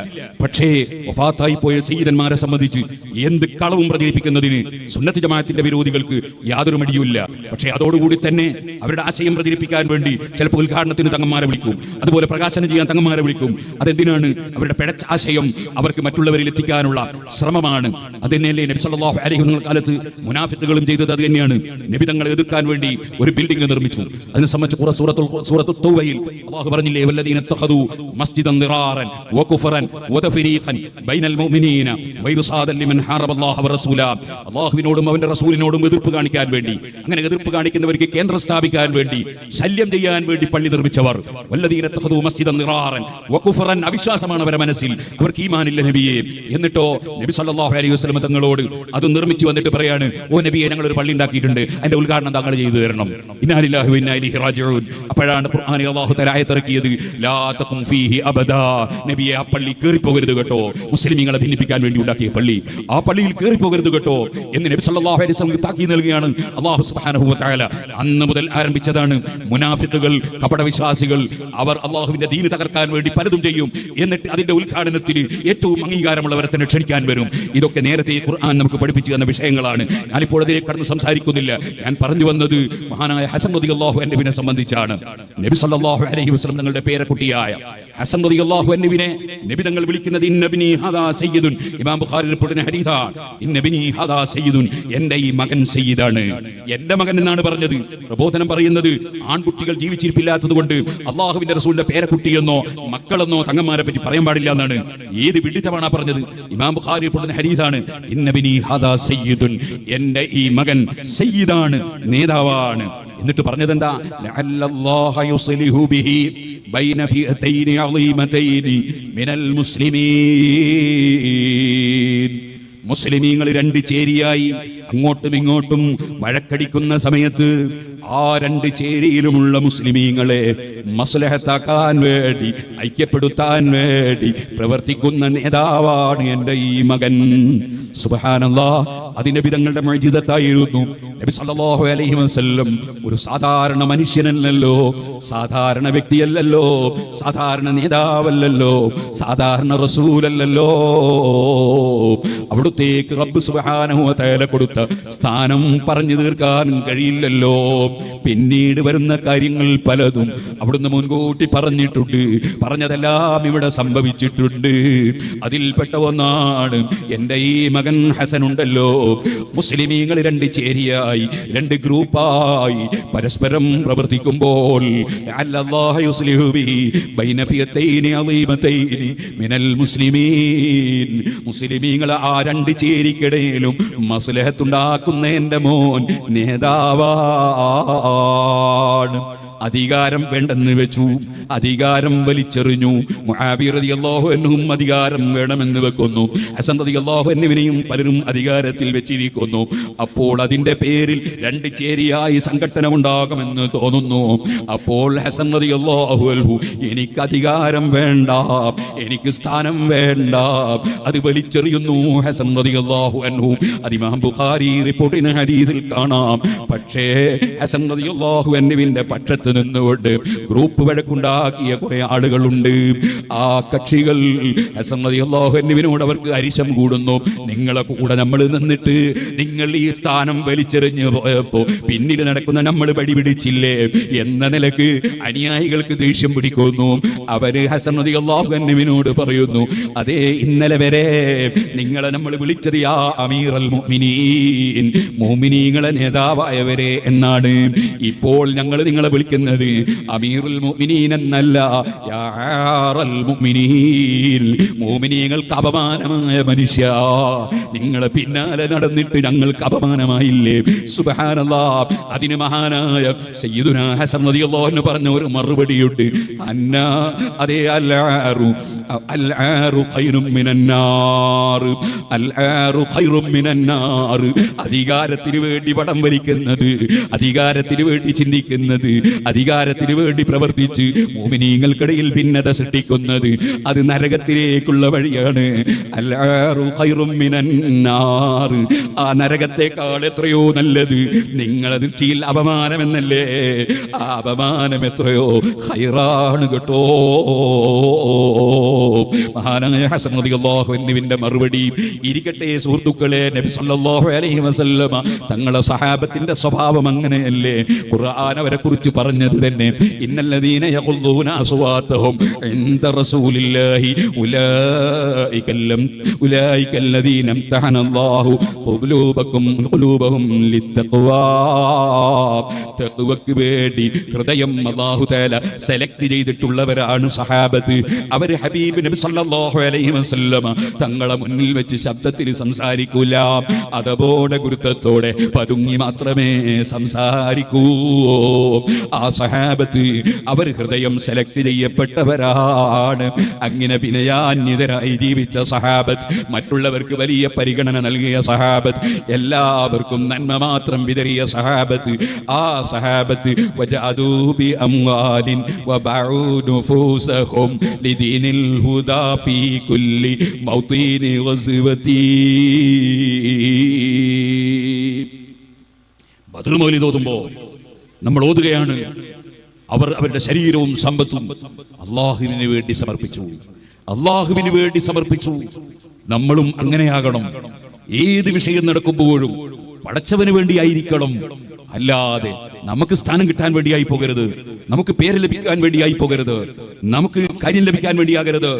പക്ഷേ വഫാത്തായി പോയ സയ്യിദന്മാരെ സംബന്ധിച്ച് എന്ത് കളവും പ്രചരിപ്പിക്കുന്നതിന് സുന്നത്ത് ജമാഅത്തിന്റെ വിരോധികൾക്ക് യാതൊരു മടിയുമില്ല. പക്ഷേ അതോടുകൂടി തന്നെ അവരുടെ ആശയം പ്രചരിപ്പിക്കാൻ വേണ്ടി ചിലപ്പോൾ ഉദ്ഘാടനത്തിന് തങ്ങന്മാരെ വിളിക്കും, അതുപോലെ പ്രകാശനം ചെയ്യാൻ തങ്ങന്മാരെ വിളിക്കും. അതെന്തിനാണ്? അവരുടെ പിഴച്ച ആശയം അവർക്ക് മറ്റുള്ളവരിൽ എത്തിക്കാനുള്ള ശ്രമമാണ്. അതുതന്നെയല്ലേ നബി സല്ലല്ലാഹു അലൈഹി വസല്ലം കാലത്ത് മുനാഫിഖുകളും ചെയ്തത്? അത് തന്നെയാണ്. നബി തങ്ങളെ എതിർക്കാൻ വേണ്ടി ഒരു ബിൽഡിംഗ് നിർമ്മിച്ചു. അതിനെ സംബന്ധിച്ച് സൂറത്തുൽ തൗബയിൽ അല്ലാഹു പറഞ്ഞില്ലേ, വല്ലദീന തഖദു മസ്ജിദൻ ദിറാറൻ വകുഫറൻ വതഫരീഖൻ ബൈനൽ മുഅ്മിനീന വൈറുസാദൻ ലിമൻ ഹാറബല്ലാഹു വറസൂല. അല്ലാഹുവിനോടും അവന്റെ റസൂലിനോടും എതിർപ്പ് കാണിക്കാൻ വേണ്ടി, അങ്ങനെ എതിർപ്പ് കാണിക്കുന്നവർക്ക് കേന്ദ്രം സ്ഥാപിക്കാൻ വേണ്ടി, ശല്യം ചെയ്യാൻ വേണ്ടി പള്ളി നിർമ്മിച്ചവർ. വല്ലദീന തഖദു മസ്ജിദൻ ദിറാറൻ വകുഫറൻ, അവിശ്വാസമാണ് അവരുടെ മനസ്സിൽ, അവർക്ക് ഈമാനില്ല നബിയെ. എന്നിട്ടോ നബി സല്ലല്ലാഹു അലൈഹി വസല്ലം തങ്ങളോട് അത് നിർമ്മിച്ചു വന്നിട്ട് പറയാണ്, ഓ നബിയെ, ഞങ്ങൾ ഒരു പള്ളി ഉണ്ടാക്കിയിട്ടുണ്ട്, അതിന്റെ ഉദ്ഘാടനം താങ്കൾ ചെയ്തു തരണം. ഇന്നാ ലില്ലാഹി വ ഇന്നാ ഇലൈഹി റാജിഊൻ. അപ്പോഴാണ് ഖുർആനിൽ അല്ലാഹു തആല ആയത്തിറക്കിയത്, ലാ തഖും ഫീഹി അബദാ. നബിയെ, ആ പള്ളി കേറി പോകരുത് കേട്ടോ, മുസ്ലിമീങ്ങളെ ഭിന്നിപ്പിക്കാൻ വേണ്ടി ഉണ്ടാക്കിയ പള്ളി, ആ പള്ളിയിൽ കേറി പോകരുത് കേട്ടോ എന്ന് നബി സല്ലല്ലാഹു അലൈഹി വസല്ലം താക്കീത് നൽകുകയാണ് അല്ലാഹു സുബ്ഹാനഹു വ തആല. അന്ന് മുതൽ ആരംഭിച്ചതാണ് മുനാഫിഖുകൾ, കപടവിശ്വാസികൾ. അവർ അല്ലാഹുവിന്റെ ദീൻ തകർക്കാൻ വേണ്ടി പലതും ചെയ്യും, എന്നിട്ട് അതിന്റെ ഉദ്ഘാടനത്തിന് ഏറ്റവും അംഗീകാരമുള്ളവരെ തന്നെ ക്ഷണിക്കാൻ വരും. ഇതൊക്കെ നേരത്തെ ഖുർആൻ നമുക്ക് പഠിപ്പിച്ചു തന്ന വിഷയങ്ങളാണ്. ഞാനിപ്പോൾ അതിലേക്ക് കടന്ന് സംസാരിക്കുന്നില്ല. ഞാൻ പറഞ്ഞു വന്നത് മഹാനായ ഹസൻ റളിയല്ലാഹു അൻഹുവിനെ സംബന്ധിച്ചാണ്. നബി സല്ലല്ലാഹു അലൈഹി വസല്ലം തങ്ങളുടെ പേരക്കുട്ടിയായ ഹസൻ റളിയല്ലാഹു അൻഹുവിനെ നബി തങ്ങൾ വിളിക്കുന്നത് ഇന്നബ്നി ഹദാ സയ്യിദുൻ. ഇമാം ബുഖാരി റിപ്പോർട്ട് ചെയ്യുന്ന ഹദീസാണ്, ഇന്നബ്നി ഹദാ സയ്യിദുൻ, എന്റെ ഈ മകൻ സയ്യിദാണ്, എന്റെ മകൻ എന്നാണ് പറഞ്ഞത്. പ്രബോധനം പറയുന്നത് ആൺകുട്ടികൾ ജീവിച്ചിരിപ്പില്ലാത്തത് കൊണ്ട് അള്ളാഹുവിന്റെ റസൂലിന്റെ പേരക്കുട്ടിയെന്നോ മക്കളെന്നോ തങ്ങന്മാരെ പറ്റി പറയാൻ പാടില്ല എന്നാണ്. ഏത് വിഡിത്തമാണ് പറഞ്ഞത്? ഇമാം ബുഖാരി റിപ്പോർട്ട് ചെയ്യുന്ന ഹദീസാണ്, ഇന്നബ്നി ഹദാ സയ്യിദുൻ, എന്റെ ഈ മകൻ സയ്യിദാണ്, നേതാവാണ്. എന്നിട്ട് പറഞ്ഞതെന്താ? ലഅല്ലല്ലാഹു യുസ്ലിഹു ബിഹി ബൈന ഫിഅതൈനി അളീമതൈനി മിനൽ മുസ്ലിമീൻ. മുസ്ലിമീങ്ങൾ രണ്ട് ചേരിയായി അങ്ങോട്ടും ഇങ്ങോട്ടും വഴക്കടിക്കുന്ന സമയത്ത് ആ രണ്ട് ചേരിയിലുമുള്ള മുസ്ലിമീങ്ങളെ മസ്ലഹത്താക്കാൻ വേണ്ടി, ഐക്യപ്പെടുത്താൻ വേണ്ടി പ്രവർത്തിക്കുന്ന നേതാവാണ് എൻ്റെ ഈ മകൻ. സുബ്ഹാനല്ലാഹ്. അത് നബി തങ്ങളുടെ മുഅ്ജിസത്തായിരുന്നു. നബി സല്ലല്ലാഹു അലൈഹി വസല്ലം ഒരു സാധാരണ മനുഷ്യനല്ലല്ലോ, സാധാരണ വ്യക്തിയല്ലല്ലോ, സാധാരണ നേതാവല്ലല്ലോ, സാധാരണ റസൂലല്ലല്ലോ. അവിടുത്തേക്ക് റബ്ബ് സുബ്ഹാനഹു വ തആല കൊടുത്ത സ്ഥാനം പറഞ്ഞു തീർക്കാൻ കഴിയില്ലല്ലോ. പിന്നീട് വരുന്ന കാര്യങ്ങൾ പലതും അവിടുന്ന് മുൻകൂട്ടി പറഞ്ഞിട്ടുണ്ട്, പറഞ്ഞതെല്ലാം ഇവിടെ സംഭവിച്ചിട്ടുണ്ട്. അതിൽപ്പെട്ട ഒന്നാണ് എൻ്റെ ഈ മകൻ ഹസൻ ഉണ്ടല്ലോ. മുസ്ലിമീങ്ങൾ രണ്ട് ചേരിയായി, രണ്ട് ഗ്രൂപ്പായി പരസ്പരം പ്രവർത്തിക്കുമ്പോൾ അല്ലാഹു യുസ്ലിഹു ബിഹി ബൈന ഫിയതൈനി അളീമതൈനി മിനൽ മുസ്ലിമീൻ, മുസ്ലിമീങ്ങൾ ആ രണ്ട് ചേരിക്കിടയിലും മസ്ലഹത്തുണ്ടാക്കുന്ന എൻ്റെ മോൻ നേതാവാണ്. അധികാരം വേണ്ടെന്ന് വെച്ചു, അധികാരം വലിച്ചെറിഞ്ഞു. മുആവിയ റളിയല്ലാഹു അൻഹും അധികാരം വേണമെന്ന് വെക്കുന്നു. ഹസൻ റളിയല്ലാഹു അൻഹുവിനെയും പലരും അധികാരത്തിൽ വെച്ചിരിക്കുന്നു. അപ്പോൾ അതിന്റെ പേരിൽ രണ്ട് ചേരിയായി സംഘടന ഉണ്ടാകുമെന്ന് തോന്നുന്നു. അപ്പോൾ ഹസൻ റളിയല്ലാഹു അൻഹു എനിക്ക് അധികാരം വേണ്ട, എനിക്ക് സ്ഥാനം വേണ്ട, അത് വലിച്ചെറിയുന്നു ഹസൻ റളിയല്ലാഹു അൻഹു. അത് ഇമാം ബുഖാരി റിപ്പോർട്ട് ചെയ്യുന്ന ഹദീസിൽ കാണാം. പക്ഷേ ഹസൻ റളിയല്ലാഹു അൻഹുവിന്റെ പക്ഷത്ത് നിന്നുകൊണ്ട് ഗ്രൂപ്പ് വഴക്കുണ്ടാക്കിയ കുറെ ആളുകളുണ്ട്. ആ കക്ഷികൾ ഹസൻ റളിയല്ലാഹു അൻഹുവിനോട് അവർക്ക് അരിശം കൂടുന്നു. നിങ്ങളെ കൂടെ നമ്മൾ നിന്നിട്ട് നിങ്ങൾ ഈ സ്ഥാനം വലിച്ചെറിഞ്ഞ് പോയപ്പോ പിന്നിൽ നടക്കുന്ന നമ്മൾ വഴിപിടിച്ചില്ലേ എന്ന നിലക്ക് അനുയായികൾക്ക് ദേഷ്യം പിടിക്കുന്നു. അവര് ഹസൻ റളിയല്ലാഹു അൻഹുവിനോട് പറയുന്നു, അതേ ഇന്നലെ വരെ നിങ്ങളെ നമ്മൾ വിളിച്ചത് യാ അമീറൽ മുഅ്മിനീൻ, മുഅ്മിനീങ്ങളെ നേതാവായവരെ എന്നാണ്. ഇപ്പോൾ ഞങ്ങൾ നിങ്ങളെ വിളിക്കുന്നത് അമീറുൽ മുഅ്മിനീൻ എന്നല്ല, യാ ആറൽ മുഅ്മിനീൻ, മുഅ്മിനീങ്ങൾക്ക് അപമാനമായ മനുഷ്യ, നിങ്ങളെ പിന്നാലെ നടന്നിട്ട് ഞങ്ങൾക്ക് അപമാനമായില്ലേ? സുബ്ഹാനല്ലാഹ്. അതിന് മഹാനായ സയ്യിദുനാ ഹസൻ റളിയല്ലാഹു അൻഹു പറഞ്ഞ ഒരു മറുപടിയുണ്ട്. അന്നാ അതേ അൽആറു ഖൈറും മിനന്നാർ, അൽആറു ഖൈറും മിനന്നാർ. അധികാരത്തിന് വേണ്ടി പടം വലിക്കുന്നത്, അധികാരത്തിന് വേണ്ടി ചിന്തിക്കുന്നത്, അധികാരത്തിന് വേണ്ടി പ്രവർത്തിച്ച് മുഅ്മിനീങ്ങൾക്കിടയിൽ ഭിന്നത സൃഷ്ടിക്കുന്നത് അത് നരകത്തിലേക്കുള്ള വഴിയാണ്. അൽആറു ഖൈറും മിനന്നാർ. ആ നരകത്തെക്കാൾ എത്രയോ നല്ലത് നിങ്ങളെ ദൃഷ്ടിയിൽ അപമാനമെന്നല്ലേ? ആ അപമാനം എത്രയോ ഖൈറാണ് കേട്ടോ. മഹാനായ ഹസൻ റളിയല്ലാഹു അൻഹുവിന്റെ മറുപടി ഇരിക്കട്ടെ സുഹൃത്തുക്കളെ. നബി സല്ലല്ലാഹു അലൈഹി വസല്ലമ തങ്ങളെ സഹാബത്തിന്റെ സ്വഭാവം അങ്ങനെയല്ലേ? ഖുർആൻ അവരെ കുറിച്ച് പറഞ്ഞത് തന്നെ, ഇന്നല്ലദീന യഖുദ്ദൂന അസ്വാതഹും ഇൻദ റസൂലില്ലാഹി ഉലൈകല്ലദീന ഇംതഹനല്ലാഹു ഖുലൂബഹും ലിത്തഖ്വാ. തഖ്വക്ക് വേണ്ടി ഹൃദയം അല്ലാഹു തആല സെലക്ട് ചെയ്തിട്ടുള്ളവരാണ് സഹാബത്ത്. അവർ ഹബീബ് നബി സല്ലല്ലാഹു അലൈഹി വസല്ലമ തങ്ങളെ മുന്നിൽ വെച്ച് ശബ്ദത്തിൽ സംസാരിക്കൂല, അതോടെ ഗുരുത്വത്തോടെ പതുങ്ങി മാത്രമേ സംസാരിക്കൂ. ആ സഹാബത്ത് അവർ ഹൃദയം സെലക്ട് ചെയ്യപ്പെട്ടവരാണ്. അങ്ങനെ വിനയാന്വിതരായി ജീവിച്ച സഹാബത്ത്, മറ്റുള്ളവർക്ക് വലിയ പരിഗണന നൽകിയ സഹാബത്ത്, എല്ലാവർക്കും നന്മ മാത്രം വിതറിയ സഹാബത്ത്. ആ സഹാബത്ത് വജഅദൂ ബി അംവാലിൻ വബഉ നുഫൂസഹും ലിദീനിൽ ഹുദാ ഫീ കുല്ലി മൗതീനി വസ്വതി. ബദ്ർ മൗലിദ് ഓതുമ്പോൾ നമ്മൾ ഓതുകയാണ്, അവർ അവരുടെ ശരീരവും സമ്പത്തും അല്ലാഹുവിന് വേണ്ടി സമർപ്പിച്ചു, അല്ലാഹുവിന് വേണ്ടി സമർപ്പിച്ചു. നമ്മളും അങ്ങനെയാകണം. ഏത് വിഷയം നടക്കുമ്പോഴും പടച്ചവന് വേണ്ടിയായിരിക്കണം, അല്ലാതെ നമുക്ക് സ്ഥാനം കിട്ടാൻ വേണ്ടിയായി പോകരുത്, നമുക്ക് പേര് ലഭിക്കാൻ വേണ്ടിയായി പോകരുത്, നമുക്ക് കാര്യം ലഭിക്കാൻ വേണ്ടിയാകരുത്,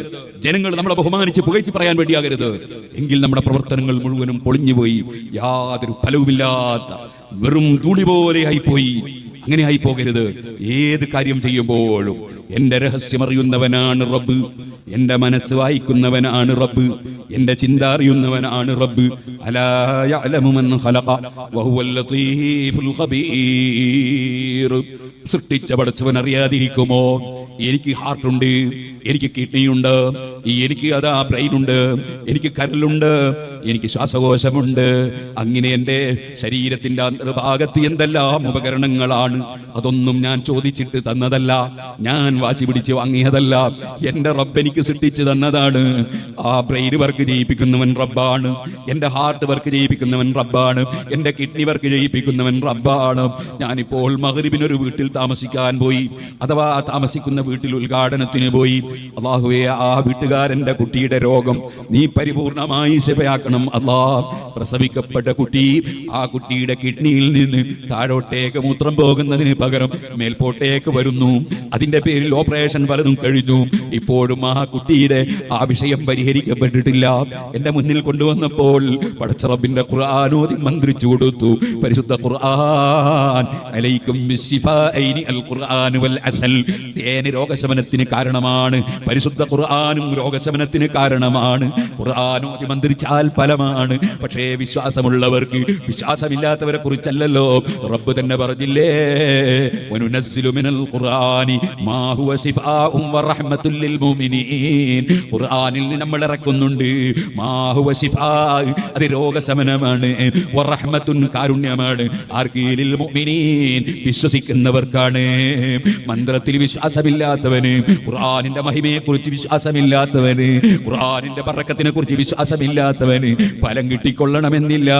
ജനങ്ങൾ നമ്മളെ ബഹുമാനിച്ച് പുകഴ്ത്തി പറയാൻ വേണ്ടിയാകരുത്. എങ്കിൽ നമ്മുടെ പ്രവർത്തനങ്ങൾ മുഴുവനും പൊളിഞ്ഞുപോയി, യാതൊരു ഫലവുമില്ലാത്ത വെറും ധൂളി പോലെ ആയിപ്പോയി. അങ്ങനെ ആയി പോകരുത്. ഏത് കാര്യം ചെയ്യുമ്പോഴും എന്റെ രഹസ്യം അറിയുന്നവനാണ് റബ്ബ്, എന്റെ മനസ്സ് വായിക്കുന്നവനാണ് റബ്ബ്, എന്റെ ചിന്ത അറിയുന്നവനാണ് റബ്ബ്. അലാ യഅലമു മൻ ഖലഖ വഹുവൽ ലതീഫുൽ ഖബീർ. സൃഷ്ടിച്ച പടച്ചവൻ അറിയാതിരിക്കുമോ? എനിക്ക് ഹാർട്ടുണ്ട്, എനിക്ക് കിഡ്നിയുണ്ട്, എനിക്ക് അതാ ബ്രെയിനുണ്ട്, എനിക്ക് കരളുണ്ട്, എനിക്ക് ശ്വാസകോശമുണ്ട്. അങ്ങനെ എൻ്റെ ശരീരത്തിന്റെ അന്തർഭാഗത്ത് എന്തെല്ലാം ഉപകരണങ്ങളാണ്. അതൊന്നും ഞാൻ ചോദിച്ചിട്ട് തന്നതല്ല, ഞാൻ വാശി പിടിച്ച് വാങ്ങിയതല്ല. എൻ്റെ റബ്ബ് എനിക്ക് സൃഷ്ടിച്ചു തന്നതാണ്. ആ ബ്രെയിൻ വർക്ക് ചെയ്യിപ്പിക്കുന്നവൻ റബ്ബാണ്, എൻ്റെ ഹാർട്ട് വർക്ക് ചെയ്യിപ്പിക്കുന്നവൻ റബ്ബാണ്, എൻ്റെ കിഡ്നി വർക്ക് ചെയ്യിപ്പിക്കുന്നവൻ റബ്ബാണ്. ഞാനിപ്പോൾ മഗ്രിബിനൊരു വീട്ടിൽ താമസിക്കാൻ പോയി, അഥവാ താമസിക്കുന്ന വീട്ടിൽ ഉദ്ഘാടനത്തിന് പോയി. അല്ലാഹുവേ, ആ വീട്ടുകാരന്റെ കുട്ടിയുടെ രോഗം നീ പരിപൂർണമായി ശിഫയാക്കണം അല്ലാ. പ്രസവിക്കപ്പെട്ട കുട്ടി, ആ കുട്ടിയുടെ കിഡ്നിയിൽ നിന്ന് താഴോട്ടേക്ക് മൂത്രം പോകുന്നതിന് പകരം മേൽപോട്ടേക്ക് വരുന്നു. അതിന്റെ പേരിൽ ഓപ്പറേഷൻ പലതും കഴിഞ്ഞു. ഇപ്പോഴും ആ കുട്ടിയുടെ ആ വിഷയം പരിഹരിക്കപ്പെട്ടിട്ടില്ല. എന്റെ മുന്നിൽ കൊണ്ടുവന്നപ്പോൾ പടച്ച റബ്ബിന്റെ ഖുർആൻ ഓതി മന്ത്രിച്ചു കൊടുത്തു. പരിശുദ്ധ ഖുർആൻ, അലൈക്കും ബിശ്ശിഫാഇനി അൽ ഖുർആൻ വൽ അസൽ. തേന് രോഗശമനത്തിന് കാരണമാണ്. പരിശുദ്ധ ഖുർആനും രോഗശമനത്തിന് കാരണമാണ്. ഖുർആനും മന്ത്രിച്ചാൽ ഫലമാണ്. പക്ഷേ വിശ്വാസമുള്ളവർക്ക് വിശ്വാസമില്ലാത്തവരെ കുറിച്ചല്ലല്ലോ റബ്ബ് തന്നെ പറഞ്ഞില്ലേ, വനുനസ്സിലു മിനൽ ഖുർആനി മാ ഹുവ ശിഫാഉൻ വറഹ്മത്തുൽ ലിൽ മുഅ്മിനീൻ. ഖുർആനിൽ നമ്മൾ ഇറക്കുന്നുണ്ട് മാ ഹുവ ശിഫാ, അത് രോഗശമനമാണ്, വറഹ്മത്തുൻ കാരുണ്യമാണ്. ആർക്ക്? ലിൽ മുഅ്മിനീൻ, വിശ്വസിക്കുന്നവർക്കാണ്. മന്ത്രത്തിൽ വിശ്വാസമില്ലാത്തവന്, ഖുർആനിന്റെ മഹിമയെക്കുറിച്ച് വിശ്വാസമില്ലാത്തവന്, ഖുർആനിന്റെ ബറക്കത്തിനെ കുറിച്ച് വിശ്വാസമില്ലാത്തവന് ഫലം കിട്ടിക്കൊള്ളണമെന്നില്ല.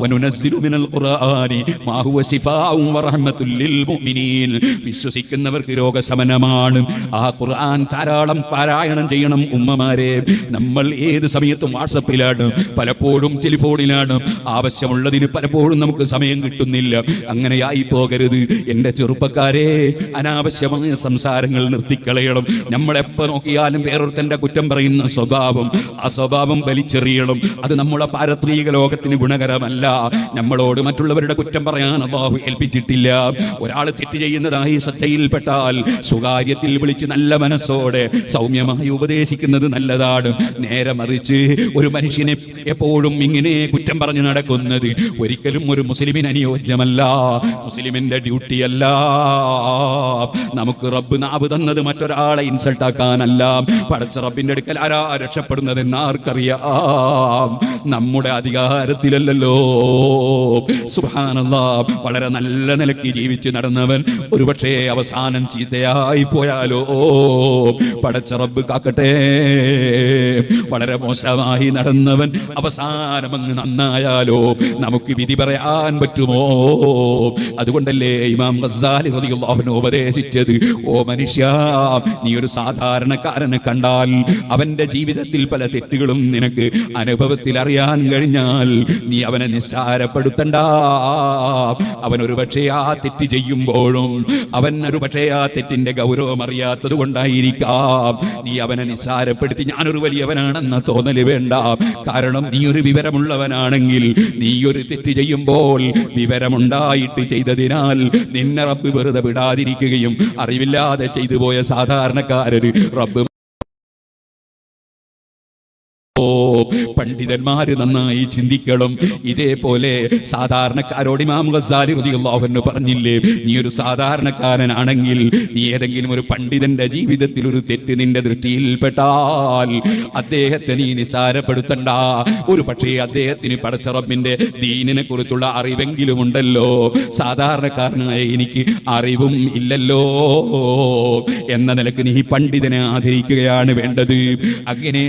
വനുനസ്സിലു മിനൽ ഖുർആനി മാ ഹുവ ശിഫാഉൻ വറഹ്മത്തുൽ ലിൽ മുഅ്മിനീൻ. വിശ്വസിക്കുന്നവർക്ക് രോഗശമനമാണ്. ആ ഖുർആൻ ധാരാളം പാരായണം ചെയ്യണം ഉമ്മമാരെ. നമ്മൾ ഏത് സമയത്തും വാട്സപ്പിലാണ്, പലപ്പോഴും ടെലിഫോണിലാണ്. ആവശ്യമുള്ളതിന് പലപ്പോഴും നമുക്ക് സമയം കിട്ടുന്നില്ല. അങ്ങനെയായി പോകരുത് എൻ്റെ ചെറുപ്പക്കാരെ. അനാവശ്യമായ സംസാരങ്ങൾ നിർത്തിക്കളയണം. നമ്മളെപ്പോൾ നോക്കിയാലും വേറൊരുത്തൻ്റെ കുറ്റം പറയുന്ന സ്വഭാവം, ആ സ്വഭാവം വലിച്ചെറിയണം. അത് നമ്മുടെ പാരത്രിക ലോകത്തിന് ഗുണകരമല്ല. നമ്മളോട് മറ്റുള്ളവരുടെ കുറ്റം പറയാൻ അല്ലാഹു ഏൽപ്പിച്ചിട്ടില്ല. ഒരാൾ തെറ്റ് ചെയ്യുന്നതായി ശ്രദ്ധയിൽപ്പെട്ടാൽ സ്വകാര്യത്തിൽ വിളിച്ച് നല്ല മനസ്സോടെ സൗമ്യമായി ഉപദേശിക്കുന്നത് നല്ലതാണ്. നേരെ മറിച്ച് ഒരു മനുഷ്യനെ എപ്പോഴും ഇങ്ങനെ കുറ്റം പറഞ്ഞു നടക്കുന്നത് ഒരിക്കലും ഒരു മുസ്ലിമിന് അനുയോജ്യമല്ല. മുസ്ലിമിന്റെ ഡ്യൂട്ടിയല്ല. നമുക്ക് റബ്ബ് നാവ് തന്നത് മറ്റൊരാളെ ഇൻസൾട്ട് ആക്കാനല്ല. പടച്ച റബ്ബിന്റെ അടുക്കൽ ആരാ രക്ഷപ്പെടുന്നതെന്ന് ആർക്കറിയാം? നമ്മുടെ അധികാരത്തിലല്ലല്ലോ. സുബ്ഹാനല്ലാഹ്. വളരെ നല്ല നിലയ്ക്ക് ജീവിച്ച് നടന്നവൻ ഒരുപക്ഷെ അവസാനം ചീത്തയായി പോയാലോ? പടച്ച റബ്ബ് കാക്കട്ടെ. വളരെ മോശമായി നടന്നവൻ അവസാനം അങ്ങ് നന്നായാലോ നമുക്ക് വിധി പറയാൻ പറ്റുമോ? അതുകൊണ്ടല്ലേ ഇമാം ഗസ്സാലി റളിയല്ലാഹു അൻഹു ഉപദേശിച്ചത്, ഓ മനുഷ്യ, നീ ഒരു സാധാരണക്കാരനെ കണ്ടാൽ അവന്റെ ജീവിതത്തിൽ പല തെറ്റുകളും നിനക്ക് അനുഭവത്തിൽ അറിയാൻ കഴിഞ്ഞാൽ നീ അവനെ നിസ്സാരപ്പെടുത്തണ്ട. അവൻ ഒരു പക്ഷേ ആ തെറ്റ് ചെയ്യുമ്പോഴും അവൻ ഒരു പക്ഷേ ആ തെറ്റിന്റെ ഗൗരവം അറിയാത്തത് കൊണ്ടായിരിക്കാം നീ അവനെ നിസ്സാരപ്പെടുത്തി ഞാനൊരു വലിയവനാണെന്ന തോന്നല് വേണ്ട. കാരണം നീ ഒരു വിവരമുള്ളവനാണെങ്കിൽ നീ ഒരു തെറ്റ് ചെയ്യുമ്പോൾ വിവരമുണ്ടായിട്ട് ചെയ്തതിനാൽ നിന്നെ റബ്ബ് വെറുതെ വിടാതിരിക്കുകയും അറിവില്ലാതെ ചെയ്തു പോയ സാധാരണക്കാരന് റബ്ബ് പണ്ഡിതന്മാര് നന്നായി ചിന്തിക്കണം. ഇതേപോലെ സാധാരണക്കാരോട് ഇമാം ഗസ്സാലി റളിയല്ലാഹു അൻഹു പറഞ്ഞില്ലേ, നീ ഒരു സാധാരണക്കാരനാണെങ്കിൽ നീ ഏതെങ്കിലും ഒരു പണ്ഡിതന്റെ ജീവിതത്തിൽ ഒരു തെറ്റ് നിന്റെ ദൃഷ്ടിയിൽപ്പെട്ടാൽ അദ്ദേഹത്തെ നീ നിസാരപ്പെടുത്തണ്ട. ഒരു പക്ഷേ അദ്ദേഹത്തിന് പടച്ച റബ്ബിന്റെ ദീനിനെ കുറിച്ചുള്ള അറിവെങ്കിലും ഉണ്ടല്ലോ. സാധാരണക്കാരനായ എനിക്ക് അറിവും ഇല്ലല്ലോ എന്ന നിലക്ക് നീ പണ്ഡിതനെ ആദരിക്കുകയാണ് വേണ്ടത്. അങ്ങനെ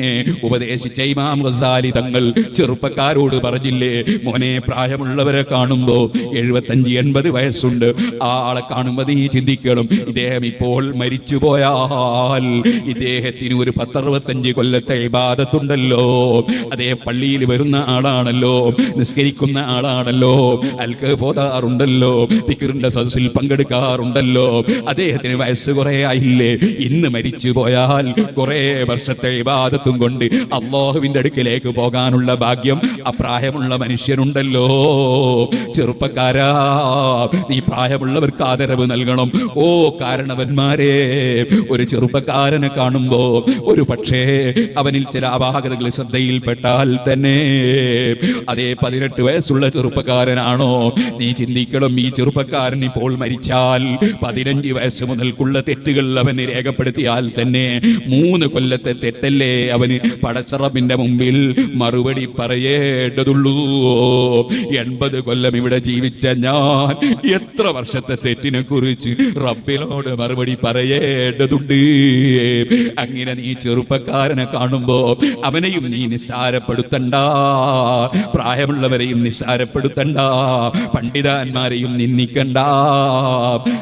ഉപദേശിച്ച ഇമാം ഗസ്സാലി തങ്ങൾ ചെറുപ്പക്കാരോട് പറഞ്ഞില്ലേ, മോനെ, പ്രായമുള്ളവരെ കാണുമ്പോ 75-80 വയസ്സുണ്ട്, ആ ആളെ കാണുമ്പോൾ നീ ചിന്തിക്കണം, ഇദ്ദേഹം ഇപ്പോൾ മരിച്ചു പോയാൽ ഇദ്ദേഹത്തിന് ഒരു 10-65 കൊല്ലത്തെ ഇബാദത്തുണ്ടല്ലോ. അതേ പള്ളിയിൽ വരുന്ന ആളാണല്ലോ, നിസ്കരിക്കുന്ന ആളാണല്ലോ, അൽക്ക് പോതാറുണ്ടല്ലോ, ദിക്റിന്റെ സദസ്സിൽ പങ്കെടുക്കാറുണ്ടല്ലോ. അദ്ദേഹത്തിന് വയസ്സ് കുറെ ആയില്ലേ. ഇന്ന് മരിച്ചു പോയാൽ കുറെ വർഷത്തെ ഇബാദത്തും കൊണ്ട് അല്ലാഹുവിന്റെ അടുക്കിലേക്ക് പോകാനുള്ള ഭാഗ്യം അപ്രായമുള്ള മനുഷ്യനുണ്ടല്ലോ. ചെറുപ്പക്കാരാ, നീ പ്രായമുള്ളവർക്ക് ആദരവ് നൽകണം. ഓ കാരണവന്മാരെ, ഒരു ചെറുപ്പക്കാരനെ കാണുമ്പോ ഒരു പക്ഷേ അവനിൽ ചില അപാകതകൾ ശ്രദ്ധയിൽപ്പെട്ടാൽ തന്നെ അതേ 18 വയസ്സുള്ള ചെറുപ്പക്കാരനാണോ, നീ ചിന്തിക്കണം, ഈ ചെറുപ്പക്കാരൻ ഇപ്പോൾ മരിച്ചാൽ 15 വയസ്സ് മുതൽക്കുള്ള തെറ്റുകൾ അവന് രേഖപ്പെടുത്തിയാൽ തന്നെ 3 കൊല്ലത്തെ തെറ്റല്ലേ അവന് പടച്ചറബിന്റെ മുമ്പിൽ മറുപടി പറയേണ്ടതുള്ളൂ. 80 കൊല്ലം ഇവിടെ ജീവിച്ച ഞാൻ എത്ര വർഷത്തെ തെറ്റിനെ കുറിച്ച് റബ്ബിനോട് മറുപടി പറയേണ്ടതുണ്ട്. അങ്ങനെ നീ ചെറുപ്പക്കാരനെ കാണുമ്പോ അവനെയും നീ നിസ്സാരപ്പെടുത്തണ്ട, പ്രായമുള്ളവരെയും നിസ്സാരപ്പെടുത്തണ്ട, പണ്ഡിതന്മാരെയും നിന്ദിക്കണ്ട,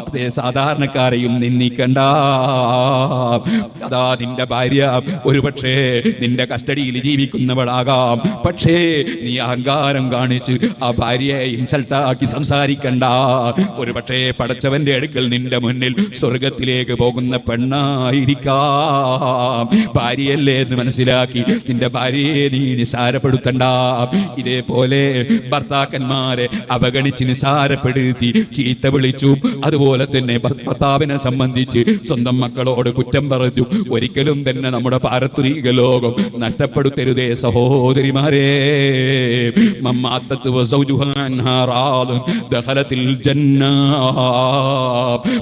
അതേ സാധാരണക്കാരെയും നിന്ദിക്കണ്ട. അതാ നിന്റെ ഭാര്യ ഒരുപക്ഷേ നിന്റെ കസ്റ്റഡിയിൽ ജീവിക്കും ജീവിക്കുന്നവളാകാം. പക്ഷേ നീ അഹങ്കാരം കാണിച്ച് ആ ഭാര്യയെ ഇൻസൾട്ടാക്കി സംസാരിക്കണ്ട. ഒരു പക്ഷേ പടച്ചവന്റെ അടുക്കൽ നിന്റെ മുന്നിൽ സ്വർഗത്തിലേക്ക് പോകുന്ന പെണ്ണായിരിക്കാം. ഭാര്യയല്ലേ എന്ന് മനസ്സിലാക്കി നിന്റെ ഭാര്യയെ നീ നിസാരപ്പെടുത്തണ്ട. ഇതേപോലെ ഭർത്താക്കന്മാരെ അവഗണിച്ച് നിസാരപ്പെടുത്തി ചീത്ത വിളിച്ചു, അതുപോലെ തന്നെ ഭർത്താവിനെ സംബന്ധിച്ച് സ്വന്തം മക്കളോട് കുറ്റം പറഞ്ഞു, ഒരിക്കലും തന്നെ നമ്മുടെ പാരത്രിക ലോകം നഷ്ടപ്പെടുത്തരുതേ സഹോദരിമാരെ.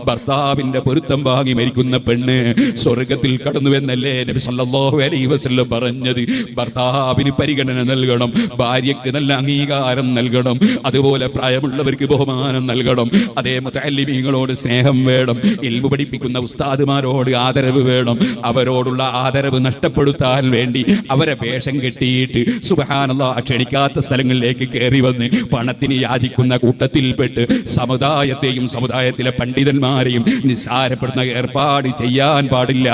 ഭർത്താവിന്റെ പൊരുത്തം വാങ്ങി മരിക്കുന്ന പെണ്ണ് സ്വർഗത്തിൽ കടന്നുവെന്നല്ലേ നബി സല്ലല്ലാഹു അലൈഹി വസല്ലം പറഞ്ഞത്. ഭർത്താവിന് പരിഗണന നൽകണം, ഭാര്യയ്ക്ക് നല്ല അംഗീകാരം നൽകണം, അതുപോലെ പ്രായമുള്ളവർക്ക് ബഹുമാനം നൽകണം. അതേ മുതഅല്ലിമീങ്ങളോട് സ്നേഹം വേണം, ഇൽമു പഠിപ്പിക്കുന്ന ഉസ്താദുമാരോട് ആദരവ് വേണം. അവരോടുള്ള ആദരവ് നഷ്ടപ്പെടുത്താൻ വേണ്ടി അവരെ വേഷം കെട്ടിയിട്ട് സുബ്ഹാനല്ലാഹ് ക്ഷണിക്കാത്ത സ്ഥലങ്ങളിലേക്ക് കയറി വന്ന് പണത്തിന് യാചിക്കുന്ന കൂട്ടത്തിൽപ്പെട്ട് സമുദായത്തെയും സമുദായത്തിലെ പണ്ഡിതന്മാരെയും നിസ്സാരപ്പെടുന്ന ഏർപ്പാട് ചെയ്യാൻ പാടില്ല.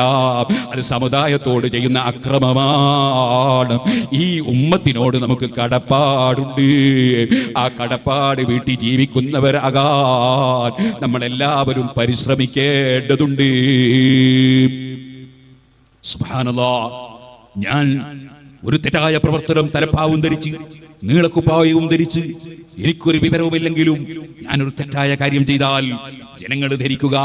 അത് സമുദായത്തോട് ചെയ്യുന്ന അക്രമമാണ്. ഈ ഉമ്മത്തിനോട് നമുക്ക് കടപ്പാടുണ്ട്. ആ കടപ്പാട് വീട്ടിൽ ജീവിക്കുന്നവരാകാൻ നമ്മളെല്ലാവരും പരിശ്രമിക്കേണ്ടതുണ്ട്. സുബ്ഹാനല്ലാഹ്, ഞാൻ ഒരു തെറ്റായ പ്രവർത്തനം തലപ്പാവും ധരിച്ച് നീളക്കുപ്പായവും ധരിച്ച് എനിക്കൊരു വിവരവുമില്ലെങ്കിലും ഞാനൊരു തെറ്റായ കാര്യം ചെയ്താൽ ജനങ്ങൾ ധരിക്കുക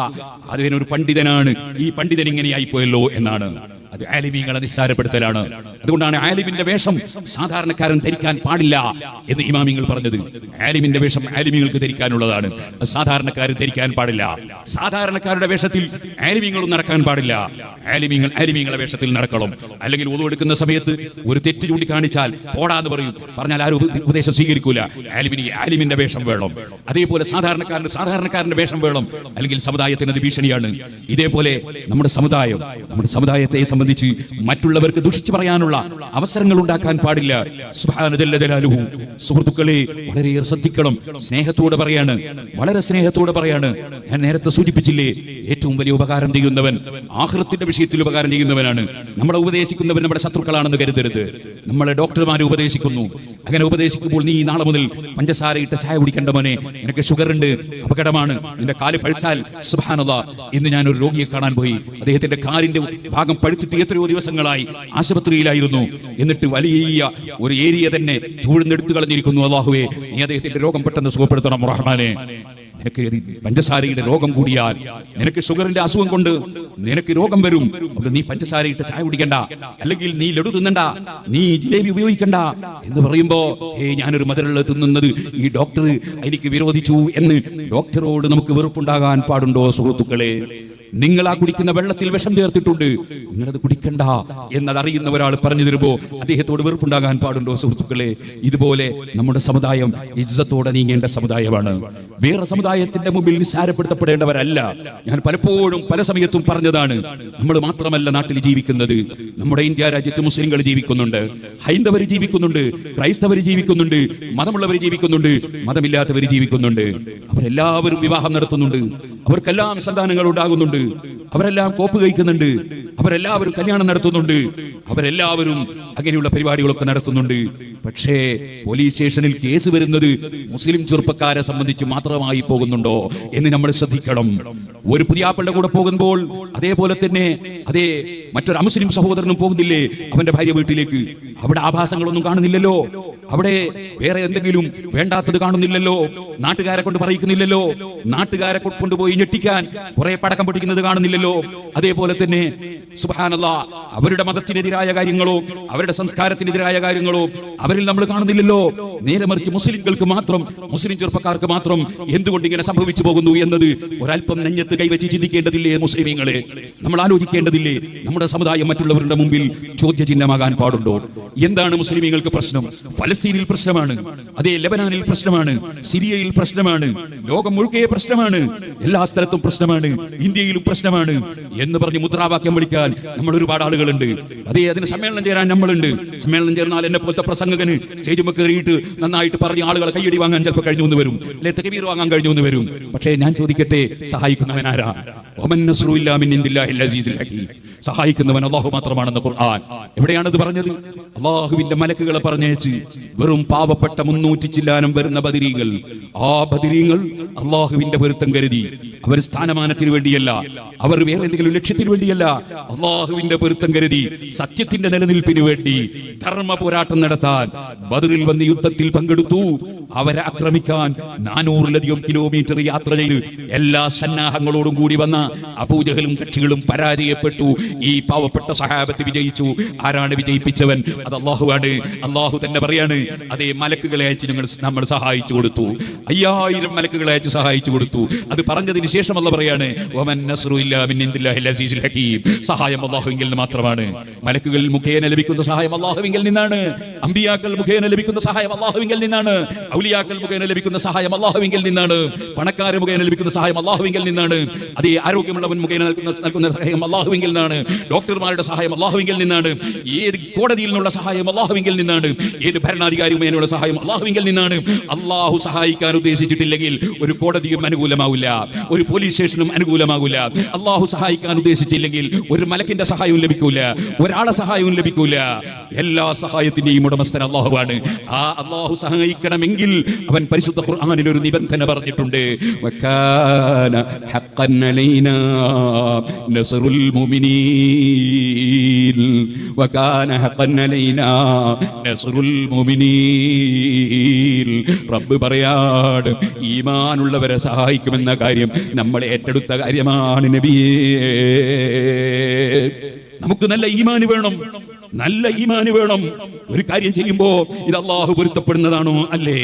അതിനൊരു പണ്ഡിതനാണ്, ഈ പണ്ഡിതൻ ഇങ്ങനെയായിപ്പോയല്ലോ എന്നാണ്. അത് ആലിമീങ്ങളെ നിസ്സാരപ്പെടുത്തലാണ്. അതുകൊണ്ടാണ് ആലിമിന്റെ വേഷം സാധാരണക്കാരൻ ധരിക്കാൻ പാടില്ല എന്ന് ഇമാമിങ്ങൾ പറഞ്ഞത്. ആലിമിന്റെ വേഷം ആലിമീങ്ങൾക്ക് ധരിക്കാനുള്ളതാണ്, സാധാരണക്കാരൻ ധരിക്കാൻ പാടില്ല. സാധാരണക്കാരുടെ വേഷത്തിൽ ആലിമീങ്ങളും നടക്കാൻ പാടില്ല. ആലിമീങ്ങളെ വേഷത്തിൽ നടക്കണം. അല്ലെങ്കിൽ wudu എടുക്കുന്ന സമയത്ത് ഒരു തെറ്റ് ചൂണ്ടിക്കാണിച്ചാൽ ഓടാന്ന് പറയും, പറഞ്ഞാൽ ആരും ഉപദേശം സ്വീകരിക്കൂല. ആലിമിന്റെ വേഷം വേണം. അതേപോലെ സാധാരണക്കാരന്റെ വേഷം വേണം, അല്ലെങ്കിൽ സമുദായത്തിന് അത് ഭീഷണിയാണ്. ഇതേപോലെ നമ്മുടെ സമുദായത്തെ സംബന്ധിച്ച് മറ്റുള്ളവർക്ക് ദുഷിച്ചു പറയാനുള്ള അവസരങ്ങൾ ഉണ്ടാക്കാൻ പാടില്ല. സുബ്ഹാന ജല്ല ജലാലുഹു. സുഹൃത്തുക്കളെ, വളരെയേറെ ശ്രദ്ധിക്കണം. സ്നേഹത്തോടെ പറയാണ്, വളരെ സ്നേഹത്തോടെ പറയാണ്. ഞാൻ നേരത്തെ സൂചിപ്പിച്ചില്ലേ, ഏറ്റവും വലിയ ഉപകാരം ചെയ്യുന്നവൻ ആഖിറത്തിന്റെ വിഷയത്തിൽ ഉപകാരം ചെയ്യുന്നവനാണ്. നമ്മളെ ഉപദേശിക്കുന്നവൻ നമ്മുടെ ശത്രുക്കളാണെന്ന് കരുതരുത്. നമ്മളെ ഡോക്ടർമാരെ ഉപദേശിക്കുന്നു. അങ്ങനെ ഉപദേശിക്കുമ്പോൾ നീ നാളെ മുതൽ പഞ്ചസാര ഇട്ട ചായ കുടിക്കേണ്ട മോനെ, നിനക്ക് ഷുഗർ ഉണ്ട്, അപകടമാണ്, നിന്റെ കാല് പഴുത്താൽ. സുബ്ഹാനല്ലാഹ്, ഇന്ന് ഞാൻ ഒരു രോഗിയെ കാണാൻ പോയി. അദ്ദേഹത്തിന്റെ കാലിന്റെ ഭാഗം പഴുത്തിട്ട് എത്രയോ ദിവസങ്ങളായി ആശുപത്രിയിലായിരുന്നു. എന്നിട്ട് വലിയ ഒരു ഏരിയ തന്നെ ചൂഴ്ന്നെടുത്തു കളഞ്ഞിരിക്കുന്നു. അല്ലാഹുവേ, നീ അദ്ദേഹത്തിന്റെ രോഗം പെട്ടെന്ന് സുഖപ്പെടുത്തണം റഹ്മാനെ. നിനക്ക് പഞ്ചസാരയുടെ രോഗം കൂടിയാൽ, നിനക്ക് ഷുഗറിന്റെ അസുഖം കൊണ്ട് നിനക്ക് രോഗം വരും. നീ പഞ്ചസാരയിട്ട് ചായ കുടിക്കണ്ട, അല്ലെങ്കിൽ നീ ലഡു തിന്നണ്ട, നീ ജിലേബി ഉപയോഗിക്കണ്ട എന്ന് പറയുമ്പോ, ഞാനൊരു മധുരമുള്ള തിന്നുന്നത് ഈ ഡോക്ടർ എനിക്ക് വിരോധിച്ചു എന്ന് ഡോക്ടറോട് നമുക്ക് വെറുപ്പുണ്ടാകാൻ പാടുണ്ടോ സുഹൃത്തുക്കളെ? നിങ്ങൾ ആ കുടിക്കുന്ന വെള്ളത്തിൽ വിഷം ചേർത്തിട്ടുണ്ട്, നിങ്ങളത് കുടിക്കണ്ട എന്നതറിയുന്ന ഒരാൾ പറഞ്ഞു തരുമ്പോ അദ്ദേഹത്തോട് വെറുപ്പുണ്ടാകാൻ പാടുണ്ടോ സുഹൃത്തുക്കളെ? ഇതുപോലെ നമ്മുടെ സമുദായം ഇജ്ജത്തോടെ നീങ്ങേണ്ട സമുദായമാണ്. വേറെ സമുദായത്തിന്റെ മുമ്പിൽ നിസ്സാരപ്പെടുത്തപ്പെടേണ്ടവരല്ല. ഞാൻ പലപ്പോഴും പല സമയത്തും പറഞ്ഞതാണ്, നമ്മൾ മാത്രമല്ല നാട്ടിൽ ജീവിക്കുന്നത്. നമ്മുടെ ഇന്ത്യ രാജ്യത്ത് മുസ്ലിങ്ങൾ ജീവിക്കുന്നുണ്ട്, ഹൈന്ദവർ ജീവിക്കുന്നുണ്ട്, ക്രൈസ്തവർ ജീവിക്കുന്നുണ്ട്, മതമുള്ളവർ ജീവിക്കുന്നുണ്ട്, മതമില്ലാത്തവർ ജീവിക്കുന്നുണ്ട്. അവരെല്ലാവരും വിവാഹം നടത്തുന്നുണ്ട്, അവർക്കെല്ലാം സന്താനങ്ങൾ ഉണ്ടാകുന്നുണ്ട്, അവരെല്ലാം കോപ്പ് കഴിക്കുന്നുണ്ട്, അവരെല്ലാവരും കല്യാണം നടത്തുന്നുണ്ട്, അവരെല്ലാവരും അങ്ങനെയുള്ള പരിപാടികളൊക്കെ നടത്തുന്നുണ്ട്. പക്ഷേ പോലീസ് സ്റ്റേഷനിൽ കേസ് വരുന്നത് മുസ്ലിം ചെറുപ്പക്കാരെ സംബന്ധിച്ച് മാത്രമായി പോകുന്നുണ്ടോ എന്ന് നമ്മൾ ശ്രദ്ധിക്കണം. ഒരു പുതിയാപ്പളുടെ കൂടെ പോകുമ്പോൾ അതേപോലെ തന്നെ അതേ മറ്റൊരു അമുസ്ലിം സഹോദരനും പോകുന്നില്ലേ അവന്റെ ഭാര്യ വീട്ടിലേക്ക്? അവിടെ ആഭാസങ്ങളൊന്നും കാണുന്നില്ലല്ലോ, അവിടെ വേറെ എന്തെങ്കിലും വേണ്ടാത്തത് കാണുന്നില്ലല്ലോ, നാട്ടുകാരെ കൊണ്ട് പറയിക്കുന്നില്ലല്ലോ, നാട്ടുകാരെ കൊണ്ടുപോയി ഞെട്ടിക്കാൻ കുറെ പടക്കം പൊട്ടിക്കുന്നത് കാണുന്നില്ലല്ലോ. അതേപോലെ തന്നെ സുബ്ഹാനല്ലാഹ്, അവരുടെ മതത്തിനെതിരായ കാര്യങ്ങളോ അവരുടെ സംസ്കാരത്തിനെതിരായ കാര്യങ്ങളോ അവരിൽ നമ്മൾ കാണുന്നില്ലല്ലോ. നേരെ മറിച്ച് മുസ്ലിങ്ങൾക്ക് മാത്രം, മുസ്ലിം ചെറുപ്പക്കാർക്ക് മാത്രം എന്തുകൊണ്ട് ഇങ്ങനെ സംഭവിച്ചു പോകുന്നു എന്നത് ഒരല്പം നെഞ്ഞത്ത് കൈവച്ച് ചിന്തിക്കേണ്ടതില്ലേ മുസ്ലിമീങ്ങളെ? നമ്മൾ ആലോചിക്കേണ്ടതില്ലേ? നമ്മുടെ സമുദായം മറ്റുള്ളവരുടെ മുമ്പിൽ ചോദ്യചിഹ്നമാകാൻ പാടുണ്ടോ? എന്താണ് മുസ്ലിമീങ്ങൾക്ക് പ്രശ്നം? ഫലസ്തീനിൽ പ്രശ്നമാണ്, അതേ ലെബനാനിൽ പ്രശ്നമാണ്, സിറിയയിൽ പ്രശ്നമാണ്, ലോകം മുഴുക്കെ പ്രശ്നമാണ്, എല്ലാ സ്ഥലത്തും പ്രശ്നമാണ്, ഇന്ത്യയിലും പ്രശ്നമാണ് എന്ന് പറഞ്ഞ് മുദ്രാവാക്യം വിളിക്കാൻ നമ്മൾ ഒരുപാട് ആളുകളുണ്ട്. അതേ അതിന് സമ്മേളനം ചേരാൻ നമ്മളുണ്ട്. സമ്മേളനം ചേർന്നാൽ എന്നെ പോലത്തെ പ്രസംഗകന് സ്റ്റേജുമൊക്കെ കയറിയിട്ട് നന്നായിട്ട് പറഞ്ഞ് ആളുകളെ കയ്യടി വാങ്ങാൻ ചിലപ്പോൾ കഴിഞ്ഞു എന്ന് വരും. അല്ലെ തക്ബീർ ടിക്കറ്റ് വാങ്ങാൻ കഴിഞ്ഞു എന്ന് വരും. പക്ഷേ ഞാൻ ചോദിക്കട്ടെ, സഹായിക്കുന്നവൻ ആരാ? വമൻ നസ്റു ഇല്ലാ മിൻ ഇൻദില്ലാഹിൽ അസീസിൽ ഹകീം. സഹായിക്കുന്നവൻ അല്ലാഹു മാത്രമാണെന്ന് ഖുർആൻ എവിടെയാണത് പറഞ്ഞത്? അല്ലാഹുവിന്റെ മലക്കുകളെ പറഞ്ഞേച്ച് വെറും പാവപ്പെട്ട 300 ചില്ലാനം വരുന്ന ബദരീങ്ങൾ, ആ ബദരീങ്ങൾ അല്ലാഹുവിന്റെ പൊരുത്തം കരുതി, അവർ സ്ഥാനമാനത്തിന് വേണ്ടിയല്ല, അവർ വേറെ എന്തെങ്കിലും ലക്ഷ്യത്തിന് വേണ്ടിയല്ല, അല്ലാഹുവിന്റെ പൊരുത്തം കരുതി സത്യത്തിന്റെ നിലനിൽപ്പിന് വേണ്ടി ധർമ്മ പോരാട്ടം നടത്താൻ ബദറിൽ വന്ന് യുദ്ധത്തിൽ പങ്കെടുത്തു. അവരെ ആക്രമിക്കാൻ 400-ലധികം കിലോമീറ്റർ യാത്ര ചെയ്ത് എല്ലാ സന്നാഹങ്ങളോടും കൂടി വന്ന അബൂജഹലും കക്ഷികളും പരാജയപ്പെട്ടു. ഈ പാവപ്പെട്ട സഹാബത്ത് വിജയിച്ചു. ആരാണ് വിജയിപ്പിച്ചവൻ? അത് അല്ലാഹുവാണ്. അല്ലാഹു തന്നെ പറയാണ്, അതേ മലക്കുകളെ അയച്ച് നമ്മൾ സഹായിച്ചു കൊടുത്തു. 5000 മലക്കുകളെ അയച്ച് സഹായിച്ചു കൊടുത്തു. അത് പറഞ്ഞതിന് ശേഷം അല്ലാഹു പറയാണ്, വമൻ നസ്റു ഇല്ലാ മിൻ ഇൻദില്ലാഹിൽ അസീസിൽ ഹകീം. സഹായം അല്ലാഹുവിങ്കിൽ നിന്ന് മാത്രമാണ്. മലക്കുകൾ മുഖേന ലഭിക്കുന്ന സഹായം അല്ലാഹുവിങ്കിൽ നിന്നാണ്. അമ്പിയാക്കൾ മുഖേന ലഭിക്കുന്ന സഹായം അല്ലാഹുവിങ്കിൽ നിന്നാണ്. ഔലിയാക്കൾ മുഖേന ലഭിക്കുന്ന സഹായം അല്ലാഹുവിങ്കിൽ നിന്നാണ്. പണക്കാരെ മുഖേന ലഭിക്കുന്ന സഹായം അല്ലാഹുവിങ്കിൽ നിന്നാണ്. അതേ ആരോഗ്യമുള്ളവൻ മുഖേന നൽകുന്ന സഹായം അല്ലാഹുവിങ്കിൽ നിന്നാണ്. ഡോക്ടർമാരുടെ സഹായം അല്ലാഹുവിങ്കിൽ നിന്നാണ്. ഏത് കോടതിയിൽ നിന്നുള്ള സഹായം അല്ലാഹുവിങ്കിൽ നിന്നാണ്. ഏത് ഭരണാധികാരി മുഖേനയുള്ള സഹായം അല്ലാഹുവിങ്കിൽ നിന്നാണ്. അല്ലാഹു സഹായിക്കാൻ ഉദ്ദേശിച്ചിട്ടില്ലെങ്കിൽ ഒരു കോടതിയും അനുകൂലമാവില്ല, ഒരു പോലീസ് സ്റ്റേഷനും അനുകൂലമാവില്ല. അല്ലാഹു സഹായിക്കാൻ ഉദ്ദേശിച്ചില്ലെങ്കിൽ ഒരു മലക്കിന്റെ സഹായവും ലഭിക്കൂല, ഒരാളെ സഹായവും ലഭിക്കൂല. എല്ലാ സഹായത്തിന്റെയും ഉടമസ്ഥൻ അല്ലാഹുവാണ്. ആ അല്ലാഹു സഹായിക്കണമെങ്കിൽ അവൻ പരിശുദ്ധ ഖുർആനിൽ ഒരു നിബന്ധന പറഞ്ഞിട്ടുണ്ട്, വകാന ഹഖ്ഖൻ അലൈനാ നസ്റുൽ മുഅ്മിനീൻ, വകാന ഹഖ്ഖൻ അലൈനാ നസ്റുൽ മുഅ്മിനീൻ. റബ്ബ് പറയാണ്, ഈമാനുള്ളവരെ സഹായിക്കുമെന്ന കാര്യം നമ്മൾ ഏറ്റെടുത്ത കാര്യമാണ് നബിയേ. നമുക്ക് നല്ല ഈമാൻ വേണം, നല്ല ഈമാൻ വേണം. ഒരു കാര്യം ചെയ്യുമ്പോ ഇത് അല്ലാഹു പൊരുത്തപ്പെടുന്നതാണോ അല്ലേ?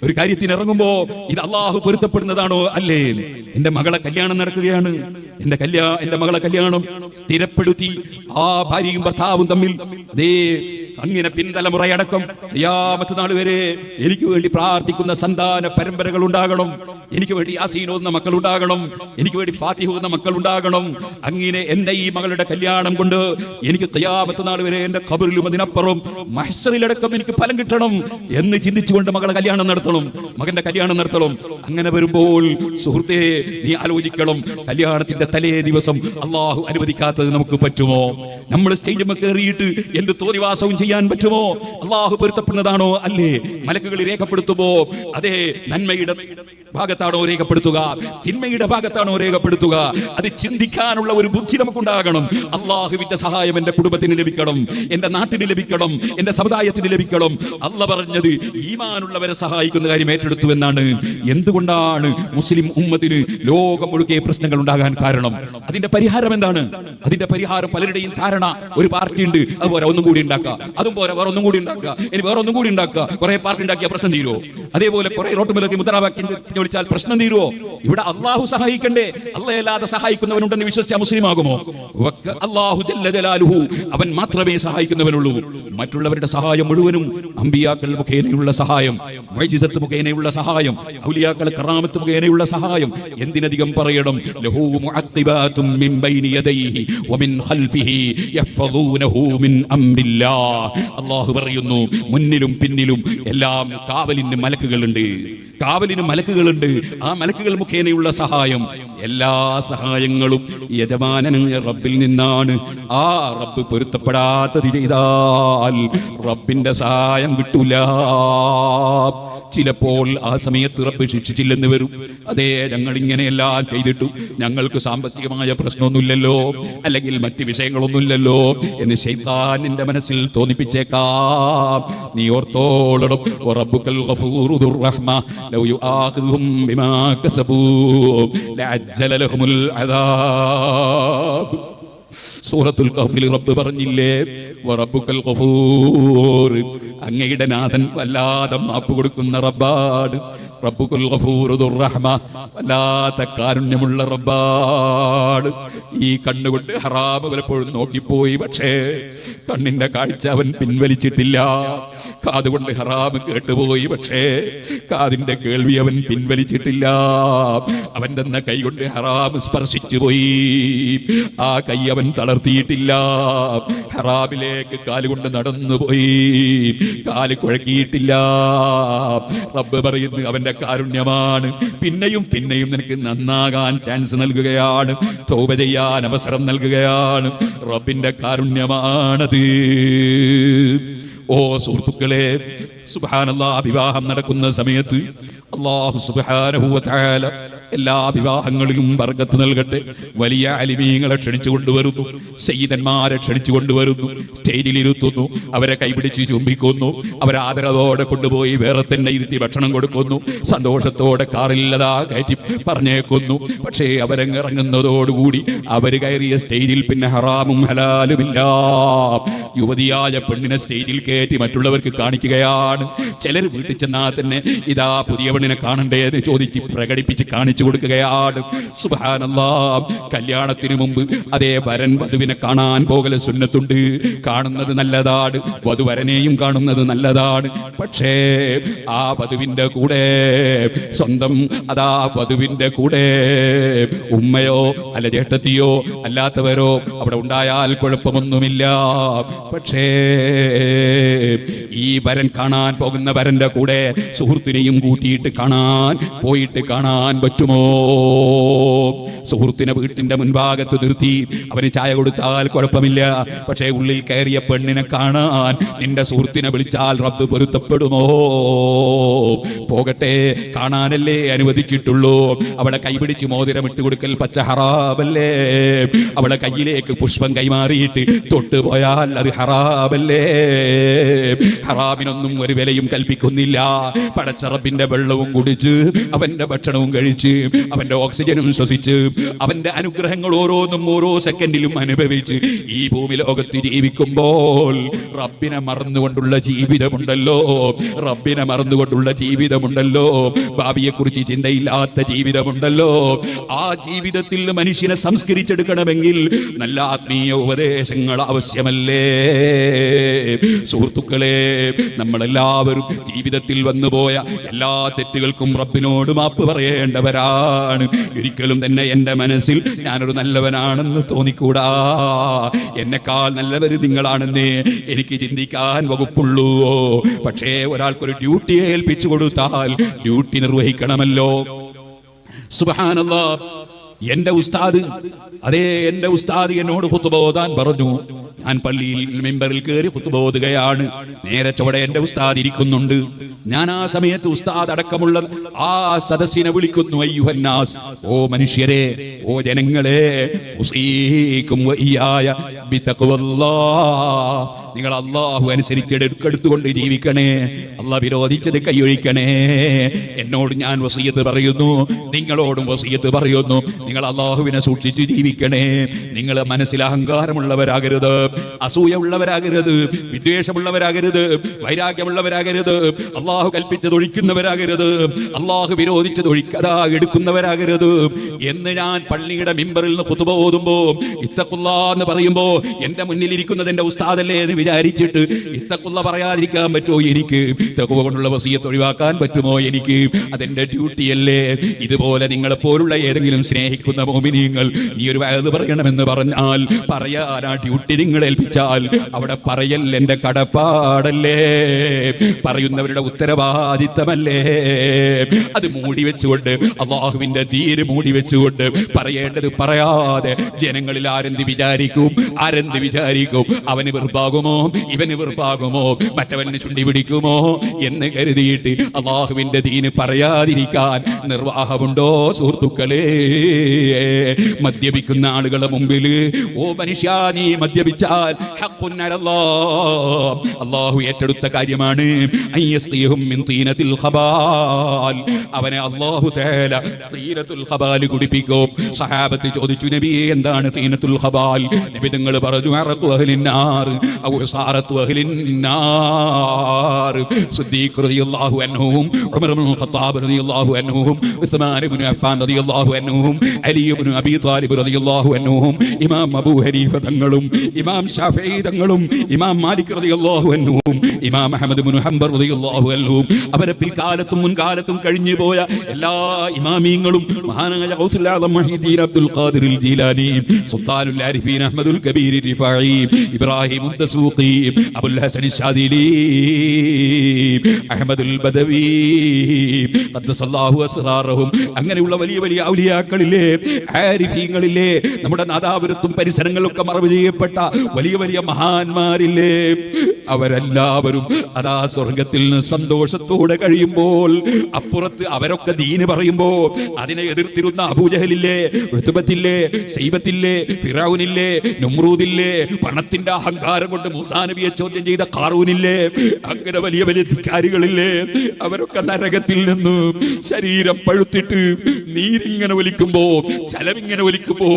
ഒരു കാര്യത്തിന് ഇറങ്ങുമ്പോ ഇത് അല്ലാഹു പൊരുത്തപ്പെടുന്നതാണോ അല്ലേ? എന്റെ മകളെ കല്യാണം നടക്കുകയാണ്, എന്റെ മകളെ കല്യാണം സ്ഥിരപ്പെടുത്തി ആ ഭാര്യയും ഭർത്താവും തമ്മിൽ അതേ അങ്ങനെ പിൻതലമുറയടക്കം ഖിയാമത്ത് നാൾ വരെ എനിക്ക് വേണ്ടി പ്രാർത്ഥിക്കുന്ന സന്താന പരമ്പരകൾ ഉണ്ടാകണം. എനിക്ക് വേണ്ടി യാസീൻ ഓതുന്ന മക്കൾ ഉണ്ടാകണം. എനിക്ക് വേണ്ടി ഫാത്തിഹ ഓതുന്ന മക്കൾ ഉണ്ടാകണം. അങ്ങനെ എന്റെ ഈ മകളുടെ കല്യാണം കൊണ്ട് എനിക്ക് ഖിയാമത്ത് നാൾ വരെ എന്റെ ഖബറിലും അതിനപ്പുറം മഹ്ശറിലടക്കം എനിക്ക് ഫലം കിട്ടണം എന്ന് ചിന്തിച്ചുകൊണ്ട് മകളെ കല്യാണം നടത്തണം, മകന്റെ കല്യാണം നടത്തണം. അങ്ങനെ വരുമ്പോൾ സുഹൃത്തേ, നീ ആലോചിക്കണം, കല്യാണത്തിന്റെ തലേ ദിവസം അല്ലാഹു അനുവദിക്കാത്തത് നമുക്ക് പറ്റുമോ? നമ്മൾ സ്റ്റേജിൽ കയറിയിട്ട് എന്ത് തോന്നിവാസവും ചെയ്യാൻ പറ്റുമോ? അല്ലാഹു പൊരുത്തപ്പെടുന്നതാണോ അല്ലേ? മലക്കുകൾ രേഖപ്പെടുത്തുമ്പോ അതേ നന്മയുടെ ഭാഗത്താണോ രേഖപ്പെടുത്തുക, തിന്മയുടെ ഭാഗത്താണോ രേഖപ്പെടുത്തുക? അത് ചിന്തിക്കാനുള്ള ഒരു ബുദ്ധി നമുക്കുണ്ടാകണം. അല്ലാഹുവിന്റെ സഹായം എന്റെ കുടുംബത്തിന് ലഭിക്കണം, എന്റെ നാട്ടിന് ലഭിക്കണം, എന്റെ സമുദായത്തിന് ലഭിക്കണം. അല്ലാഹു പറഞ്ഞത് ഈമാനുള്ളവരെ സഹായിക്കുന്ന കാര്യം ഏറ്റെടുത്തു എന്നാണ്. എന്തുകൊണ്ടാണ് മുസ്ലിം ഉമ്മത്തിന് ലോകം മുഴുക്കെ പ്രശ്നങ്ങൾ ഉണ്ടാകാൻ കാരണം? അതിന്റെ പരിഹാരം എന്താണ്? അതിന്റെ പരിഹാരം പലരുടെയും ധാരണ, ഒരു പാർട്ടി ഉണ്ട്, അതുപോലെ ഒന്നും കൂടി ഉണ്ടാക്കുക, അതും പോലെ വേറെ ഒന്നും കൂടി ഉണ്ടാക്കുക, ഇനി വേറെ ഒന്നും കൂടി ഉണ്ടാക്കുക. കുറെ പാർട്ടി ഉണ്ടാക്കിയ പ്രശ്നം തീരുവോ? അതേപോലെ കുറെ റോട്ടുമലൊക്കെ മുദ്രാവാക്യം വിളിച്ചാൽ പ്രശ്നം തീരുവോ? ഇവിടെ അല്ലാഹു സഹായിക്കണ്ടേ? അല്ലാഹുവല്ലാതെ സഹായിക്കുന്നവനുണ്ടെന്ന് വിശ്വസിച്ച മുസ്ലിം ആകുമോ? അല്ലാഹു ജല്ല ജലാലുഹു, അവൻ മാത്രമേ സഹായിക്കുന്നവനുള്ളൂ. മറ്റുള്ളവരുടെ സഹായം മുഴുവനും അമ്പിയാക്കൾ മുഖേനയുള്ള സഹായം, മുഅ്ജിസത്ത് മുഖേനയുള്ള സഹായം, ഔലിയാക്കൾ കറാമത്ത് മുഖേനയുള്ള സഹായം. എന്തിനധികം പറയണം? ലഹു മുഅഖിബാതും മിൻ ബൈനി യദൈഹി വമിൻ ഖൽഫിഹി യഹ്ഫദൂനഹു മിൻ അംരില്ലാഹ്. അല്ലാഹു പറയുന്നു, മുന്നിലും പിന്നിലും എല്ലാം കാവലിന് മലക്കുകളുണ്ട്, കാവലിന് മലക്കുകളുണ്ട്. ആ മലക്കുകൾ മുഖേനയുള്ള സഹായം, എല്ലാ സഹായങ്ങളും യജമാനനായ റബ്ബിൽ നിന്നാണ്. ആ റബ്ബ് പൊരുത്തപ്പെടാത്തത് ചെയ്താൽ റബ്ബിന്റെ സഹായം കിട്ടൂല. ചിലപ്പോൾ ആ സമയത്ത് റബ്ബ് ശിക്ഷിച്ചില്ലെന്ന് വരും. അതേ, ഞങ്ങൾ ഇങ്ങനെയെല്ലാം ചെയ്തിട്ടു ഞങ്ങൾക്ക് സാമ്പത്തികമായ പ്രശ്നമൊന്നുമില്ലല്ലോ, അല്ലെങ്കിൽ മറ്റ് വിഷയങ്ങളൊന്നുമില്ലല്ലോ എന്ന് ശൈത്താനിന്റെ മനസ്സിൽ തോന്നിപ്പിച്ചേക്കാം. നീ ഓർത്തോളണം, റബ്ബുക്കൽ ഗഫൂറു ദുർ റഹ്മ ലൗ യുആഖിദുഹും ബിമാ കസബൂ ലഅജ്ജല ലഹുമുൽ അദാബ്. സൂറത്തുൽ കഹ്ഫിൽ റബ്ബ് പറഞ്ഞില്ലേ, വറബ്ബുക്കൽ ഗഫൂർ, അങ്ങയുടെ നാഥൻ വല്ലാതെ മാപ്പ് കൊടുക്കുന്ന റബ്ബാണ്. റബ്ബുൽ ഗഫൂർ ദുർ റഹ്മ, വല്ലാത്ത കാരുണ്യമുള്ള റബ്ബാണ്. ഈ കണ്ണുകൊണ്ട് ഹറാമ് പലപ്പോഴും നോക്കിപ്പോയി, പക്ഷേ കണ്ണിന്റെ കാഴ്ച അവൻ പിൻവലിച്ചിട്ടില്ല. കാതുകൊണ്ട് ഹറാമ് കേട്ടുപോയി, പക്ഷേ കാതിന്റെ കേൾവി അവൻ പിൻവലിച്ചിട്ടില്ല. അവൻ തന്ന കൈ കൊണ്ട് ഹറാമ് സ്പർശിച്ചു പോയി, ആ കൈ അവൻ വളർത്തിയിട്ടില്ല. ഹറാമിലേക്ക് കാലുകൊണ്ട് നടന്നുപോയി, കാല് കുഴക്കിയിട്ടില്ല. റബ്ബ് പറയുന്നു അവന്റെ കാരുണ്യമാണ്. പിന്നെയും പിന്നെയും നിനക്ക് നന്നാകാൻ ചാൻസ് നൽകുകയാണ്, തൗബ ചെയ്യാൻ അവസരം നൽകുകയാണ്. റബ്ബിന്റെ കാരുണ്യമാണത്. ഓ സുഹൃത്തുക്കളെ, സുബ്ഹാനല്ലാഹ്, വിവാഹം നടക്കുന്ന സമയത്ത് അല്ലാഹു സുബ്ഹാനഹു വ തആല എല്ലാ വിവാഹങ്ങളിലും ബർക്കത്ത് നൽകട്ടെ. വലിയ അലിമീങ്ങളെ ക്ഷണിച്ചു കൊണ്ടുവരുന്നു, സയ്യിദന്മാരെ ക്ഷണിച്ചു കൊണ്ടുവരുന്നു, സ്റ്റേജിലിരുത്തുന്നു, അവരെ കൈപിടിച്ച് ചുംബിക്കുന്നു, അവരെ ആദരവോടെ കൊണ്ടുപോയി വേറെ തന്നെ ഇരുത്തി ഭക്ഷണം കൊടുക്കുന്നു, സന്തോഷത്തോടെ കാറില്ലതാ കയറ്റി പറഞ്ഞേക്കുന്നു. പക്ഷേ അവരങ്ങിറങ്ങുന്നതോടുകൂടി അവർ കയറിയ സ്റ്റേജിൽ പിന്നെ ഹറാമും ഹലാലുമില്ല. യുവതിയായ പെണ്ണിനെ സ്റ്റേജിൽ കയറ്റി മറ്റുള്ളവർക്ക് കാണിക്കുകയാണ്. ചിലർ വീട്ടിൽ ചെന്നാൽ തന്നെ ഇതാ പുതിയ പെണ്ണിനെ കാണണ്ടേ എന്ന് ചോദിച്ച് പ്രകടിപ്പിച്ച് കാണിച്ചു കൊടുക്കുകയാണ്. സുബ്ഹാനല്ലാഹ്, കല്യാണത്തിന് മുമ്പ് അതേ വരൻ വധുവിനെ കാണാൻ പോകൽ സുന്നത്തുണ്ട്. കാണുന്നത് നല്ലതാണ്, വധുവരനെയും കാണുന്നത് നല്ലതാണ്. പക്ഷേ ആ വധുവിന്റെ കൂടെ സ്വന്തം അതാ വധുവിന്റെ കൂടെ ഉമ്മയോ അല്ല ജ്യേഷ്ഠത്തിയോ അല്ലാത്തവരോ അവിടെ ഉണ്ടായാൽ കുഴപ്പമൊന്നുമില്ല. പക്ഷേ ഈ വരൻ കാണാൻ പോകുന്ന വരന്റെ കൂടെ സുഹൃത്തിനെയും കൂട്ടിയിട്ട് പോയിട്ട് കാണാൻ പറ്റുമോ? സുഹൃത്തിനെ വീട്ടിന്റെ മുൻഭാഗത്ത് നിർത്തി അവന് ചായ കൊടുത്താൽ കുഴപ്പമില്ല. പക്ഷേ ഉള്ളിൽ കയറിയ പെണ്ണിനെ കാണാൻ നിന്റെ സുഹൃത്തിനെ വിളിച്ചാൽ റബ്ബ് പൊരുത്തപ്പെടുമോ? പോകട്ടെ, കാണാനല്ലേ അനുവദിച്ചിട്ടുള്ളൂ. അവളെ കൈപിടിച്ച് മോതിരം ഇട്ടുകൊടുക്കൽ പച്ച ഹറാമല്ലേ? അവളെ കയ്യിലേക്ക് പുഷ്പം കൈമാറിയിട്ട് തൊട്ടുപോയാൽ അത് ഹറാമല്ലേ? ഹറാമിനൊന്നും ഒരു വിലയും കൽപ്പിക്കുന്നില്ല. പടച്ച റബ്ബിന്റെ വെള്ളവും കുടിച്ച് അവന്റെ ഭക്ഷണവും കഴിച്ച് അവന്റെ ഓക്സിജനും ശ്വസിച്ച് അവന്റെ അനുഗ്രഹങ്ങൾ ഓരോന്നും ഓരോ സെക്കൻഡിലും അനുഭവിച്ച് ഈ ഭൂമി ലോകത്ത് ജീവിക്കുമ്പോൾ റബ്ബിനെ മറന്നുകൊണ്ടുള്ള ജീവിതമുണ്ടല്ലോ, റബ്ബിനെ മറന്നുകൊണ്ടുള്ള ജീവിതമുണ്ടല്ലോ, ഭാവിയെ കുറിച്ച് ചിന്തയില്ലാത്ത ജീവിതമുണ്ടല്ലോ. ആ ജീവിതത്തിൽ മനുഷ്യനെ സംസ്കരിച്ചെടുക്കണമെങ്കിൽ നല്ല ആത്മീയ ഉപദേശങ്ങൾ ആവശ്യമല്ലേ? സുഹൃത്തുക്കളെ, നമ്മളെല്ലാവരും ജീവിതത്തിൽ വന്നുപോയ എല്ലാ തെറ്റുകൾക്കും റബ്ബിനോട് മാപ്പ് പറയേണ്ടവരാണ്. ഒരിക്കലും തന്നെ എൻ്റെ മനസ്സിൽ ഞാനൊരു നല്ലവനാണെന്ന് തോന്നിക്കൂടാ. എന്നെക്കാൾ നല്ലവർ നിങ്ങളാണെന്ന് എനിക്ക് ചിന്തിക്കാൻ വകുപ്പുള്ളൂ. പക്ഷേ ഒരാൾക്കൊരു ഡ്യൂട്ടി ഏൽപ്പിച്ചു കൊടുത്താൽ ഡ്യൂട്ടി നിർവഹിക്കണമല്ലോ. സുബ്ഹാനല്ലാഹ്, എൻ്റെ ഉസ്താദ് എന്നോട് ഖുത്ബ ഓതാൻ പറഞ്ഞു. ഞാൻ പള്ളിയിൽ മിമ്പറിൽ കയറി ഖുത്ബ ഓതുകയാണ്. നേരെ ചുവടെ എൻ്റെ ഉസ്താദ് ഇരിക്കുന്നുണ്ട്. ഞാൻ ആ സമയത്ത് ഉസ്താദ് അടക്കമുള്ള ആ സദസ്സിനെ വിളിക്കുന്നു, അയ്യുഹന്നാസ്, ഓ മനുഷ്യരെ, ഓ ജനങ്ങളെ, ഉസീകും വഇയ്യായ ബിതഖ്വല്ലാഹ്, നിങ്ങൾ അല്ലാഹു അനുസരിച്ച് എടുത്തുകൊണ്ട് ജീവിക്കണേ, അല്ലാഹ് വിരോധിച്ചത് കൈയൊഴിക്കണേ. എന്നോട് ഞാൻ വസിയത്ത് പറയുന്നു, നിങ്ങളോടും വസിയത്ത് പറയുന്നു, നിങ്ങൾ അല്ലാഹുവിനെ സൂക്ഷിച്ച് ജീവിക്കണേ. നിങ്ങൾ മനസ്സിൽ അഹങ്കാരമുള്ളവരാകരുത്, അസൂയ ഉള്ളവരാകരുത്, വിദ്വേഷമുള്ളവരാകരുത്, വൈരാഗ്യമുള്ളവരാകരുത്, അല്ലാഹു കൽപ്പിച്ചത് ഒഴിക്കുന്നവരാകരുത്, അല്ലാഹു വിരോധിച്ചത് എടുക്കുന്നവരാകരുത് എന്ന് ഞാൻ പള്ളിയുടെ മിമ്പറിൽ നിന്ന് ഖുത്ബ ഓതുമ്പോ ഇത്തഖുല്ലാഹ് എന്ന് പറയുമ്പോ എന്റെ മുന്നിൽ ഇരിക്കുന്നത് എന്റെ ഉസ്താദല്ലേ എന്ന് വിചാരിച്ചിട്ട് ഇത്തഖുല്ലാഹ് പറയാതിരിക്കാൻ പറ്റുമോ എനിക്ക്? തഖ്വ കൊണ്ടുള്ള വസിയത്ത് ഒഴിവാക്കാൻ പറ്റുമോ എനിക്ക്? അതെന്റെ ഡ്യൂട്ടിയല്ലേ? ഇതുപോലെ നിങ്ങളെ പോലുള്ള ഏതെങ്കിലും സ്നേഹിക്കുന്ന മുഅ്മിനീങ്ങൾ ഈ ഒരു വഅദ് പറയണമെന്ന് പറഞ്ഞാൽ പറയാൻ ആ ഡ്യൂട്ടി നിങ്ങൾ ഏൽപ്പിച്ചാൽ അവിടെ പറയൽ എന്റെ കടപ്പാടല്ലേ? പറയുന്നവരുടെ ഉത്തരവാദിത്തമല്ലേ? അത് മൂടി വെച്ചുകൊണ്ട്, അല്ലാഹുവിന്റെ ദീന് മൂടി വെച്ചുകൊണ്ട് പറയേണ്ടത് പറയാതെ ജനങ്ങളിൽ ആരെന്ത് വിചാരിക്കും? അവന് വെറുപ്പാകുമോ, ഇവന് വെറുപ്പാകുമോ, മറ്റവന് ചുണ്ടി പിടിക്കുമോ എന്ന് കരുതിയിട്ട് അല്ലാഹുവിന്റെ ദീന് പറയാതിരിക്കാൻ നിർവാഹമുണ്ടോ? സുഹൃത്തുക്കളെ, മദ്യപിക്കുന്ന ആളുകളുടെ മുമ്പിൽ, ഓ മനുഷ്യ, നീ മദ്യപിച്ചാൽ ഹഖ്ഖുൻ അലല്ലാഹ്, അല്ലാഹു ഏറ്റെടുത്ത കാര്യമാണ്. അയ്യസ്ഖിഹും മിൻ തീനത്തിൽ ഖബാൽ, അവനെ അല്ലാഹു തആല തീനത്തുൽ ഖബാൽ കുടിപ്പിക്കും. സഹാബത്ത് ചോദിച്ചു, നബിയേ, എന്താണ് തീനത്തുൽ ഖബാൽ? നബി തങ്ങൾ പറഞ്ഞു, അറഖു അഹ്ലിന്നാർ ഔ സാറത്തു അഹ്ലിന്നാർ. സിദ്ദീഖ് റളിയല്ലാഹു അൻഹും, ഉമർ ഇബ്നുൽ ഖത്താബ് റളിയല്ലാഹു അൻഹും, ഉസ്മാൻ ഇബ്നു അഫ്ഫാൻ റളിയല്ലാഹു അൻഹും, അലി ഇബ്നു അബീ ത്വാലിബ് റളിയല്ലാഹു അൻഹും ഇമാം അബൂ ഹനീഫ തങ്ങളും ഇമാം ശാഫിഈ തങ്ങളും ഇമാം മാലിക് റളിയല്ലാഹു അൻഹും ഇമാം അഹ്മദ് ഇബ്നു ഹംബൽ റളിയല്ലാഹു അൻഹും അവരെ പിൽക്കാലത്തും മുൻകാലത്തും കഴിഞ്ഞു പോയ എല്ലാ ഇമാമീങ്ങളും മഹാനായ ഗൗസുൽ ആദം മുഹീദ്ദീൻ അബ്ദുൽ ഖാദിർ അൽ ജീലാനി സുൽത്താനുൽ ആരിഫീൻ അഹ്മദുൽ കബീർ റിഫാഈ ഇബ്രാഹിം ദസൂഖി അബുൽ ഹസൻ ശാദിലി അഹ്മദുൽ ബദവി ഖദ്ദസല്ലാഹു അസ്റാറഹും അങ്ങനെയുള്ള വലിയ വലിയ ഔലിയാക്കളിലെ ആരിഫീങ്ങളിലെ നമ്മുടെ നാദാപുരത്തും പരിസരങ്ങളിലൊക്കെ മറവ് ചെയ്യപ്പെട്ട വലിയ വലിയ മഹാന്മാരില്ലേ അവരെല്ലാവരും അതാ സ്വർഗത്തിൽ നിന്ന് സന്തോഷത്തോടെ കഴിയുമ്പോൾ അപ്പുറത്ത് അവരൊക്കെ ദീന് പറയുമ്പോ അതിനെ എതിർത്തിരുന്ന അബൂജഹലില്ലേ, ഉത്ബത്തില്ലേ, സൈബത്തില്ലേ, ഫിറഔനില്ലേ, നമ്രൂദില്ലേ, പണത്തിന്റെ അഹങ്കാരം കൊണ്ട് മൂസാ നബിയെ ചോദ്യം ചെയ്ത ഖാറൂനില്ലേ, അങ്ങനെ വലിയ വലിയ ധിക്കാരികളില്ലേ, അവരൊക്കെ നരകത്തിൽ നിന്ന് ശരീരം പഴുത്തിട്ട് നീരിങ്ങനെ ഒലിക്കുമ്പോ, ചലമിങ്ങനെ ഒലിക്കുമ്പോ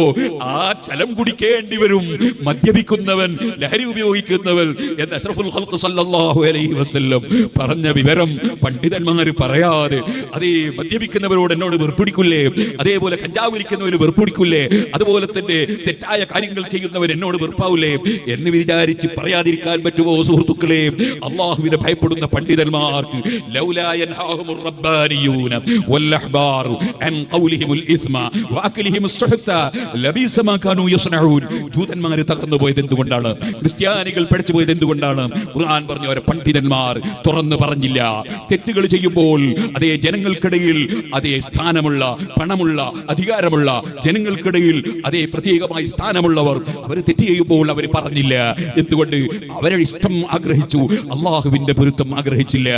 ആ ചലം കുടിക്കേണ്ടി വരും. മദ്യപിക്കുന്നവൻ, ലഹരി ഉപയോഗിക്കുന്നവൻ എന്ന് അഷ്റഫുൽ ഖൽഖ് സല്ലല്ലാഹു അലൈഹി വസല്ലം പറഞ്ഞ വിവരം പണ്ഡിതന്മാർ പറയാതെ അതേ മദ്യപിക്കുന്നവരോട് എന്നോട് വെറുപ്പിടിക്കില്ലേ, അതേപോലെ കഞ്ചാവ് വലിക്കുന്നവന് വെറുപ്പിടിക്കില്ലേ, അതുപോലെ തന്നെ തെറ്റായ കാര്യങ്ങൾ ചെയ്യുന്നവർ എന്നോട് വെറുപ്പാവില്ലേ എന്ന് വിചാരിച്ച് പറയാതിരിക്കാൻ പറ്റുമോ സുഹൃത്തുക്കളെ? അല്ലാഹുവിനെ ഭയപ്പെടുന്ന പണ്ഡിതന്മാർക്ക് ലൗലാ യൻഹാഹുർ റബ്ബാനിയൂന വൽ അഹ്ബാറു അൻ ഖൗലിഹിമുൽ ഇസ്മ വഅക്ലിഹിമുസ് സുഹ്ത ലബീസ മാ കാനൂ യസ്നഊൻ. ജൂതന്മാർ തകർന്നു പോയത് എന്തുകൊണ്ടാണ്? ക്രിസ്ത്യാനികൾ പഠിച്ചു പോയത് എന്തുകൊണ്ടാണ്? ഖുർആൻ പറഞ്ഞു അവരെ പണ്ഡിതന്മാർ തുറന്നു പറഞ്ഞില്ല. തെറ്റുകൾ ചെയ്യുമ്പോൾ അതേ ജനങ്ങൾക്കിടയിൽ അതേ സ്ഥാനമുള്ള, പണമുള്ള, അധികാരമുള്ള ജനങ്ങൾക്കിടയിൽ അതേ പ്രത്യേകമായി സ്ഥാനമുള്ളവർ അവർ തെറ്റ് ചെയ്യുമ്പോൾ അവർ പറഞ്ഞില്ല. എന്തുകൊണ്ട്? അവരെ ഇഷ്ടം ആഗ്രഹിച്ചു, അള്ളാഹുവിന്റെ പൊരുത്തം ആഗ്രഹിച്ചില്ല.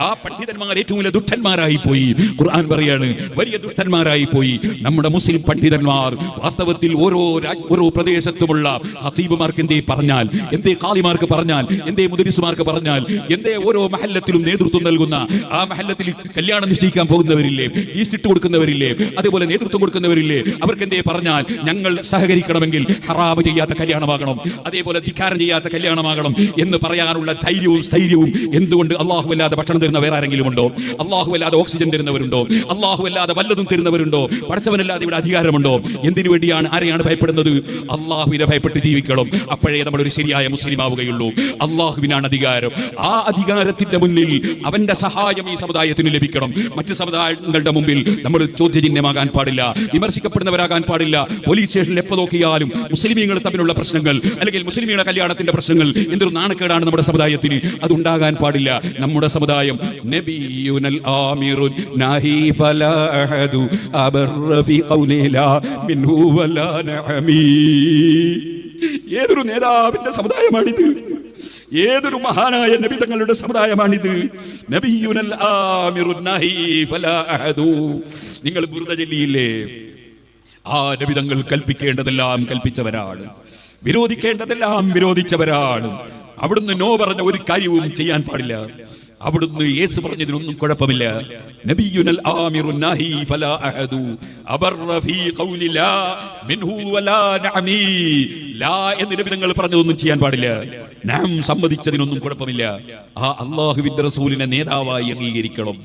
ആ പണ്ഡിതന്മാർ ഏറ്റവും വലിയ ദുഷ്ടന്മാരായി പോയി. ഖുർആൻ പറയാണ് വലിയ ദുഷ്ടന്മാരായി പോയി നമ്മുടെ മുസ്ലിം പണ്ഡിതന്മാർ. വാസ്തവത്തിൽ ഓരോ പ്രദേശത്തുമുള്ള ഖതീബുമാർക്ക് എന്തേ പറഞ്ഞാൽ, എന്തേ ഖാദിമാർക്ക് പറഞ്ഞാൽ, എന്തേ മുദരിസുമാർക്ക് പറഞ്ഞാൽ, എന്തേ ഓരോ മഹല്ലത്തിലും നേതൃത്വം നൽകുന്ന ആ മഹല്ലത്തിൽ കല്യാണം നിശ്ചയിക്കാൻ പോകുന്നവരില്ലേ, ഈസ്റ്റ് ഇട്ട് കൊടുക്കുന്നവരില്ലേ, അതേപോലെ നേതൃത്വം കൊടുക്കുന്നവരില്ലേ, അവർക്ക് എന്തേ പറഞ്ഞാൽ ഞങ്ങൾ സഹകരിക്കണമെങ്കിൽ ഹറാമ് ചെയ്യാത്ത കല്യാണമാകണം, അതേപോലെ ധിക്കാരം ചെയ്യാത്ത കല്യാണമാകണം എന്ന് പറയാനുള്ള ധൈര്യവും സ്ഥൈര്യവും എന്തുകൊണ്ട്? അള്ളാഹു അല്ലാതെ ഭക്ഷണം തരുന്ന വേറെ ആരെങ്കിലും ഉണ്ടോ? അള്ളാഹു അല്ലാതെ ഓക്സിജൻ തരുന്നവരുണ്ടോ? അള്ളാഹു അല്ലാതെ വല്ലതും തരുന്നവരുണ്ടോ? പഠിച്ചവനല്ലാതെ ഇവിടെ അധികാരമുണ്ടോ? എന്തിനു വേണ്ടിയാണ്, ആരെയാണ് ഭയപ്പെടുന്നത്? അള്ളാഹുവിനെ ഭയപ്പെട്ട് ജീവിക്കണം. അപ്പോഴേ നമ്മളൊരു ശരിയായ മുസ്ലിം ആവുകയുള്ളൂ. അള്ളാഹുവിനാണ് അധികാരം. ആ അധികാരത്തിന്റെ മുന്നിൽ അവന്റെ സഹായം ഈ സമുദായത്തിന് ലഭിക്കണം. മറ്റ് സമുദായങ്ങളുടെ മുമ്പിൽ നമ്മൾ ചോദ്യചിഹ്നമാകാൻ പാടില്ല, വിമർശിക്കപ്പെടുന്നവരാകാൻ പാടില്ല. പോലീസ് സ്റ്റേഷനിൽ എപ്പോൾ നോക്കിയാലും മുസ്ലിമീങ്ങൾ തമ്മിലുള്ള പ്രശ്നങ്ങൾ അല്ലെങ്കിൽ മുസ്ലിമീങ്ങളുടെ കല്യാണത്തിന്റെ പ്രശ്നങ്ങൾ എന്തൊരു നാണക്കേടാണ് നമ്മുടെ സമുദായത്തിന്. അതുണ്ടാകാൻ പാടില്ല. നമ്മുടെ സമുദായം നബിയുനൽ ആമിറുൻ നാഹി ഫലാ അഹദു അബർറ ഫീ ഖൗലിലാ മിൻഹു വലാ നഅമീ. ഏതൊരു നേതാവിന്റെ സമുദായമാണിത്? ഏതൊരു മഹാനായ നബി തങ്ങളുടെ സമുദായമാണിത്? നബിയുനൽ ആമിറുൻ നാഹി ഫലാ അഹദു. നിങ്ങൾ ബുർദ ചൊല്ലിയില്ലേ? ആ നബി തങ്ങൾ കൽപ്പിക്കേണ്ടതെല്ലാം കൽപ്പിച്ചവരാണ്, വിരോധിക്കേണ്ടതെല്ലാം വിരോധിച്ചവരാണ്. അവിടുന്ന് നോ പറഞ്ഞ ഒരു കാര്യവും ചെയ്യാൻ പാടില്ല. അവിടുന്ന് യേസ് പറഞ്ഞതിനൊന്നും കുഴപ്പമില്ല. നബിയുനൽ ആമിറുൻ നാഹി ഫലാ അഹദു അബർറ ഫീ ഖൗലിലാ മിൻഹു വലാ നഅമീ. ലാ എന്ന് നബി തങ്ങൾ പറഞ്ഞതൊന്നും ചെയ്യാൻ പാടില്ല. നാം സമ്മതിച്ചതിനൊന്നും കുഴപ്പമില്ല. ആ അല്ലാഹുവിന്റെ റസൂലിനെ നേതാവായി അംഗീകരിക്കണം.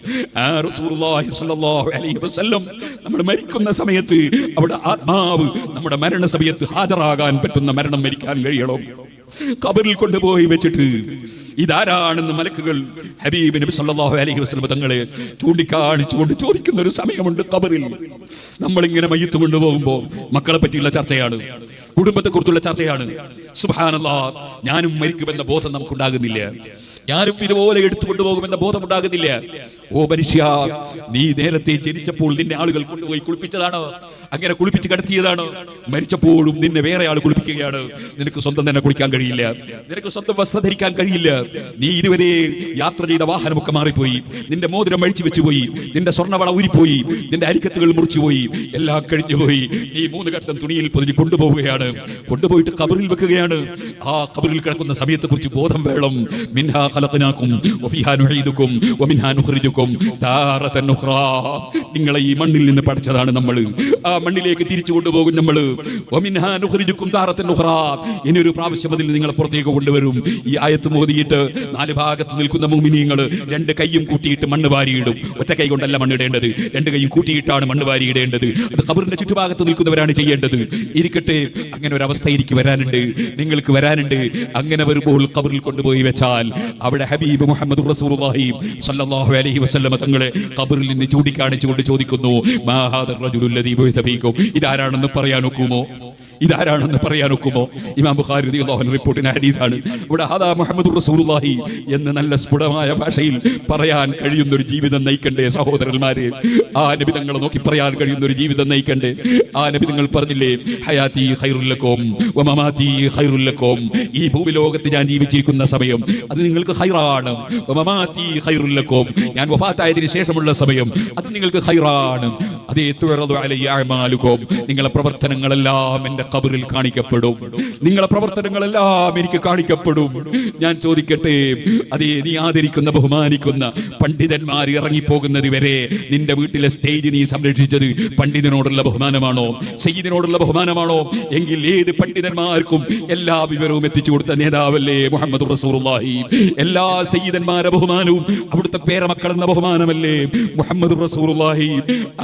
ആ റസൂലുള്ളാഹി സ്വല്ലല്ലാഹു അലൈഹി വസല്ലം നമ്മൾ മരിക്കുന്ന സമയത്ത് അവിടെ ആത്മാവ് നമ്മുടെ മരണ സമയത്ത് ഹാജരാകാൻ പറ്റുന്ന മരണം മരിക്കാൻ കഴിയണം. ഖബറിൽ കൊണ്ടുപോയി വെച്ചിട്ട് ഇതാരാണെന്ന് മലക്കുകൾ ഹബീബ് നബി സല്ലല്ലാഹു അലൈഹി വസല്ലം തങ്ങളെ ചൂണ്ടിക്കാണിച്ചുകൊണ്ട് ചോദിക്കുന്ന ഒരു സമയമുണ്ട് ഖബറിൽ. നമ്മളിങ്ങനെ മയ്യത്ത് കൊണ്ടുപോകുമ്പോൾ മക്കളെ പറ്റിയുള്ള ചർച്ചയാണ്, കുടുംബത്തെ കുറിച്ചുള്ള ചർച്ചയാണ്. സുബ്ഹാനല്ലാഹ്, ഞാനും മരിക്കുമെന്ന ബോധം നമുക്കുണ്ടാകുന്നില്ല. ഞാനും ഇതുപോലെ എടുത്തുകൊണ്ടുപോകുമെന്ന ബോധം ഉണ്ടാകുന്നില്ല. ഓ മനുഷ്യ, നീ നേരത്തെ ജനിച്ചപ്പോൾ നിന്നെ ആളുകൾ കൊണ്ടുപോയി കുളിപ്പിച്ചതാണോ? അങ്ങനെ കുളിപ്പിച്ച് കടത്തിയതാണോ? മരിച്ചപ്പോഴും നിന്നെ വേറെ ആൾ കുളിപ്പിക്കുകയാണ്. നിനക്ക് സ്വന്തം തന്നെ കുളിക്കാൻ കഴിയില്ല, നിനക്ക് സ്വന്തം വസ്ത്രം ധരിക്കാൻ കഴിയില്ല. നീ ഇതുവരെ യാത്ര ചെയ്ത വാഹനമൊക്കെ മാറിപ്പോയി, നിന്റെ മോതിരം അഴിച്ചു വെച്ചുപോയി, നിന്റെ സ്വർണ്ണവള ഊരിപ്പോയി, നിന്റെ അരിക്കത്തുകൾ മുറിച്ചുപോയി, എല്ലാം കഴിഞ്ഞുപോയി. നീ 3 ഘട്ടം തുണിയിൽ പൊതിഞ്ഞ് കൊണ്ടുപോവുകയാണ്, കൊണ്ടുപോയിട്ട് ഖബറിൽ വെക്കുകയാണ്. ആ ഖബറിൽ കിടക്കുന്ന സമയത്തെ കുറിച്ച് ബോധം വേണം. മിൻഹാ ഖലഖനാകും വഫീഹാ നുഈദുകും വമിൻഹാ നുഖ്രിജുകും താറതൻ ഉഖ്റാ. നിങ്ങളെ ഈ മണ്ണിൽ നിന്ന് പഠിച്ചതാണ് നമ്മൾ, ആ മണ്ണിലേക്ക് തിരിച്ചു കൊണ്ടുപോകും നമ്മൾ. വമിൻഹാ നുഖ്രിജുകും താറതൻ ഉഖ്റാ. ഇനി ഒരു പ്രാവശ്യം അതിൽ നിങ്ങളെ പുറത്തേക്ക് കൊണ്ടുവരും. ഈ ആയത്ത് മോദിയിട്ട് 4 ഭാഗത്ത് നിൽക്കുന്ന മുഅ്മിനീങ്ങൾ 2 കൈയും കൂട്ടിയിട്ട് മണ്ണ് വാരിയിടും. ഒറ്റ കൈ കൊണ്ടല്ല മണ്ണിടേണ്ടത്, 2 കൈയും കൂട്ടിയിട്ടാണ് മണ്ണ് വാരിയിടേണ്ടത്. അത് ഖബറിന്റെ ചുറ്റുഭാഗത്ത് നിൽക്കുന്നവരാണ് ചെയ്യേണ്ടത്. ഇരിക്കട്ടെ, അങ്ങനെ ഒരു അവസ്ഥ എനിക്ക് വരാനുണ്ട്, നിങ്ങൾക്ക് വരാനുണ്ട്. അങ്ങനെ വരുമ്പോൾ ഖബറിൽ കൊണ്ടുപോയി വെച്ചാൽ അവിടെ ഹബീബ് മുഹമ്മദ് റസൂലുള്ളാഹി സ്വല്ലല്ലാഹു അലൈഹി വസല്ലം തങ്ങളെ ഖബറിൽ നിന്ന് ചൂണ്ടിക്കാണിച്ചുകൊണ്ട് ചോദിക്കുന്നു, മാ ഹാദർ റജുലുൽ ലദീ ബുഇസ ഫീകും. ഇതാരാണെന്ന് പറയാൻ ഒക്കുമോ? ഇതാരാണെന്ന് പറയാൻ ഒക്കുമോ? ഇമാം ബുഖാരി റളിയല്ലാഹു അൻഹു റിപ്പോർട്ടിന്റെ ഹദീസാണ്. ഇവിടെ ഹാദാ മുഹമ്മദ് റസൂലുള്ളാഹി എന്ന് നല്ല സ്ഫുടമായ ഭാഷയിൽ പറയാൻ കഴിയുന്ന ഒരു ജീവിതം നയിക്കണ്ടേ സഹോദരന്മാരെ? ആ നബി തങ്ങളെ നോക്കി പറയാൻ കഴിയുന്ന ഒരു ജീവിതം നയിക്കണ്ടേ? ആ നബി തങ്ങൾ പറഞ്ഞില്ലേ, ഹയാത്തി ഖൈറുൽ ലക്കും വമമാതി ഖൈറുൽ ലക്കും. ഈ ഭൂമിലോകത്ത് ഞാൻ ജീവിച്ചിരിക്കുന്ന സമയം അത് നിങ്ങൾക്ക് ഖൈറാണ്. വമമാതി ഖൈറുൽ ലക്കും, ഞാൻ വഫാത്തായതിനു ശേഷമുള്ള സമയം അത് നിങ്ങൾക്ക് ഖൈറാണ്. അതേ തുറദു അലയ്യ അഅമാലുകും, നിങ്ങളുടെ പ്രവർത്തനങ്ങളെല്ലാം എന്റെ ഖബറിൽ കാണിക്കപ്പെടും. നിങ്ങളുടെ പ്രവർത്തനങ്ങളെല്ലാം എനിക്ക് കാണിക്കപ്പെടും. ഞാൻ ചോദിക്കട്ടെ, അതേ നീ ആദരിക്കുന്ന ബഹുമാനിക്കുന്ന പണ്ഡിതന്മാർ ഇറങ്ങിപ്പോകുന്നത് വരെ നിന്റെ വീട്ടിലെ സ്റ്റേജ് നീ സംരക്ഷിച്ചത് പണ്ഡിതനോടുള്ള ബഹുമാനമാണോ, സയ്യിദിനോടുള്ള ബഹുമാനമാണോ? എങ്കിൽ ഏത് പണ്ഡിതന്മാർക്കും എല്ലാ വിവരവും എത്തിച്ചു കൊടുത്ത നേതാവല്ലേ മുഹമ്മദ് റസൂലുള്ളാഹി? എല്ലാ സയ്യിദന്മാരുടെ ബഹുമാനവും അവിടുത്തെ പേരമക്കൾ എന്ന ബഹുമാനമല്ലേ മുഹമ്മദ് റസൂലുള്ളാഹി?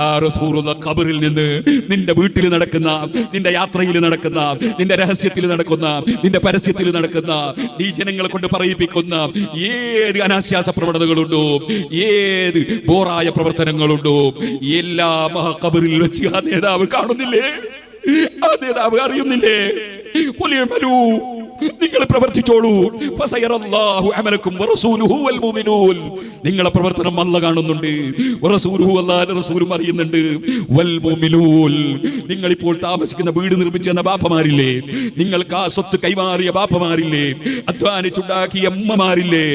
ആ റസൂലുള്ള ഖബറിൽ നിന്ന് നിന്റെ വീട്ടിൽ നടക്കുന്ന, നിന്റെ യാത്രയിൽ നടക്കുന്ന, നിന്റെ രഹസ്യത്തിൽ നടക്കുന്ന, നിന്റെ പരസ്യത്തിൽ നടക്കുന്ന, നീ ജനങ്ങളെ കൊണ്ട് പറയിപ്പിക്കുന്ന ഏത് അനാശ്വാസ പ്രവണതകളുണ്ടോ, ഏത് ബോറായ പ്രവർത്തനങ്ങളുണ്ടോ, എല്ലാം ആ ഖബറിൽ വെച്ച് ആ നേതാവ് കാണുന്നില്ലേ? ആ നേതാവ് അറിയുന്നില്ലേ? നിങ്ങൾ പ്രവർത്തിച്ചോളൂ. ഫസയറല്ലാഹു അമലക്കും വറസൂലുഹു വൽ മുഅ്മിനൂൻ. നിങ്ങളെ പ്രവർത്തനം അല്ലാഹു കാണുന്നുണ്ട്, വറസൂലുഹു അല്ലാഹുവിന്റെ റസൂലും അറിയുന്നുണ്ട്, വൽ മുഅ്മിനൂൻ. നിങ്ങൾ ഇപ്പോൾ താമസിക്കുന്ന വീട് നിർമ്മിച്ച ബാപ്പമാരില്ലേ, നിങ്ങൾക്ക് ആ സ്വത്ത് കൈമാറിയ ബാപ്പമാരില്ലേ, അധ്വാനിച്ചുണ്ടാക്കിയ അമ്മമാരില്ലേ,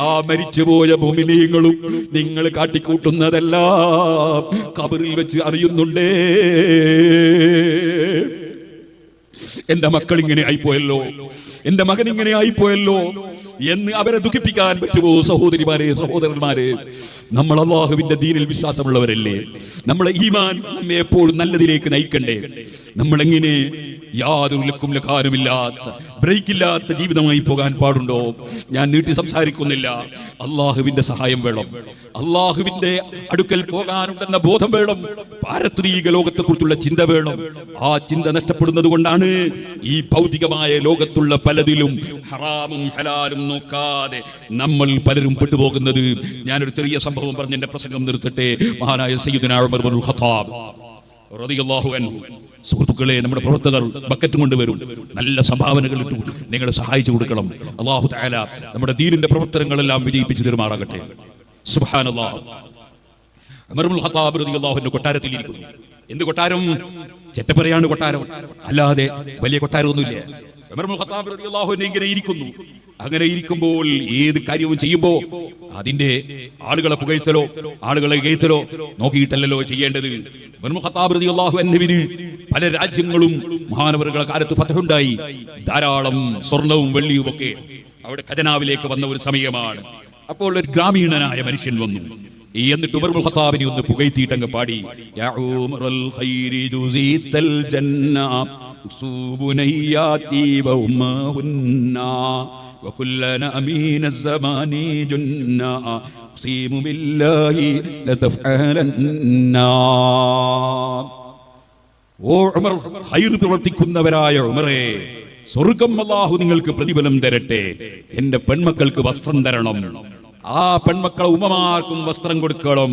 ആ മരിച്ചുപോയ മുഅ്മിനീങ്ങളും നിങ്ങൾ കാട്ടിക്കൂട്ടുന്നതെല്ലാം ഖബറിൽ വെച്ച് അറിയുന്നുണ്ടേ. എന്റെ മക്കൾ ഇങ്ങനെ ആയിപ്പോയല്ലോ, എന്റെ മകൻ ഇങ്ങനെ ആയിപ്പോയല്ലോ എന്ന് അവരെ ദുഃഖിപ്പിക്കാൻ പറ്റുമോ? സഹോദരിമാരെ, സഹോദരന്മാരെ, നമ്മൾ അല്ലാഹുവിന്റെ ദീനിൽ വിശ്വാസമുള്ളവരല്ലേ? നമ്മളെ ഈമാൻ നമ്മെ എപ്പോഴും നല്ലതിലേക്ക് നയിക്കണ്ടേ? നമ്മളെങ്ങനെ യാതൊരു ലക്കും ലക്കാനുമില്ലാത്ത ബ്രേക്കില്ലാത്ത ജീവിതമായി പോകാൻ പാടുണ്ടോ? ഞാൻ നീട്ടി സംസാരിക്കുന്നില്ല. അള്ളാഹുവിന്റെ സഹായം വേണം, അള്ളാഹുവിന്റെ അടുക്കൽ പോകാനുണ്ടെന്ന ബോധം വേണം, പാരത്രിക ലോകത്തെ കുറിച്ചുള്ള ചിന്ത വേണം. ആ ചിന്ത നഷ്ടപ്പെടുന്നത് കൊണ്ടാണ് ഈ ഭൗതികമായ ലോകത്തുള്ള പലതിലും ഹറാമും ഹലാലും നോക്കാതെ നമ്മൾ പലരും പെട്ടുപോകുന്നത്. ഞാനൊരു ചെറിയ സംഭവം പറഞ്ഞ് എന്റെ പ്രസംഗം നിർത്തട്ടെ. മഹാനായ സയ്യിദുനാ ഉമർ ഇബ്നുൽ ഖത്താബ് റളിയല്ലാഹു അൻഹു, സുഹൃത്തുക്കളെ, നമ്മുടെ പ്രവർത്തകർ ബക്കറ്റ് കൊണ്ടുവരും, നല്ല സംഭാവനകൾ ഇട്ടു നിങ്ങൾ സഹായിച്ചു കൊടുക്കണം. അല്ലാഹു തആല നമ്മുടെ ദീനിന്റെ പ്രവർത്തനങ്ങളെല്ലാം വിജയിപ്പിച്ചു തരുമാറാകട്ടെ. സുബ്ഹാനല്ലാഹ്. ഉമർ ഇബ്നുൽ ഖത്താബ് റളിയല്ലാഹു അൻഹു കൊട്ടാരത്തിൽ ഇരിക്കുന്നു. എന്ത് കൊട്ടാരം? ചെറ്റപ്പറയാണ് കൊട്ടാരം, അല്ലാതെ വലിയ കൊട്ടാരമൊന്നുമില്ല. ഉമർ ഇബ്നുൽ ഖത്താബ് റളിയല്ലാഹു അൻഹു ഇങ്ങനെ ഇരിക്കുന്നു. അങ്ങനെ ഇരിക്കുമ്പോൾ ഏത് കാര്യവും ചെയ്യുമ്പോൾ അതിന്റെ ആളുകളെ പുകഴ്ത്തലോ ആളുകളെ ഇകഴ്ത്തലോ നോക്കിയിട്ടല്ലോ ചെയ്യേണ്ടത്. ഉമർ ഇബ്നുൽ ഖത്താബ് റളിയല്ലാഹു അൻഹുവിന് പല രാജ്യങ്ങളും മഹാനവറുകളുടെ കാലത്ത് ഫതഹുണ്ടായി. ധാരാളം സ്വർണവും വെള്ളിയും ഒക്കെ അവിടെ ഖജനാവിലേക്ക് വന്ന ഒരു സമയമാണ്. അപ്പോൾ ഒരു ഗ്രാമീണനായ മനുഷ്യൻ വന്നു. എന്നിട്ട് ഉമർ ഇബ്നുൽ ഖത്താബിനെ ഒന്ന് പുകഴ്ത്തിയിട്ട് അങ്ങ് പാടി, യാ ഉമറൽ ഖൈരി ജുസീതൽ ജന്ന ഉസൂബുനയ്യാതി വഉമ്മഹുന്ന വകുല്ലന അമീന الزമാനി ജന്ന ഖീമു ബില്ലാഹി ലതഫഅലന്ന. ഓ ഉമർ, ഖൈർ പ്രവർത്തിക്കുന്നവരായ ഉമറേ, സ്വർഗ്ഗം അല്ലാഹു നിങ്ങൾക്ക് പ്രതിഫലം തരട്ടെ. എന്റെ പെൺമക്കൾക്ക് വസ്ത്രം തരണം, ആ പെൺമക്കളെ ഉമ്മമാർക്കും വസ്ത്രം കൊടുക്കണം.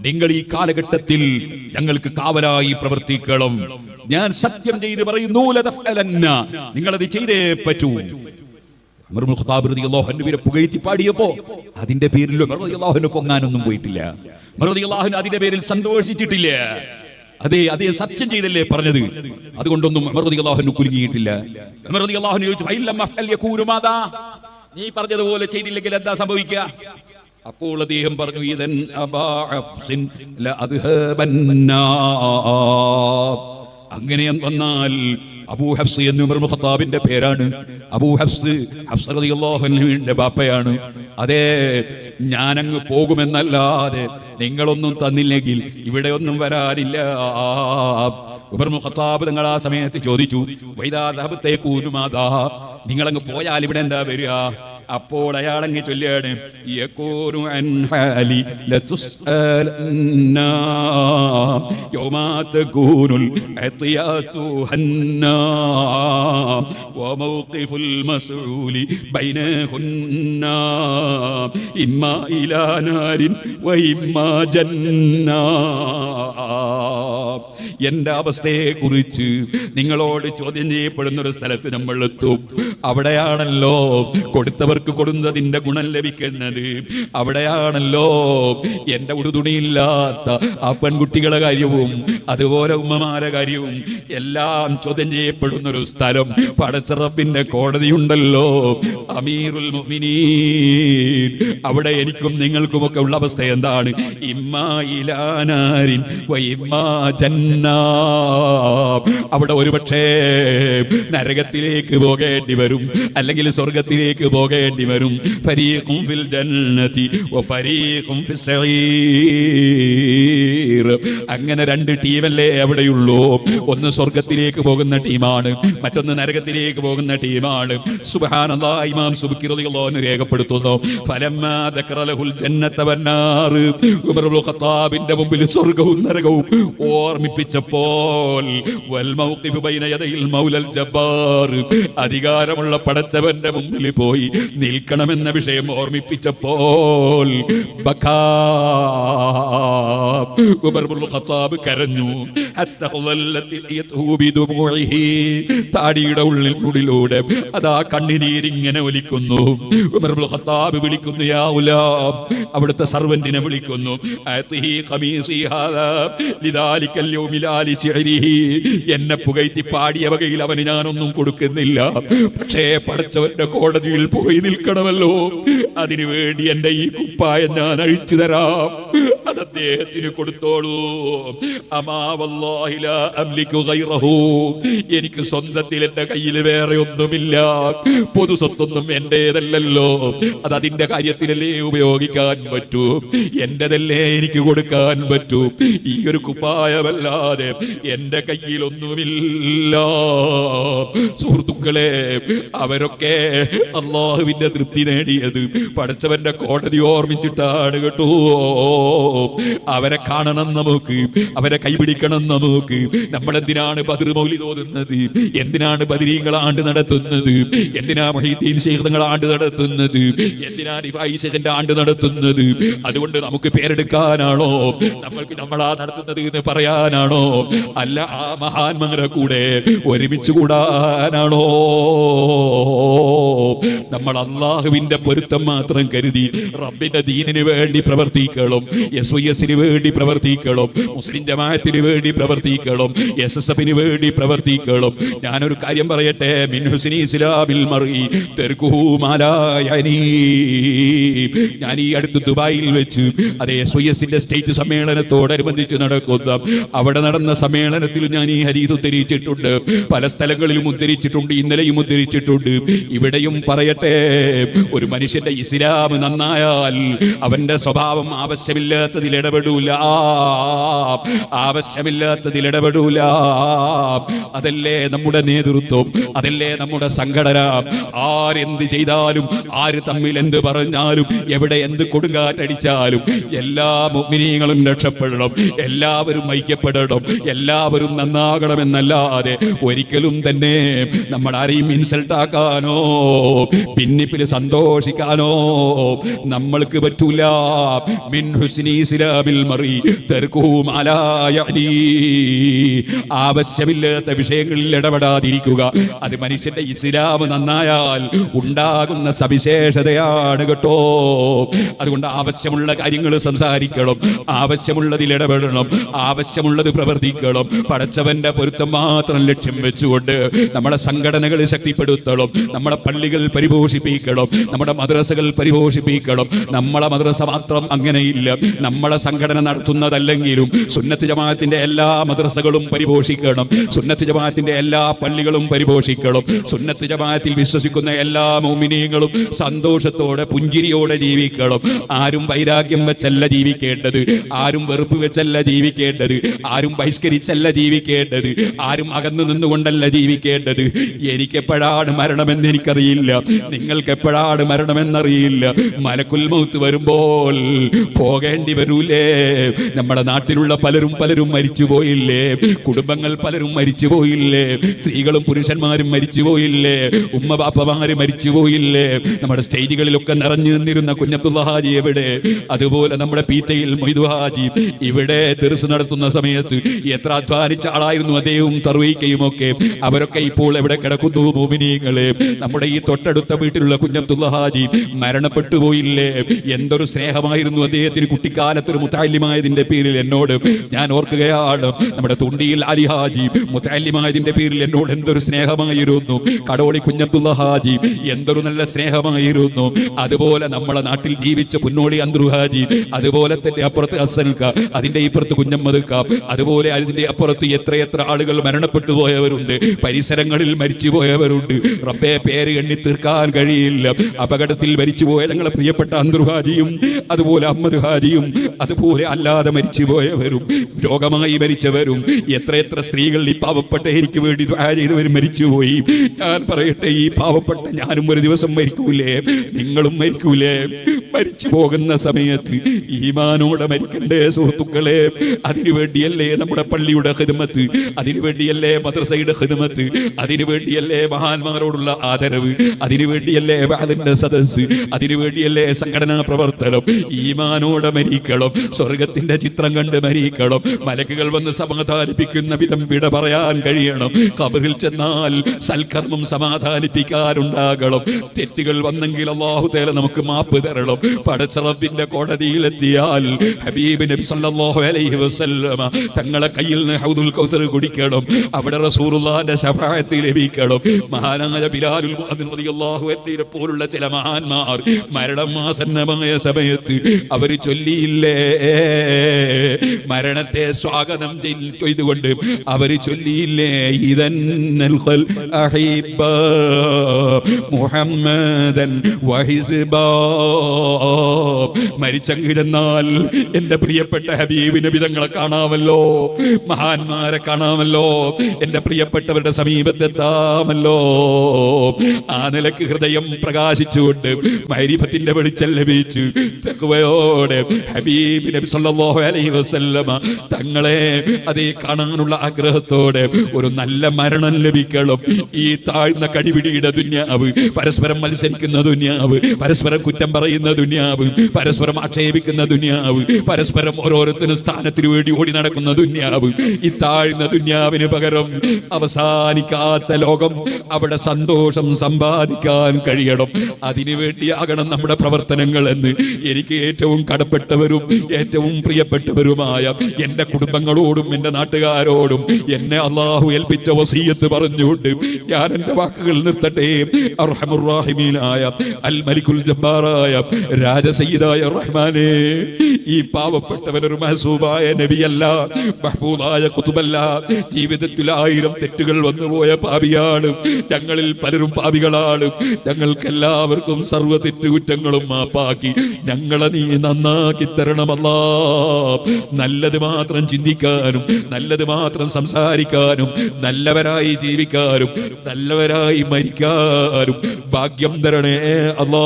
നിങ്ങൾ ഈ കാലഘട്ടത്തിൽ ഞങ്ങൾക്ക് കാവലായി പ്രവർത്തിക്കണം. ഞാൻ സത്യം ചെയ്ത് പറയുന്നു, ലതഫഅലന്ന, നിങ്ങളത് ചെയ്തേ പറ്റൂ. ഉമർ ഇബ്നുൽ ഖത്താബ് റളിയല്ലാഹു അൻഹുവിനെ പുകഴ്ത്തി പാടിയപ്പോ അതിന്റെ പേരിൽ ഉമർ റളിയല്ലാഹു അൻഹു പൊങ്ങാനൊന്നും പോയിട്ടില്ല. ഉമർ റളിയല്ലാഹു അൻഹു അതിന്റെ പേരിൽ സന്തോഷിച്ചിട്ടില്ല. അതേ സത്യം ചെയ്തല്ലേ പറഞ്ഞത്, അതുകൊണ്ടൊന്നും ഉമർ റളിയല്ലാഹു അൻഹു കുലുങ്ങിയിട്ടില്ല. ഉമർ റളിയല്ലാഹു അൻഹു ചോദിച്ചു, ഫഇല്ലം അഫ്അൽ യകൂനു മാദാ? നീ പറഞ്ഞതുപോലെ ചെയ്തില്ലെങ്കിൽ എന്താ സംഭവിക്കുക? അപ്പോൾ അദ്ദേഹം പറഞ്ഞു, ഇദൻ അബാ അഫ്സിൻ ലഅദ്ഹബന്ന. അങ്ങനെ വന്നാൽ അബൂ ഹഫ്സ് എന്ന് ഉമർ ഇബ്നു ഖത്താബിന്റെ പേരാണ്. അബൂ ഹഫ്സ് ഹഫ്സ് റളിയല്ലാഹു അൻഹുവിന്റെ ബാപ്പയാണ്. അതേ, ഞാനങ്ങ് പോകുമെന്നല്ലാതെ നിങ്ങളൊന്നും തന്നില്ലെങ്കിൽ ഇവിടെ ഒന്നും വരാനില്ല. ഉമർ ഇബ്നു ഖത്താബ് തങ്ങൾ ആ സമയത്ത് ചോദിച്ചു, വൈദാ ദഹബതേകൂനു മാദാ, നിങ്ങളങ്ങ് പോയാൽ ഇവിടെ എന്താ വരിക? അപ്പോൾ അയാളങ്ങ് ചൊല്ലാണ്, യകൂനു അൻ ഹാലി ലതുസ്അലന്ന യൗമാ തകൂനുൽ അതിയാതു ഹന്നാ വമൗഖിഫുൽ മസ്ഊലി ബൈനഹുന്നാ ഇമ്മാ ഇലാ നാരിൻ വഇമ്മാ ജന്നാ. എന്റെ അവസ്ഥയെ കുറിച്ച് നിങ്ങളോട് ചോദ്യം ചെയ്യപ്പെടുന്ന ഒരു സ്ഥലത്ത് നമ്മൾ എത്തും. അവിടെയാണല്ലോ കൊടുത്തവർക്ക് കൊടുത്തതിന്റെ ഗുണം ലഭിക്കുന്നത്. അവിടെയാണല്ലോ എന്റെ ഉടുതുണിയില്ലാത്ത ആ പെൺകുട്ടികളുടെ കാര്യവും അതുപോലെ ഉമ്മമാരുടെ കാര്യവും എല്ലാം ചോദ്യം ചെയ്യപ്പെടുന്ന ഒരു സ്ഥലം. പടച്ച റബ്ബിന്റെ കോടതിയുണ്ടല്ലോ, അമീറുൽ മുഅ്മിനീൻ. അവിടെ എനിക്കും നിങ്ങൾക്കുമൊക്കെ ഉള്ള അവസ്ഥ എന്താണ്? ഇമ്മാ ഇലാ നാരിൻ വഇമ്മാ ജന്ന. അവിടെ ഒരുപക്ഷേ നരകത്തിലേക്ക് പോകേണ്ടി വരും, അല്ലെങ്കിൽ സ്വർഗത്തിലേക്ക് പോകേണ്ടി വരും. ഫരീഖും ഫിൽ ജന്നതി വഫരീഖും ഫിസ് സഈർ. അങ്ങനെ രണ്ട് ടീമല്ലേ അവിടെയുള്ളൂ. ഒന്ന് സ്വർഗത്തിലേക്ക് പോകുന്ന ടീമാണ്, മറ്റൊന്ന് നരകത്തിലേക്ക് പോകുന്ന ടീമാണ്. സുബ്ഹാനല്ലാഹ്. ഇമാം സുബ്കി റളിയല്ലാഹു അൻഹു രേഖപ്പെടുത്തുന്നു, ഫലമ്മാ ദക്കറ ലഹുൽ ജന്നത വന്നാർ. ഉമർ ഇബ്നു ഖത്താബിന്റെ മുമ്പിൽ സ്വർഗവും നരകവും ഓർമ്മിപ്പിച്ചപ്പോൾ, വൽ മൗഖിഫു ബൈന യദയിൽ മൗലൽ ജബ്ബാർ, അധികാരമുള്ള പടച്ചവന്റെ മുമ്പിൽ പോയി നിൽക്കണമെന്ന വിഷയം ഓർമ്മിപ്പിച്ചപ്പോൾ ബകാ, ഉമർ ഇബ്നുൽ ഖത്താബ് കരഞ്ഞു. ഹത്ത ഖല്ലത്തിൽ യതൂബി ദുമുഇഹി, താടിയുടെ ഉള്ളിലൂടെ അതാ കണ്ണുനീരിങ്ങനെ ഒലിക്കുന്നു. ഉമർ ഇബ്നുൽ ഖത്താബ് വിളിക്കുന്നു, യാ ഗുലാം, അവിടുത്തെ സർവന്റിനെ വിളിക്കുന്നു. അതിഹി ഖമീസി ഹാദാ ലിദാലിക്കൽ യൗമിൽ ആലി ശിഅരിഹി. എന്നെ പുകഴ്ത്തി പാടിയ വകയിൽ അവന് ഞാനൊന്നും കൊടുക്കുന്നില്ല, പക്ഷേ പടച്ചവന്റെ കോടതിയിൽ പോയി നിൽക്കണമല്ലോ, അതിനു വേണ്ടി എന്റെ ഈ കുപ്പായം ഞാൻ അഴിച്ചു തരാം, അത് അദ്ദേഹത്തിന് കൊടുത്തോളൂ. അമാ വല്ലാഹി ലാ അംലികു ഗൈറഹു, എനിക്ക് സ്വന്തത്തിൽ എന്റെ കയ്യിൽ വേറെ ഒന്നുമില്ല, പൊതു സ്വത്തൊന്നും എന്റേതല്ലല്ലോ, അത് അതിന്റെ കാര്യത്തിലല്ലേ ഉപയോഗിക്കാൻ പറ്റൂ, എന്റേതല്ലേ എനിക്ക് കൊടുക്കാൻ പറ്റൂ. ഈ ഒരു കുപ്പായമല്ലാതെ എന്റെ കയ്യിലൊന്നുമില്ല. സുഹൃത്തുക്കളെ, അവരൊക്കെ അള്ളാഹുവിന്റെ തൃപ്തി നേടിയത് പടച്ചവന്റെ കോടതി ഓർമ്മിച്ചിട്ടാണ് കേട്ടോ. അവരെ കാണണം നമുക്ക്, അവരെ കൈപിടിക്കണം നമുക്ക്. നമ്മളെന്തിനാണ് ബദ്ർ മൗലിദ് ഓതുന്നത്? എന്തിനാണ് ബദരീങ്ങൾ ആണ്ട് നടത്തുന്നത്? എന്തിനാ മുഹീദ്ദീൻ ശൈഖ് ആണ്ട് നടത്തുന്നത്? എന്തിനാ റിഫായി ശൈഖിന്റെ ആണ്ട് നടത്തുന്നത്? അതുകൊണ്ട് നമുക്ക് പേരെടുക്കാനാണോ? നമ്മൾക്ക് നമ്മളാ നടത്തുന്നത് എന്ന് പറയാനാണോ? അല്ല, ആ മഹാന്മാരെ കൂടെ ഒരുമിച്ച് കൂടാനാണോ? നമ്മൾ അള്ളാഹുവിന്റെ പൊരുത്തം മാത്രം കരുതി റബ്ബിന്റെ ദീനിന് വേണ്ടി പ്രവർത്തിക്കണം, SYS-ന് വേണ്ടി പ്രവർത്തിക്കണം, മുസ്ലിം ജമാഅത്തിന് വേണ്ടി പ്രവർത്തിക്കണം, SSF-ന് വേണ്ടി പ്രവർത്തിക്കണം. ഞാനൊരു കാര്യം പറയട്ടെ, മിൻ ഹുസ്നി ഇസ്ലാമിൽ മർഇ തർകുഹു മാ ലാ യഅനി. ഞാൻ ഈ അടുത്ത് ദുബായിൽ വെച്ച് അതേ SYS-ന്റെ സ്റ്റേറ്റ് സമ്മേളനത്തോടനുബന്ധിച്ച് നടക്കുന്ന അവിടെ നടന്ന സമ്മേളനത്തിൽ ഞാൻ ഈ ഹദീസ് ഉദ്ധരിച്ചിട്ടുണ്ട്, പല സ്ഥലങ്ങളിലും ഉദ്ധരിച്ചിട്ടുണ്ട്, ഇന്നലെയും ഉദ്ധരിച്ചിട്ടുണ്ട്. ഇവിടെയും പറയട്ടെ, ഒരു മനുഷ്യന്റെ ഇസ്ലാം നന്നായാൽ അവന്റെ സ്വഭാവം ആവശ്യമില്ലാത്തതിൽ ഇടപെടൂല, ആവശ്യമില്ലാത്തതിൽ ഇടപെടൂല. അതല്ലേ നമ്മുടെ നേതൃത്വം, അതല്ലേ നമ്മുടെ സംഘടന. ആരെന്ത് ചെയ്താലും, ആര് തമ്മിൽ എന്ത് പറഞ്ഞാലും, എവിടെ എന്ത് കൊടുങ്കാറ്റടിച്ചാലും എല്ലാ മുഅ്മിനീങ്ങളും രക്ഷപ്പെടണം, എല്ലാവരും ഐക്യപ്പെടണം, എല്ലാവരും നന്നാകണമെന്നല്ലാതെ ഒരിക്കലും തന്നെ നമ്മൾ ആരെയും ഇൻസൾട്ട് ആക്കാനോ ഭിന്നിപ്പിൽ സന്തോഷിക്കാനോ നമ്മൾക്ക് പറ്റൂല. മിൻ ഹുസ്നി ഇസ്ലാമിൽ മർഇ തർകുഹു മാ ലാ യഅനി. ആവശ്യമില്ലാത്ത വിഷയങ്ങളിൽ ഇടപെടാതിരിക്കുക, അത് മനുഷ്യന്റെ ഇസ്ലാം നന്നായാൽ ഉണ്ടാകുന്ന സവിശേഷതയാണ് കേട്ടോ. അതുകൊണ്ട് ആവശ്യമുള്ള കാര്യങ്ങൾ സംസാരിക്കണം, ആവശ്യമുള്ളതിൽ ഇടപെടണം, ആവശ്യമുള്ളത് പ്രവർത്തിക്കണം. പടച്ചവന്റെ പൊരുത്തം മാത്രം ലക്ഷ്യം വെച്ചുകൊണ്ട് നമ്മുടെ സംഘടനകൾ ശക്തിപ്പെടുത്തണം, നമ്മുടെ പള്ളികൾ പരിപോഷിപ്പിക്കണം, നമ്മുടെ മദ്രസകൾ പരിപോഷിപ്പിക്കണം. നമ്മളെ മദ്രസ മാത്രം അങ്ങനെയില്ല, നമ്മളെ സംഘടന നടത്തുന്നതല്ലെങ്കിലും സുന്നത്ത് ജമാഅത്തിന്റെ എല്ലാ മദ്രസകളും പരിപോഷിക്കണം, സുന്നത്ത് ജമാഅത്തിന്റെ എല്ലാ പള്ളികളും പരിപോഷിക്കണം. സുന്നത്ത് ജമാഅത്തിൽ വിശ്വസിക്കുന്ന എല്ലാ മുഅ്മിനീങ്ങളും സന്തോഷത്തോടെ പുഞ്ചിരിയോടെ ജീവിക്കണം. ആരും വൈരാഗ്യം വെച്ചല്ല ജീവിക്കേണ്ടത്, ആരും വെറുപ്പ് വെച്ചല്ല ജീവിക്കേണ്ടത്, ആരും ബഹിഷ്കരിച്ചല്ല ജീവിക്കേണ്ടത്, ആരും അകന്നു നിന്നുകൊണ്ടല്ല ജീവിക്കേണ്ടത്. എനിക്കെപ്പോഴാണ് മരണമെന്ന് എനിക്കറിയില്ല, നിങ്ങൾക്ക് എപ്പോഴാണ് മരണമെന്നറിയില്ല. മലക്കുൽ മൗത്ത് വരുമ്പോൾ പോകേണ്ടി വരൂലേ? നമ്മുടെ നാട്ടിലുള്ള പലരും മരിച്ചു പോയില്ലേ? കുടുംബങ്ങൾ പലരും മരിച്ചു പോയില്ലേ? സ്ത്രീകളും പുരുഷന്മാരും മരിച്ചു പോയില്ലേ? ഉമ്മ ബാപ്പമാര് മരിച്ചു പോയില്ലേ? നമ്മുടെ സ്റ്റേജുകളിലൊക്കെ നിറഞ്ഞു നിന്നിരുന്ന കുഞ്ഞബ്ദുള്ള ഹാജി എവിടെ? അതുപോലെ നമ്മുടെ പീറ്റയിൽ മൊയ്തു ഹാജി ഇവിടെ ദർസ് നടത്തുന്ന സമയത്ത് എത്ര അധ്വാനിച്ച ആളായിരുന്നു അദ്ദേഹവും തർവീക്കയും ഒക്കെ. അവരൊക്കെ ഇപ്പോൾ എവിടെ കിടക്കുന്നു മുഅ്മിനീങ്ങളെ? നമ്മുടെ ഈ തൊട്ടടുത്ത വീട്ടിലുള്ള കുഞ്ഞബ്ദുള്ള ഹാജി മരണപ്പെട്ടു പോയില്ലേ? എന്തൊരു സ്നേഹമായിരുന്നു അദ്ദേഹത്തിന് കുട്ടിക്കാലത്തൊരു മുത്തഅല്ലിമായതിന്റെ പേരിൽ എന്നോട്. ഞാൻ ഓർക്കുകയാണ്, നമ്മുടെ തുണ്ടിയിൽ അലി ഹാജി മുത്തഅല്ലിമായതിന്റെ പേരിൽ എന്നോട് എന്തൊരു സ്നേഹമായിരുന്നു. കടോളി കുഞ്ഞബ്ദുള്ള ഹാജി എന്തൊരു നല്ല സ്നേഹമായിരുന്നു. അതുപോലെ നമ്മളെ നാട്ടിൽ ജീവിച്ച പുന്നോളി അന്ത്രു ഹാജി, അതുപോലെ തന്നെ അപ്പുറത്ത് അസൽക്ക, അതിന്റെ ഇപ്പുറത്ത് കുഞ്ഞമ്മദ്ക്ക, അതുപോലെ അതിന്റെ അപ്പുറത്ത് എത്രയെത്ര ആളുകൾ മരണപ്പെട്ടു പോയവരുണ്ട്, പരിസരങ്ങളിൽ മരിച്ചു പോയവരുണ്ട്. റബ്ബേ, പേര് എണ്ണി തീർക്കാൻ കഴിയില്ല. അപകടത്തിൽ മരിച്ചുപോയ ഞങ്ങളെ പ്രിയപ്പെട്ട അന്ത്രു ഹാജിയും അതുപോലെ അഹമ്മദ് ഹാജിയും അതുപോലെ അല്ലാതെ മരിച്ചുപോയവരും രോഗമായി മരിച്ചവരും എത്രയെത്ര സ്ത്രീകൾ ഈ പാവപ്പെട്ട എനിക്ക് വേണ്ടി ദുആ ചെയ്തവരും മരിച്ചുപോയി. ഞാൻ പറയട്ടെ, ഈ പാവപ്പെട്ട ഞാനും ഒരു ദിവസം മരിക്കൂലേ? നിങ്ങളും മരിക്കൂലേ? മരിച്ചു പോകുന്ന സമയത്ത് ഈമാനോടെ മരിക്കണ്ടേ സുഹൃത്തുക്കളെ? അതിനുവേണ്ടിയല്ലേ നമ്മുടെ പള്ളിയുടെ ഖിദ്മത്ത്, അതിനുവേണ്ടിയല്ലേ മദ്രസയുടെ ഖിദ്മത്ത്, അതിനുവേണ്ടിയല്ലേ മഹാന്മാരോടുള്ള ആദരവ്, അതിനുവേണ്ടിയല്ലേ വഅദിന്റെ സദസ്സ്, അതിനുവേണ്ടിയല്ലേ സംഘടനാ പ്രവർത്തനം. ഈമാനോടെ മരിക്കണം, സ്വർഗത്തിന്റെ ചിത്രം കണ്ട് മരിക്കണം. മലക്കുകൾ വന്ന് സമാധാനിപ്പിക്കുന്ന വിധം വിട പറയാൻ കഴിയണം. ഖബറിൽ ചെന്നാൽ സൽക്കർമ്മം സമാധാനിപ്പിക്കാനുണ്ടാകണം. തെറ്റുകൾ വന്നെങ്കിൽ അല്ലാഹു തആല നമുക്ക് മാപ്പ് തരണം. പടച്ച റബ്ബിന്റെ കോടതിയിലെത്തിയാൽ ഹബീബ് നബി സല്ലല്ലാഹു അലൈഹി വസല്ലമ തങ്ങളെ കയ്യിൽ നിന്ന് ഹൗദുൽ കൗസർ കുടിക്കണം. അവിടെ റസൂലുള്ളാഹിന്റെ ശഫാഅത്ത് ലഭിക്കണം. മഹാനായ ബിലാലുൽ മുഅദ്ദിൻ റളിയല്ലാഹു അൻഹുവിനെ പോലുള്ള ചില മഹാന്മാർ മരണം ആസന്നമായ സമയത്ത് അവർ ചൊല്ലിയില്ലേ, മരണത്തെ സ്വാഗതം ചെയ്തുകൊണ്ട് അവർ ചൊല്ലിയില്ലേ, ഇദന്നൽ ഖൽ അഹിബ മുഹമ്മദൻ വഹിസ്ബാ. മരിച്ചെന്നാൽ എന്റെ പ്രിയപ്പെട്ട ഹബീബ് നബി തങ്ങളെ കാണാമല്ലോ, മഹാന്മാരെ കാണാമല്ലോ, എന്റെ പ്രിയപ്പെട്ടവരുടെ സമീപത്തെത്താമല്ലോ. ആ നിലക്ക് ഹൃദയം പ്രകാശിച്ചുകൊണ്ട് മഅരിഫത്തിന്റെ വെളിച്ചം ലഭിച്ചു തഖ്വയോടെ ഹബീബ് നബി സല്ലല്ലാഹു അലൈഹി വസല്ലമ തങ്ങളെ അതേ കാണാനുള്ള ആഗ്രഹത്തോടെ ഒരു നല്ല മരണം ലഭിക്കണം. ഈ താഴ്ന്ന കടിപിടിയുടെ ദുനിയാവ്, പരസ്പരം മത്സരിക്കുന്ന ദുനിയാവ്, പരസ്പരം കുറ്റം പറയുന്ന ദുനിയാവ്, പരസ്പരം ആക്ഷേപിക്കുന്ന ദുനിയാവ്, പരസ്പരം ഓരോരുത്തരും സ്ഥാനത്തിന് വേണ്ടി ഓടി നടക്കുന്ന ദുനിയാവ്, ഈ താഴ്ന്ന ദുനിയാവിന് പകരം അവസാനിക്കാത്ത ലോകം, അവിടെ സന്തോഷം സമ്പാദിക്കാൻ കഴിയണം. അതിനുവേണ്ടിയാകണം നമ്മുടെ പ്രവർത്തനങ്ങൾ എന്ന് എനിക്ക് ഏറ്റവും കടപ്പെട്ടവരും ഏറ്റവും പ്രിയപ്പെട്ടവരുമായ എന്റെ കുടുംബങ്ങളോടും എന്റെ നാട്ടുകാരോടും എന്നെ അല്ലാഹു ഏൽപ്പിച്ച വസിയത്ത് പറഞ്ഞുകൊണ്ട് ഞാൻ എന്റെ വാക്കുകൾ നിർത്തട്ടെ. അർഹമുർ റഹീമീനായ അൽ മലിക്കുൽ ജബ്ബാറായ രാജസയ്യിദായ റഹ്മാനേ, ഈ പാവപ്പെട്ടവനൊരു മഹ്സൂബായ നബിയല്ല, മഹ്ഫൂദായ ഖുതുബല്ല, ജീവിതത്തിൽ 1000 തെറ്റുകൾ വന്നുപോയ പാപിയാണ്. ഞങ്ങളിൽ പലരും പാപികളാണ്. ഞങ്ങൾക്കെല്ലാവർക്കും സർവ്വ തെറ്റുകുറ്റങ്ങളും മാപ്പാക്കി ഞങ്ങളെ നീ നന്നാക്കി തരണമല്ലാ. നല്ലത് മാത്രം ചിന്തിക്കാനും നല്ലത് മാത്രം സംസാരിക്കാനും നല്ലവരായി ജീവിക്കാനും നല്ലവരായി മരിക്കാനും ഭാഗ്യം തരണേ അല്ലാ.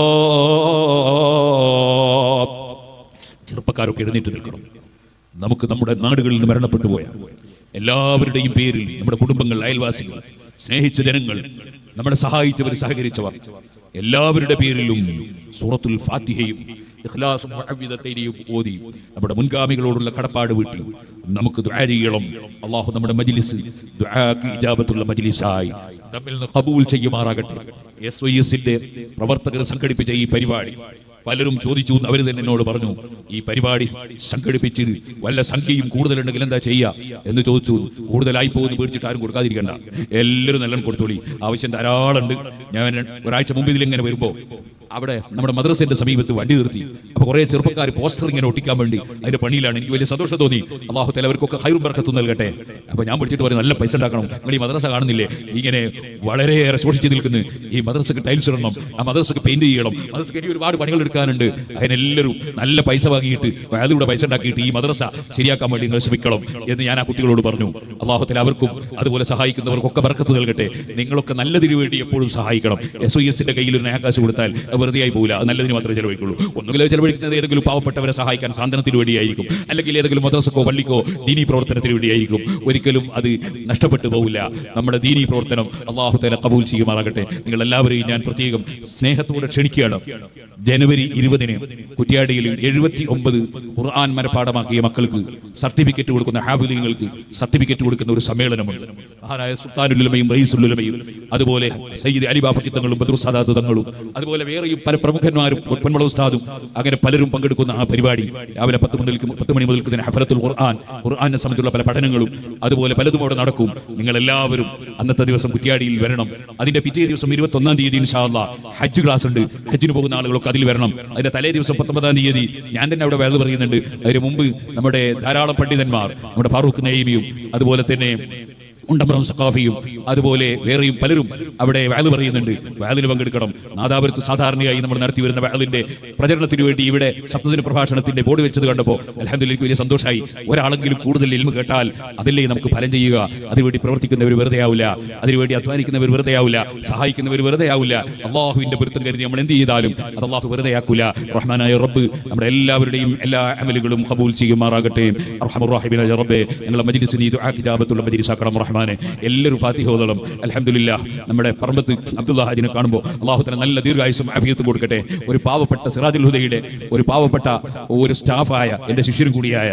ചെറുപ്പക്കാരൊക്കെ എഴുന്നേറ്റ് നിൽക്കണം. നമുക്ക് നമ്മുടെ നാടുകളിൽ നിന്ന് മരണപ്പെട്ടു പോയ എല്ലാവരുടെയും പേരിൽ നമ്മുടെ കുടുംബങ്ങൾ, അയൽവാസികൾ, സ്നേഹിച്ച ജനങ്ങൾ, നമ്മളെ സഹായിച്ചവർ, സഹകരിച്ചവർ എല്ലാവരുടെ പേരിലും സൂറത്തുൽ ഫാത്തിഹയും ഇഖ്ലാസും മുഅവ്വിദത്തൈനിയും ഓതി നമ്മുടെ മുൻഗാമികളോടുള്ള കടപ്പാട് വീട്ടി നമുക്ക് ദുആ ചെയ്യണം. അല്ലാഹു നമ്മുടെ മജ്ലിസ് ദുആക്ക് ഇജാബത്തുള്ള മജ്ലിസായി നമ്മിൽ നിന്ന് ഖബൂൽ ചെയ്യുമാറാകട്ടെ. SYSന്റെ പ്രവർത്തകർ സംഘടിപ്പിച്ച ഈ പരിപാടി പലരും ചോദിച്ചു, അവർ തന്നെ എന്നോട് പറഞ്ഞു, ഈ പരിപാടി സംഘടിപ്പിച്ച് വല്ല സംഖ്യയും കൂടുതലുണ്ടെങ്കിൽ എന്താ ചെയ്യുക എന്ന് ചോദിച്ചു. കൂടുതലായി പോകുന്നു പേടിച്ചിട്ട് ആരും കൊടുക്കാതിരിക്കണ്ട, എല്ലാവരും നല്ലോണം കൊടുത്തോളി. ആവശ്യം ധാരാളമുണ്ട്. ഞാൻ ഒരാഴ്ച മുമ്പ് ഇതിലിങ്ങനെ വരുമ്പോൾ അവിടെ നമ്മുടെ മദ്രസയുടെ സമീപത്ത് വണ്ടി നിർത്തി. അപ്പൊ കുറെ ചെറുപ്പക്കാർ പോസ്റ്റർ ഇങ്ങനെ ഒട്ടിക്കാൻ വേണ്ടി അതിന്റെ പണിയിലാണ്. എനിക്ക് വലിയ സന്തോഷം തോന്നി. അല്ലാഹു തആല അവർക്കൊക്കെ ഖൈറും ബർക്കത്തും നൽകട്ടെ. അപ്പൊ ഞാൻ വിളിച്ചിട്ട് പറയും, നല്ല പൈസ ഉണ്ടാക്കണം, നിങ്ങൾ ഈ മദ്രസ കാണുന്നില്ലേ, ഇങ്ങനെ വളരെയേറെ ശോഷിച്ച് നിൽക്കുന്നു, ഈ മദ്രസക്ക് ടൈൽസ് ഇടണം, ആ മദ്രസക്ക് പെയിന്റ് ചെയ്യണം, മദ്രസക്ക് ഇനി ഒരുപാട് പണികൾ എടുക്കാനുണ്ട്, അതിനെല്ലാവരും നല്ല പൈസ വാങ്ങിയിട്ട് അതിലൂടെ പൈസ ഉണ്ടാക്കിയിട്ട് ഈ മദ്രസ ശരിയാക്കാൻ വേണ്ടി നിങ്ങൾ ശ്രമിക്കണം എന്ന് ഞാൻ ആ കുട്ടികളോട് പറഞ്ഞു. അല്ലാഹു തആല അവർക്കും അതുപോലെ സഹായിക്കുന്നവർക്കൊക്കെ ബർക്കത്ത് നൽകട്ടെ. നിങ്ങളൊക്കെ നല്ലതിനു വേണ്ടി എപ്പോഴും സഹായിക്കണം. SOSന്റെ കയ്യിൽ ഒരു നയാകാശ് കൊടുത്താൽ വെറുതെ ആയി പോകില്ല, അത് നല്ലതിന് മാത്രമേ ചെലവഴിക്കുള്ളൂ. ഒന്നുകിൽ ചെലവഴിക്കുന്നത് ഏതെങ്കിലും പാവപ്പെട്ടവരെ സഹായിക്കാൻ സാന്ത്വനത്തിന് വേണ്ടിയായിരിക്കും, അല്ലെങ്കിൽ ഏതെങ്കിലും മദ്രസക്കോ പള്ളിക്കോ ദീനീ പ്രവർത്തനത്തിന് വേണ്ടിയായിരിക്കും. ഒരിക്കലും അത് നഷ്ടപ്പെട്ടു പോകില്ല. നമ്മുടെ ദീനീ പ്രവർത്തനം അല്ലാഹു തആല ഖബൂൽ ചെയ്യുമാറാകട്ടെ. നിങ്ങൾ എല്ലാവരെയും ഞാൻ പ്രത്യേകം സ്നേഹത്തോടെ ക്ഷണിക്കുകയാണ്. ജനുവരി 20-ന് കുറ്റ്യാടിയിൽ 79 ഖുർആൻ മനഃപാഠമാക്കിയ മക്കൾക്ക് സർട്ടിഫിക്കറ്റ് കൊടുക്കുന്ന ഹാഫിളീങ്ങൾക്ക് സർട്ടിഫിക്കറ്റ് കൊടുക്കുന്ന ഒരു സമ്മേളനമുണ്ട്. മഹാനായ സുൽത്താനുൽ ഉലമയും റഈസുൽ ഉലമയും അതുപോലെ സയ്യിദ് അലി ബാഫക്കി തങ്ങളും ബദ്രു സാദാത്ത് തങ്ങളും അതുപോലെ വേറെയും പല പ്രമുഖന്മാരും പൊന്മള ഉസ്താദും അങ്ങനെ പലരും പങ്കെടുക്കുന്ന ആ പരിപാടി രാവിലെ 10 മണി മുതൽ ഹഫലത്തുൽ ഖുർആനെ സംബന്ധിച്ചുള്ള പല പഠനങ്ങളും അതുപോലെ പലതും അവിടെ നടക്കും. നിങ്ങൾ എല്ലാവരും അന്നത്തെ ദിവസം കുറ്റ്യാടിയിൽ വരണം. അതിന്റെ പിറ്റേ ദിവസം 21-ാം തീയതി ഇൻഷാ അല്ലാഹ് ഹജ്ജ് ക്ലാസ് ഉണ്ട്. ഹജ്ജിന് പോകുന്ന ആളുകളൊക്കെ അതിൽ വരണം. അതിന്റെ തലേ ദിവസം 19-ാം തീയതി ഞാൻ തന്നെ അവിടെ വേദ പറയുന്നുണ്ട്. അതിന് മുമ്പ് നമ്മുടെ ധാരാളം പണ്ഡിതന്മാർ, നമ്മുടെ ഫാറൂഖ് നഈമിയും അതുപോലെ തന്നെ ഉണ്ടമ്പ്രം സഖാഫിയും അതുപോലെ വേറെയും പലരും അവിടെ വാല് പറയുന്നുണ്ട്. വാലിന് പങ്കെടുക്കണം. നാദാപുരത്ത് സാധാരണയായി നമ്മൾ നടത്തി വരുന്ന വാലിന്റെ പ്രചരണത്തിന് വേണ്ടി ഇവിടെ സപ്തദിന പ്രഭാഷണത്തിന്റെ ബോർഡ് വെച്ചത് കണ്ടപ്പോൾ അൽഹംദുലില്ലാഹ് എനിക്ക് വലിയ സന്തോഷമായി. ഒരാളെങ്കിലും കൂടുതൽ ഇൽമു കേട്ടാൽ അതിലേ നമുക്ക് ഫലം ചെയ്യുക. അതിനുവേണ്ടി പ്രവർത്തിക്കുന്നവർ വെറുതെ ആവില്ല, അതിനുവേണ്ടി അധ്വാനിക്കുന്നവർ വെറുതെ ആവില്ല, സഹായിക്കുന്നവർ വെറുതെ ആവില്ല. അള്ളാഹുവിന്റെ പൊരുത്തം കരുതി നമ്മൾ എന്ത് ചെയ്താലും അത് അള്ളാഹു വെറുതെ ആക്കൂല. റഹ്മാനായ റബ്ബ് നമ്മുടെ എല്ലാവരുടെയും എല്ലാ അമലുകളും ഖബൂൽ ചെയ്യുമാറാകട്ടെ. അർഹമർ റഹീമായ റബ്ബേ, ഞങ്ങളുടെ മജ്ലിസിനെ ദുആ കിതാബത്തുള്ള മജ്ലിസാക്കണം റഹ്മാനെ. എല്ലാവരും ഫാത്തിഹ ഓതണം. അൽഹംദുലില്ലാഹ് നമ്മുടെ പറമ്പത്ത് അബ്ദുല്ലാ ഹാജിനെ കാണുമ്പോൾ അല്ലാഹു തആല നല്ല ദീർഘായുസ്സും ആഫിയത്തും കൊടുക്കട്ടെ. ഒരു പാവപ്പെട്ട സിറാജുൽ ഹുദയുടെ ഒരു പാവപ്പെട്ട ഒരു സ്റ്റാഫായ എൻ്റെ ശിഷ്യനും കൂടിയായ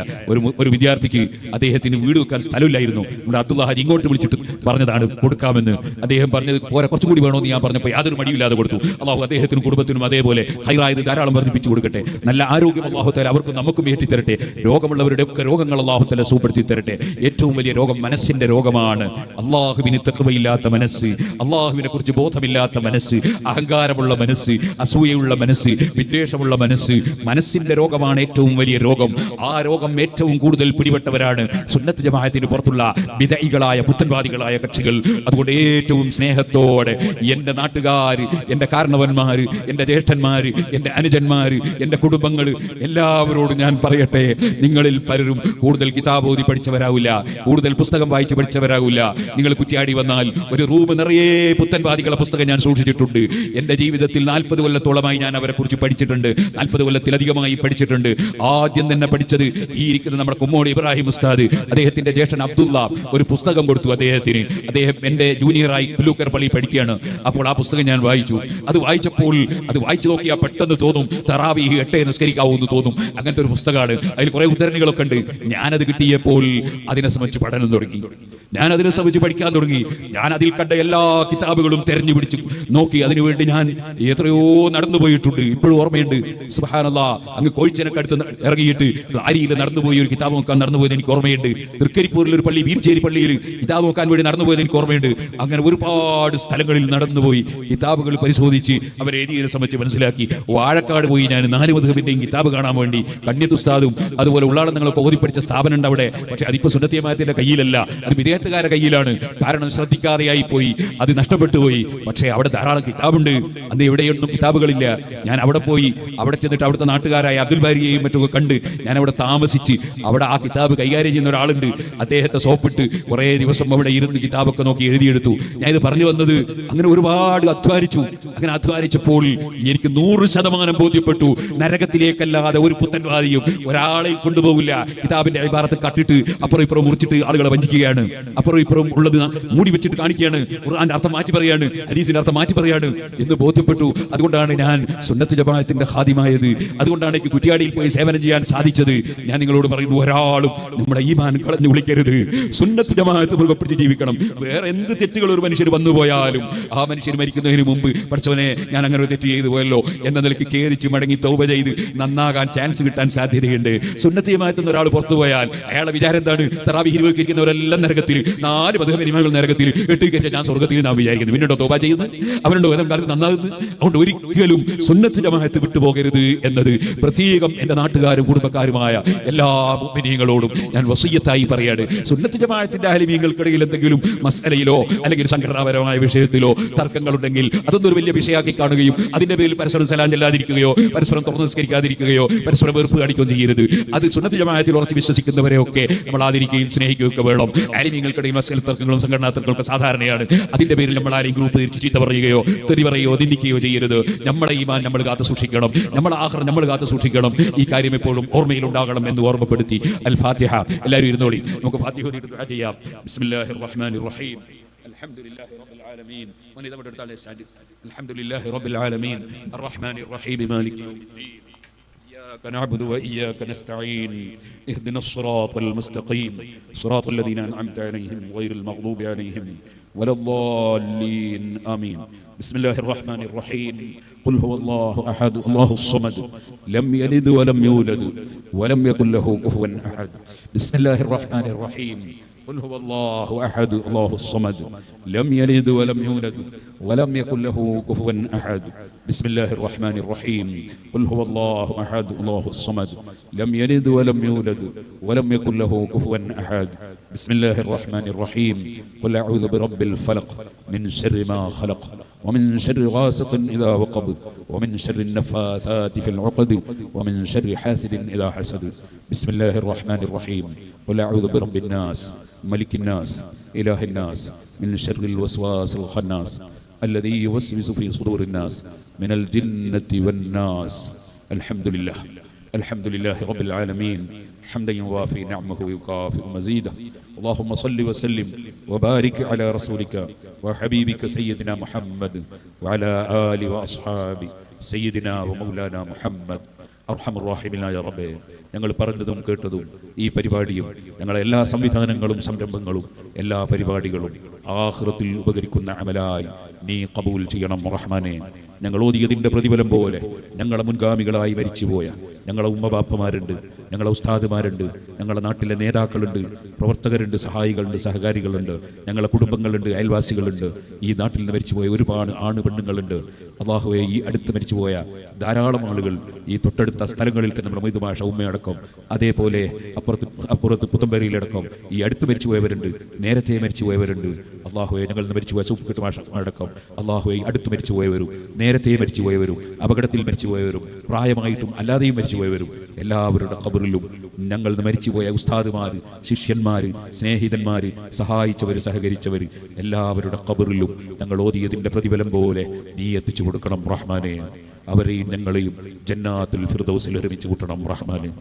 ഒരു വിദ്യാർത്ഥിക്ക് അദ്ദേഹത്തിന് വീട് വെക്കാൻ സ്ഥലമില്ലായിരുന്നു. നമ്മുടെ അബ്ദുല്ലാ ഹാജി ഇങ്ങോട്ട് വിളിച്ചിട്ട് പറഞ്ഞതാണ് കൊടുക്കാമെന്ന്. അദ്ദേഹം പറഞ്ഞത് പോരെ കുറച്ചും കൂടി വേണമെന്ന് ഞാൻ പറഞ്ഞപ്പോൾ യാതൊരു മടിയില്ലാതെ കൊടുത്തു. അല്ലാഹു അദ്ദേഹത്തിനും കുടുംബത്തിനും അതേപോലെ ഹൈറായത് ധാരാളം വർദ്ധിപ്പിച്ചു കൊടുക്കട്ടെ. നല്ല ആരോഗ്യം അല്ലാഹു തആല അവർക്കും നമുക്കും ഏറ്റിത്തരട്ടെ. രോഗമുള്ളവരുടെ ഒക്കെ രോഗങ്ങൾ അല്ലാഹു തആല സുഖപ്പെടുത്തി തരട്ടെ. ഏറ്റവും വലിയ രോഗം മനസ്സിന്റെ രോഗമാണ്. അള്ളാഹുവിന് തഖ്വയില്ലാത്ത മനസ്സ്, അള്ളാഹുവിനെ കുറിച്ച് ബോധമില്ലാത്ത മനസ്സ്, അഹങ്കാരമുള്ള മനസ്സ്, അസൂയയുള്ള മനസ്സ്, വിദ്വേഷമുള്ള മനസ്സ്, മനസ്സിന്റെ രോഗമാണ് ഏറ്റവും വലിയ രോഗം. ആ രോഗം ഏറ്റവും കൂടുതൽ പിടിപെട്ടവരാണ് സുന്നത്ത് ജമാഅത്തിന് പുറത്തുള്ള ബിദഈകളായ പുത്തൻവാദികളായ കക്ഷികൾ. അതുകൊണ്ട് ഏറ്റവും സ്നേഹത്തോടെ എൻ്റെ നാട്ടുകാർ, എൻ്റെ കാരണവന്മാർ, എൻ്റെ ജ്യേഷ്ഠന്മാർ, എൻ്റെ അനുജന്മാർ, എൻ്റെ കുടുംബങ്ങൾ എല്ലാവരോടും ഞാൻ പറയട്ടെ, നിങ്ങളിൽ പലരും കൂടുതൽ കിതാബോധി പഠിച്ചവരാവില്ല, കൂടുതൽ പുസ്തകം വായിച്ച് പഠിച്ചവരാവില്ല. നിങ്ങൾ കുറ്റ്യാടി വന്നാൽ ഒരു റൂം നിറയെ പുത്തൻവാദികളെ പുസ്തകം ഞാൻ സൂക്ഷിച്ചിട്ടുണ്ട്. എൻ്റെ ജീവിതത്തിൽ 40 കൊല്ലത്തോളമായി ഞാൻ അവരെ കുറിച്ച് പഠിച്ചിട്ടുണ്ട്. 40 കൊല്ലത്തിലധികമായി പഠിച്ചിട്ടുണ്ട്. ആദ്യം തന്നെ പഠിച്ചത് ഈ ഇരിക്കുന്ന നമ്മുടെ കുമ്മോടി ഇബ്രാഹിം ഉസ്താദ്, അദ്ദേഹത്തിന്റെ ജ്യേഷ്ഠൻ അബ്ദുള്ള ഒരു പുസ്തകം കൊടുത്തു അദ്ദേഹത്തിന്. അദ്ദേഹം എൻ്റെ ജൂനിയറായി പുല്ലൂക്കർ പള്ളി പഠിക്കുകയാണ്. അപ്പോൾ ആ പുസ്തകം ഞാൻ വായിച്ചു. അത് വായിച്ചപ്പോൾ അത് വായിച്ചു നോക്കിയാൽ പെട്ടെന്ന് തോന്നും തറാവീഹ് 8 നിസ്കരിക്കാവൂ എന്ന് തോന്നും. അങ്ങനത്തെ ഒരു പുസ്തകമാണ്. അതിൽ കുറെ ഉദ്ധരണികളൊക്കെ ഉണ്ട്. ഞാനത് കിട്ടിയപ്പോൾ അതിനെ സംബന്ധിച്ച് പഠനം തുടങ്ങി. ഞാൻ അതിനെ സംബന്ധിച്ച് പഠിക്കാൻ തുടങ്ങി. ഞാൻ അതിൽ കണ്ട എല്ലാ കിതാബുകളും തെരഞ്ഞു പിടിച്ചു നോക്കി. അതിനുവേണ്ടി ഞാൻ എത്രയോ നടന്നു പോയിട്ടുണ്ട്. ഇപ്പോഴും ഓർമ്മയുണ്ട്. സുബ്ഹാനല്ലാഹ്, അങ്ങ് കോഴിച്ചേനക്കടുത്ത് ഇറങ്ങിയിട്ട് ലാരിയിൽ നടന്നുപോയി ഒരു കിതാബ് നോക്കാൻ നടന്നുപോയത് എനിക്ക് ഓർമ്മയുണ്ട്. തൃക്കരിപ്പൂരിൽ ഒരു പള്ളി, വീർച്ചേരി പള്ളിയിൽ കിതാബ് നോക്കാൻ വേണ്ടി നടന്നുപോയത് എനിക്ക് ഓർമ്മയുണ്ട്. അങ്ങനെ ഒരുപാട് സ്ഥലങ്ങളിൽ നടന്നുപോയി കിതാബുകൾ പരിശോധിച്ച് അവരെഴുതിയതിനെ സംബന്ധിച്ച് മനസ്സിലാക്കി. വാഴക്കാട് പോയി ഞാൻ 4 മദ്ഹബിന്റെയും കിതാബ് കാണാൻ വേണ്ടി. കണ്യത്ത് ഉസ്താദും അതുപോലെ ഉള്ളാളങ്ങളൊക്കെ ഓതി പഠിച്ച സ്ഥാപനം ഉണ്ട് അവിടെ. പക്ഷെ അതിപ്പോ സുന്നത്ത് ജമാഅത്തിന്റെ കയ്യിലല്ല, അത് വിദേഹത്തുകാരുടെ കയ്യിലാണ്. കാരണം ശ്രദ്ധിക്കാതെയായി പോയി, അത് നഷ്ടപ്പെട്ടു പോയി. പക്ഷേ അവിടെ ധാരാളം കിതാബുണ്ട്. അന്ന് എവിടെയൊന്നും കിതാബുകളില്ല. ഞാൻ അവിടെ പോയി, അവിടെ ചെന്നിട്ട് അവിടുത്തെ നാട്ടുകാരായ അബ്ദുൽ ബാരിയെയും മറ്റൊക്കെ കണ്ട് ഞാൻ അവിടെ താമസിച്ച് അവിടെ ആ കിതാബ് കൈകാര്യം ചെയ്യുന്ന ഒരാളുണ്ട്. അദ്ദേഹത്തെ സോപ്പിട്ട് കുറേ ദിവസം അവിടെ ഇരുന്ന് കിതാബൊക്കെ നോക്കി എഴുതിയെടുത്തു. ഞാൻ ഇത് പറഞ്ഞു വന്നത്, അങ്ങനെ ഒരുപാട് അധ്വാനിച്ചു. അങ്ങനെ അധ്വാനിച്ചപ്പോൾ എനിക്ക് 100% ബോധ്യപ്പെട്ടു, നരകത്തിലേക്കല്ലാതെ ഒരു പുത്തൻവാദിയും ഒരാളെ കൊണ്ടുപോകില്ല. കിതാബിന്റെ ഇബാറത്ത് കട്ടിട്ട് അപ്പുറം ഇപ്പുറം മുറിച്ചിട്ട് ആളുകളെ വഞ്ചിക്കുകയാണ്. അപ്പുറം ഇപ്പുറം ഉള്ളത് മൂടി വെച്ചിട്ട് കാണിക്കുകയാണ്. ഖുർആന്റെ അർത്ഥം മാറ്റി പറയാണ്, ഹദീസിന്റെ അർത്ഥം മാറ്റി പറയാണ് എന്ന് ബോധ്യപ്പെട്ടു. അതുകൊണ്ടാണ് ഞാൻ സുന്നത്ത് ജമാഅത്തിന്റെ ഖാദിമായത്. അതുകൊണ്ടാണ് എനിക്ക് കുറ്റ്യാടിയിൽ പോയി സേവനം ചെയ്യാൻ സാധിച്ചത്. ഞാൻ നിങ്ങളോട് പറയുന്നു, ഒരാളും നമ്മുടെ ഈമാൻ കളഞ്ഞു വിളിക്കരുത്. സുന്നത്ത് ജമാഅത്ത് മുറുകെ ജീവിക്കണം. വേറെ എന്ത് തെറ്റുകൾ ഒരു മനുഷ്യർ വന്നു പോയാലും ആ മനുഷ്യർ മരിക്കുന്നതിന് മുമ്പ് പഠിച്ചവനെ ഞാൻ അങ്ങനെ ഒരു തെറ്റ് ചെയ്തു പോയല്ലോ എന്ന നിലയ്ക്ക് ഖേദിച്ച് മടങ്ങി തൗബ ചെയ്ത് നന്നാകാൻ ചാൻസ് കിട്ടാൻ സാധ്യതയുണ്ട്. സുന്നത്ത് ജമാഅത്തിൽ നിന്ന് ഒരാൾ പുറത്തു പോയാൽ അയാളുടെ വിചാരം എന്താണ്? തറാവീഹ് നിർവഹിക്കുന്നവരെല്ലാം നരകത്തിൽ, 4 മദ്ഹബ് ഇമാമുകൾ നരകത്തിൽ, 8 കേസ് ഞാൻ സ്വർഗ്ഗത്തിൽ നാം വിചാരിക്കുന്നു. പിന്നീടോ തൗബ ചെയ്യുന്നത്, അവരുടെ ഏതെങ്കിലും കാലത്ത് നന്നാകുന്നത്. അതുകൊണ്ട് ഒരിക്കലും സുന്നത്ത് ജമാഅത്ത് വിട്ടുപോകരുത് എന്നത് പ്രത്യേകം എൻ്റെ നാട്ടുകാരും കുടുംബക്കാരുമായ എല്ലാ മുഅ്മിനീങ്ങളോടും ഞാൻ വസിയ്യത്തായി പറയാണ്. സുന്നത്ത് ജമാഅത്തിന്റെ ആലിമീങ്ങൾക്കിടയിൽ എന്തെങ്കിലും മസ്അലയിലോ അല്ലെങ്കിൽ സംഘടനാപരമായ വിഷയത്തിലോ തർക്കങ്ങളുണ്ടെങ്കിൽ അതൊന്നും ഒരു വലിയ വിഷയമാക്കി കാണുകയും അതിന്റെ പേരിൽ പരസ്പരം സലാം ചെല്ലാതിരിക്കുകയോ പരസ്പരം തുറന്നു നിസ്കരിക്കാതിരിക്കുകയോ പരസ്പരം വെറുപ്പ് കാണിക്കുകയും ചെയ്യരുത്. അത് സുന്നത്ത് ജമാഅത്തിൽ ഉറച്ച് വിശ്വസിക്കുന്നവരെയൊക്കെ നമ്മൾ ആദരിക്കുകയും സ്നേഹിക്കുകയൊക്കെ വേണം. ആലിമീങ്ങൾക്കിടയിൽ മസ്അല തർക്കങ്ങളും സംഘടനാ തർക്കങ്ങളൊക്കെ സാധാരണയാണ്. അതിന്റെ പേരിൽ നമ്മൾ ആരെയും ഗ്രൂപ്പ് തിരിച്ച് ചീത്ത പറയുകയോ തെറി പറയുകയോ നിന്ദിക്കുകയോ ചെയ്യരുത്. നമ്മളെ ഈമാൻ നമ്മൾ കാത്തു സൂക്ഷിക്കണം, നമ്മളെ ആഖിറ നമ്മൾ കാത്തു സൂക്ഷിക്കണം. ഈ കാര്യം എപ്പോഴും ഓർമ്മയിലുണ്ടാകണം എന്ന് ഓർമ്മപ്പെടുത്തി അൽ ഫാത്തിഹ. എല്ലാവരും ഇരുന്നോളി, നമുക്ക് ഫാത്തിഹ ദുആ ചെയ്യാം. ബിസ്മില്ലാഹിർ റഹ്മാനിർ റഹീം. അൽഹംദുലില്ലാഹി റബ്ബിൽ ആലമീൻ. അൽഹംദുലില്ലാഹി റബ്ബിൽ ആലമീൻ അർറഹ്മാനിർ റഹീം മാലികി യൗമിദ്ദീൻ. إياك نعبد وإياك نستعين اهدنا الصراط المستقيم صراط الذين أنعمت عليهم غير المغضوب عليهم ولا الضالين آمين. بسم الله الرحمن الرحيم. قل هو الله أحد الله الصمد لم يلد ولم يولد ولم يكن له كفوا أحد. بسم الله الرحمن الرحيم. قل هو الله أحد الله الصمد لم يلد ولم يولد ولم يكن له كفوا أحد. بسم الله الرحمن الرحيم. قل هو الله أحد الله الصمد لم يلد ولم يولد ولم يكن له كفوا أحد. بسم الله الرحمن الرحيم. قل أعوذ برب الفلق من شر ما خلق ومن شر غاسق إذا وقب ومن شر النفاثات في العقد ومن شر حاسد إذا حسد. بسم الله الرحمن الرحيم. قل أعوذ برب الناس ملك الناس إله الناس من شر الوسواس الخناس الذي يوسوس في صدور الناس من الجنة والناس. الحمد لله الحمد لله رب العالمين حمدا يوافي نعمه ويكافئ مزيده. اللهم صل وسلم وبارك على رسولك وحبيبك سيدنا محمد وعلى آله وأصحابه سيدنا ومولانا محمد. അർഹമർ റഹീമിനായ റബ്ബേ, ഞങ്ങൾ പറഞ്ഞതും കേട്ടതും ഈ പരിപാടിയും ഞങ്ങളെ എല്ലാ സംവിധാനങ്ങളും സംരംഭങ്ങളും എല്ലാ പരിപാടികളും ആഖിറത്തിൽ ഉപകരിക്കുന്ന അമലായി നീ ഖബൂൽ ചെയ്യണം റഹ്മാനേ. ഞങ്ങൾ ഓതിയതിൻ്റെ പ്രതിഫലം പോലെ ഞങ്ങളെ മുൻഗാമികളായി മരിച്ചുപോയ ഞങ്ങളെ ഉമ്മബാപ്പമാരുണ്ട്, ഞങ്ങളെ ഉസ്താദുമാരുണ്ട്, ഞങ്ങളുടെ നാട്ടിലെ നേതാക്കളുണ്ട്, പ്രവർത്തകരുണ്ട്, സഹായികളുണ്ട്, സഹകാരികളുണ്ട്, ഞങ്ങളെ കുടുംബങ്ങളുണ്ട്, അയൽവാസികളുണ്ട്. ഈ നാട്ടിൽ നിന്ന് മരിച്ചുപോയ ഒരുപാട് ആണ് പെണ്ണുങ്ങളുണ്ട്. അല്ലാഹുവേ, ഈ അടുത്ത് മരിച്ചുപോയ ധാരാളം ആളുകൾ ഈ തൊട്ടടുത്ത സ്ഥലങ്ങളിൽ തന്നെ നമ്മുടെ മൊയ്തു ഭാഷ ഉമ്മയടക്കം, അതേപോലെ അപ്പുറത്ത് പുത്തമ്പേരിയിലടക്കം ഈ അടുത്ത് മരിച്ചുപോയവരുണ്ട്, നേരത്തെ മരിച്ചുപോയവരുണ്ട്. അല്ലാഹുവേ, ഞങ്ങൾ നിന്ന് മരിച്ചുപോയ സൂഫിക്കട്ട് ഭാഷ അടക്കം അല്ലാഹുവേ, അടുത്ത് മരിച്ചുപോയവരും നേരത്തെ മരിച്ചുപോയവരും അപകടത്തിൽ മരിച്ചുപോയവരും പ്രായമായിട്ടും അല്ലാതെയും മരിച്ചുപോയവരും എല്ലാവരുടെ ഖബറിലും ഞങ്ങൾ മരിച്ചുപോയ ഉസ്താദുമാർ, ശിഷ്യന്മാർ, സ്നേഹിതന്മാർ, സഹായിച്ചവർ, സഹകരിച്ചവർ എല്ലാവരുടെ ഖബറിലും ഞങ്ങൾ ഓതിയതിൻ്റെ പ്രതിഫലം പോലെ നീ എത്തിച്ചു കൊടുക്കണം റഹ്മാനെ. അവരെയും ഞങ്ങളെയും ജന്നാത്തുൽ ഫിർദൗസിൽ ഒരുമിച്ച് കൂട്ടണം റഹ്മാനെ.